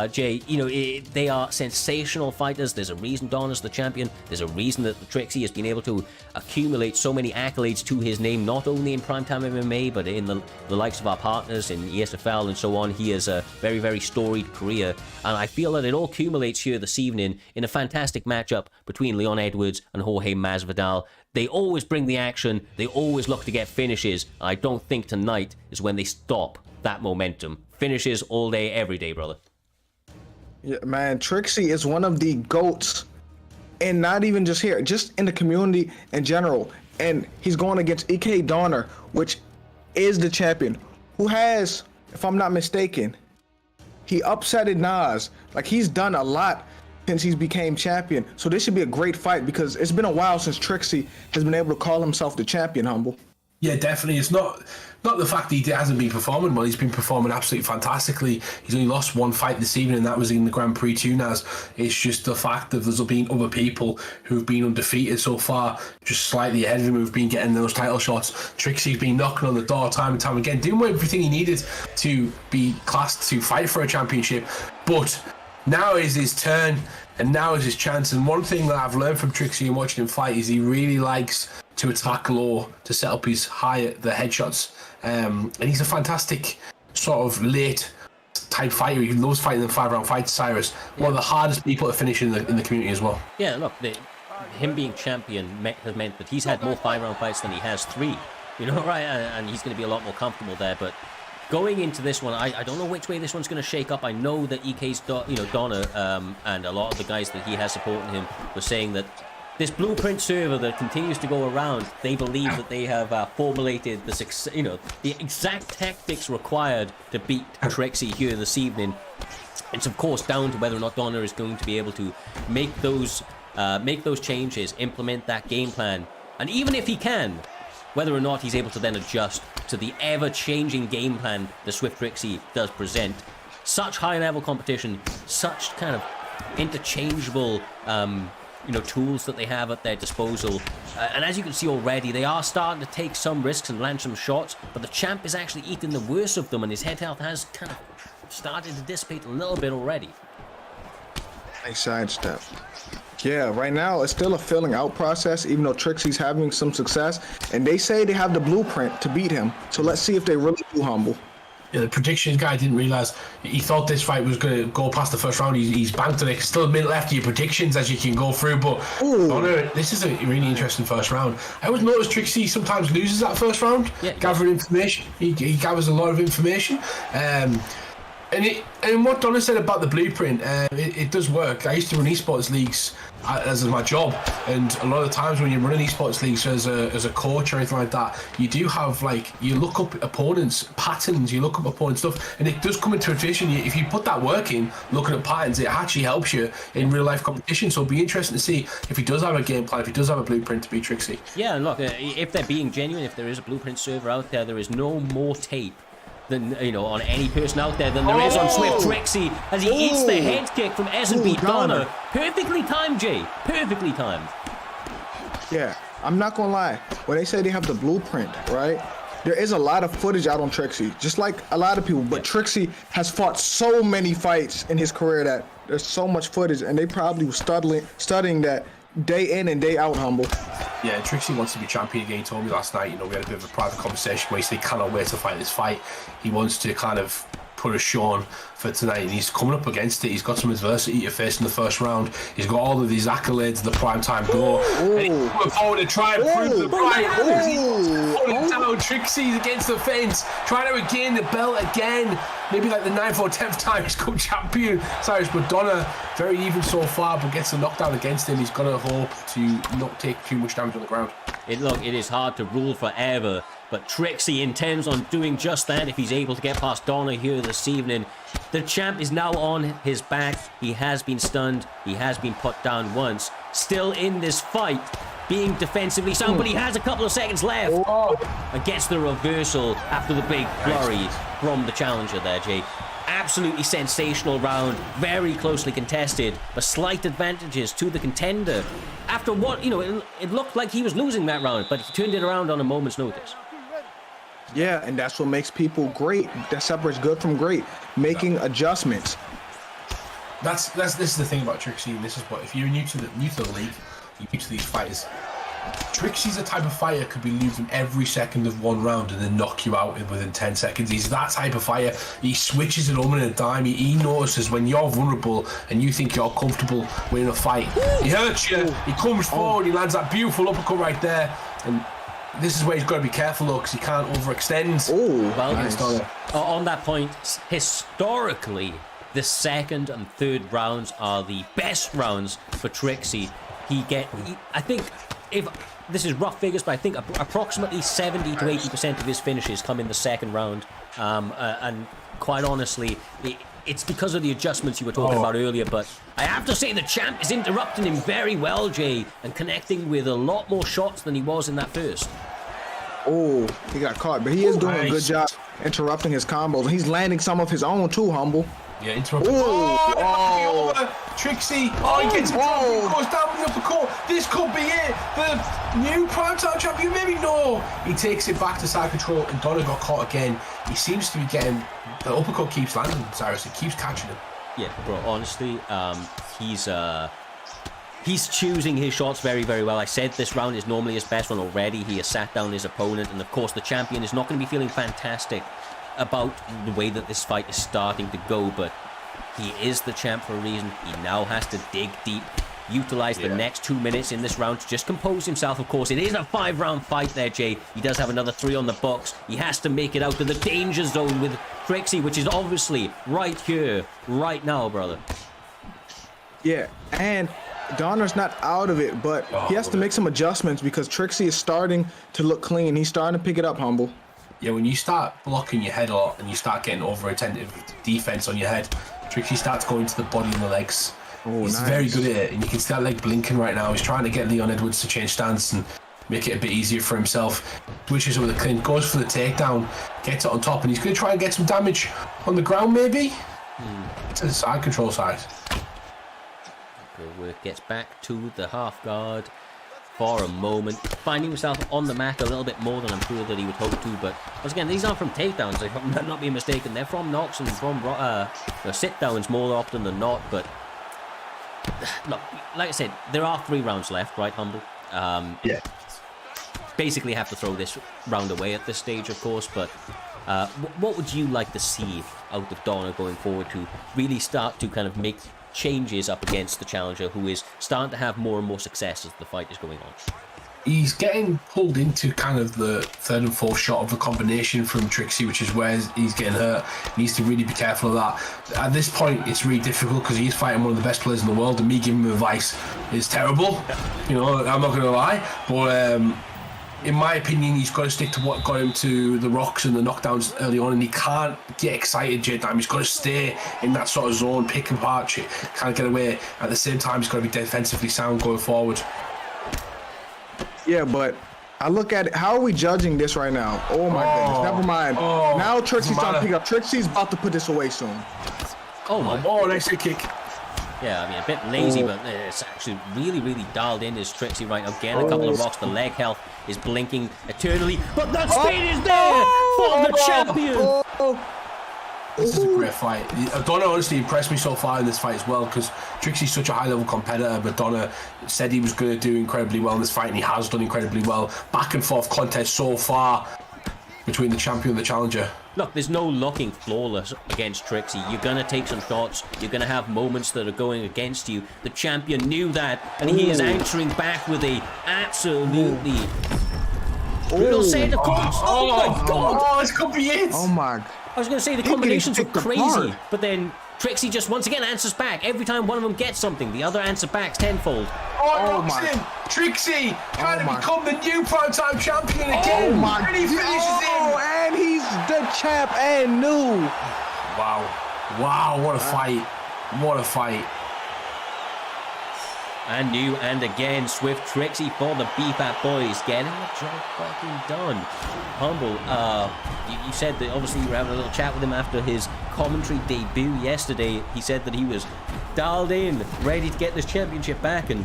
Jay. You know, they are sensational fighters. There's a reason Donna's the champion. There's a reason that Trickzzy has been able to accumulate so many accolades to his name, not only in primetime MMA, but in the likes of our partners in ESFL and so on. He has a very, very storied career, and I feel that it all accumulates here this evening in a fantastic matchup between Leon Edwards and Jorge Masvidal. They always bring the action. They always look to get finishes. I don't think tonight is when they stop that momentum. Finishes all day, every day, brother. Yeah, man, Trickzzy is one of the GOATs, and not even just here, just in the community in general. And he's going against EK Donner, which is the champion, who has, if I'm not mistaken, he upsetted Nas. Like, he's done a lot since he's became champion. So this should be a great fight, because it's been a while since Trickzzy has been able to call himself the champion, Humble. Yeah, definitely. It's not the fact that he hasn't been performing well. He's been performing absolutely fantastically. He's only lost one fight this evening, and that was in the Grand Prix Tunas. It's just the fact that there's been other people who've been undefeated so far, just slightly ahead of him, who've been getting those title shots. Trickzy's been knocking on the door time and time again, doing everything he needed to be classed to fight for a championship. But now is his turn, and now is his chance. And one thing that I've learned from Trickzzy and watching him fight is he really likes to attack low to set up his the headshots. And he's a fantastic sort of late type fighter. He loves fighting in 5-round fights, Cyrus. One of the hardest people to finish in the community as well. Yeah, look, him being champion has meant that he's had more 5-round fights than he has 3. You know, right? And he's going to be a lot more comfortable there. But going into this one, I don't know which way this one's going to shake up. I know that EK's, Donna, and a lot of the guys that he has supporting him were saying that this blueprint server that continues to go around, they believe that they have formulated the exact tactics required to beat Trickzzy here this evening. It's of course down to whether or not Donna is going to be able to make those changes, implement that game plan, and even if he can, whether or not he's able to then adjust to the ever-changing game plan the Swift Trickzzy does present. Such high-level competition, such kind of interchangeable tools that they have at their disposal. And as you can see already, they are starting to take some risks and land some shots, but the champ is actually eating the worst of them, and his head health has kind of started to dissipate a little bit already. Nice sidestep. Yeah, right now it's still a filling out process, even though Trickzy's having some success, and they say they have the blueprint to beat him. So let's see if they really do, Humble. Yeah, the predictions guy didn't realise he thought this fight was going to go past the first round. He's banked on it. Still a minute left of your predictions as you can go through, but this is a really interesting first round. I always notice Trickzzy sometimes loses that first round, gathering information. He gathers a lot of information. And what Donna said about the blueprint, it does work. I used to run esports leagues as my job, and a lot of the times when you're running esports leagues as a coach or anything like that, you do have you look up opponents' patterns, you look up opponents' stuff, and it does come into tradition. If you put that work in, looking at patterns, it actually helps you in real life competition. So it'll be interesting to see if he does have a game plan, if he does have a blueprint to beat Trickzzy. Yeah, and look, if they're being genuine, if there is a blueprint server out there is no more tape than on any person out there than there is on Swift Trickzzy as he eats the head kick from S&B Donner. Perfectly timed, Jay. Perfectly timed. Yeah, I'm not gonna lie. When they say they have the blueprint, right? There is a lot of footage out on Trickzzy, just like a lot of people. But Trickzzy has fought so many fights in his career that there's so much footage, and they probably were studying that day in and day out, Humble. Yeah, Trickzzy wants to be champion again. He told me last night, we had a bit of a private conversation where he said he cannot wait to fight this fight. He wants to kind of put a show on for tonight, and he's coming up against it. He's got some adversity to face in the first round. He's got all of these accolades, the primetime door. And he's looking forward to try and prove the right. He's down Trickzzy against the fence, trying to regain the belt again. Maybe like the 9th or 10th time he's come champion. Cyrus, but Donna, very even so far, but gets a knockdown against him. He's got to hope to not take too much damage on the ground. It is hard to rule forever, but Trickzzy intends on doing just that if he's able to get past Donna here this evening. The champ is now on his back. He has been stunned. He has been put down once. Still in this fight, being defensively sound, but he has a couple of seconds left. And gets the reversal after the big flurry from the challenger there, Jay. Absolutely sensational round, very closely contested, but slight advantages to the contender. After what, it looked like he was losing that round, but he turned it around on a moment's notice. Yeah, and that's what makes people great. That separates good from great. Making adjustments. This is the thing about Trickzzy, and this is what, if you're new to the league, you're new to these fighters. Trickzy's the type of fighter could be losing every second of one round and then knock you out within 10 seconds. He's that type of fighter. He switches it on in a dime. He notices when you're vulnerable and you think you're comfortable winning a fight. He hurts you. He comes forward. He lands that beautiful uppercut right there. And this is where he's got to be careful though, because he can't overextend. Well, nice. On that point, historically, the second and third rounds are the best rounds for Trickzzy. I think, if this is rough figures, but I think approximately 70 to 80% of his finishes come in the second round. And quite honestly, it's because of the adjustments you were talking about earlier. But I have to say the champ is interrupting him very well, Jay, and connecting with a lot more shots than he was in that first. Oh, he got caught, but he is doing a good job interrupting his combos. He's landing some of his own too, Humble. Yeah, interrupt. Over. Trickzzy. He gets it. Goes down with the uppercut. This could be it. The new primetime champion. Maybe no. He takes it back to side control, and Donna got caught again. He seems to be getting the uppercut keeps landing. Cyrus, it keeps catching him. Yeah, bro. Honestly, he's choosing his shots very, very well. I said this round is normally his best one already. He has sat down his opponent, and of course, the champion is not going to be feeling fantastic about the way that this fight is starting to go, but he is the champ for a reason. He now has to dig deep, utilize the next 2 minutes in this round to just compose himself. Of course, it is a 5-round fight there, Jay. He does have another 3 on the box. He has to make it out to the danger zone with Trickzzy, which is obviously right here, right now, brother. Yeah, and Donner's not out of it, but he has to make some adjustments because Trickzzy is starting to look clean. He's starting to pick it up, Humble. Yeah, when you start blocking your head a lot and you start getting over-attentive defense on your head, Trickzzy starts going to the body and the legs. He's very good at it, and you can see that leg blinking right now. He's trying to get Leon Edwards to change stance and make it a bit easier for himself. Switches with a clean, goes for the takedown, gets it on top, and he's going to try and get some damage on the ground, maybe? To the side control side. Gets back to the half guard for a moment, finding himself on the mat a little bit more than I'm sure that he would hope to, but once again, these aren't from takedowns, I'm not being mistaken, they're from knocks and from sit-downs more often than not, but look, like I said, there are 3 rounds left, right, Humble? Yeah. Basically have to throw this round away at this stage, of course, but what would you like to see out of Donna going forward to really start to kind of make changes up against the challenger, who is starting to have more and more success as the fight is going on? He's getting pulled into kind of the 3rd and 4th shot of the combination from Trickzzy, which is where he's getting hurt. He needs to really be careful of that. At this point, it's really difficult because he's fighting one of the best players in the world, and me giving him advice is terrible. You know, I'm not going to lie, but in my opinion, he's got to stick to what got him to the rocks and the knockdowns early on, and he can't get excited, J-Dime. He's got to stay in that sort of zone, pick and apart, can't get away. At the same time, he's got to be defensively sound going forward. Yeah, but I look at it. How are we judging this right now? Oh my goodness. Never mind. Now Trickzy's trying to pick up. Trickzy's about to put this away soon. Oh my. Nice kick. Yeah, I mean, a bit lazy, but it's actually really, really dialed in as Trickzzy right now. Again, a couple of rocks. The leg health is blinking eternally, but that speed is there for the champion. This is a great fight. Donna honestly impressed me so far in this fight as well, because Trickzy's such a high-level competitor, but Donna said he was going to do incredibly well in this fight, and he has done incredibly well. Back and forth contest so far between the champion and the challenger. Look, there's no looking flawless against Trickzzy. You're going to take some shots. You're going to have moments that are going against you. The champion knew that, and he is answering back with a absolutely brutal set of course. Oh my God. Oh, this could be it. Oh my. I was going to say the combinations were crazy, but then Trickzzy just once again answers back. Every time one of them gets something, the other answer backs tenfold. Oh my. Trickzzy trying to become the new primetime champion again. Oh my. And he finishes him. And he's the champ and new. Wow, what a fight. What a fight. And new and again, Swift Trickzzy for the BFAP boys, getting the job fucking done. Humble, you said that obviously you were having a little chat with him after his commentary debut yesterday. He said that he was dialed in, ready to get this championship back, and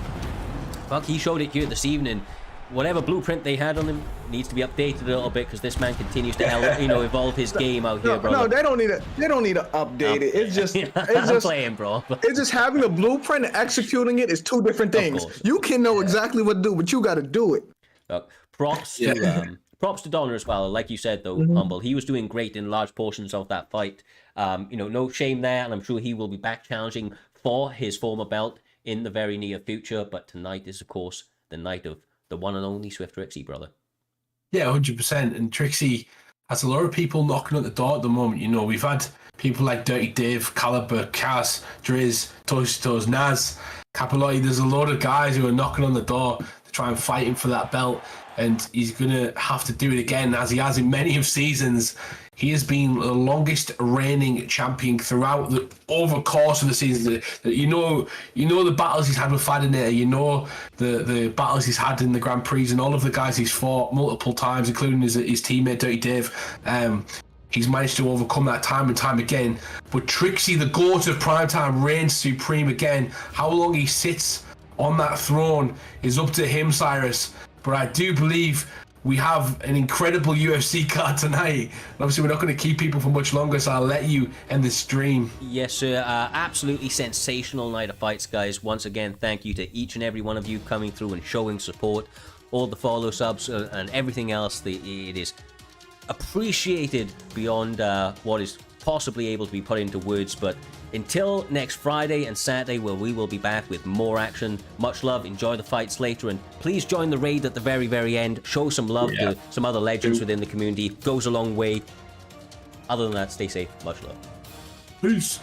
fuck, he showed it here this evening. whatever blueprint they had on him needs to be updated a little bit because this man continues to evolve his game out here, bro. No, they don't need to. They don't need to update it. It's just, I'm playing, bro. It's just having the blueprint and executing it is two different things. You can know exactly what to do, but you got to do it. Look, props to Donner as well. Like you said, though, Humble, he was doing great in large portions of that fight. No shame there, and I'm sure he will be back challenging for his former belt in the very near future. But tonight is, of course, the night of the one and only Swift Trickzzy, brother. Yeah, 100%. And Trickzzy has a lot of people knocking at the door at the moment. You know, we've had people like Dirty Dave, Caliber, Cass, Driz, Toastos, Naz, Capellotti. There's a lot of guys who are knocking on the door to try and fight him for that belt. And he's going to have to do it again, as he has in many of seasons. He has been the longest reigning champion throughout the over course of the season. You know the battles he's had with Fadinator. You know the battles he's had in the Grand Prix, and all of the guys he's fought multiple times, including his teammate Dirty Dave. He's managed to overcome that time and time again. But Trickzzy, the GOAT of primetime, reigns supreme again. How long he sits on that throne is up to him, Cyrus. But I do believe we have an incredible UFC card tonight. And obviously, we're not going to keep people for much longer, so I'll let you end the stream. Yes, sir. Absolutely sensational night of fights, guys. Once again, thank you to each and every one of you coming through and showing support. All the follow subs and everything else. It is appreciated beyond what is possibly able to be put into words. But until next Friday and Saturday, where we will be back with more action, much love, enjoy the fights later, and please join the raid at the very, very end. Show some love to some other legends within the community. Goes a long way. Other than that, stay safe. Much love. Peace.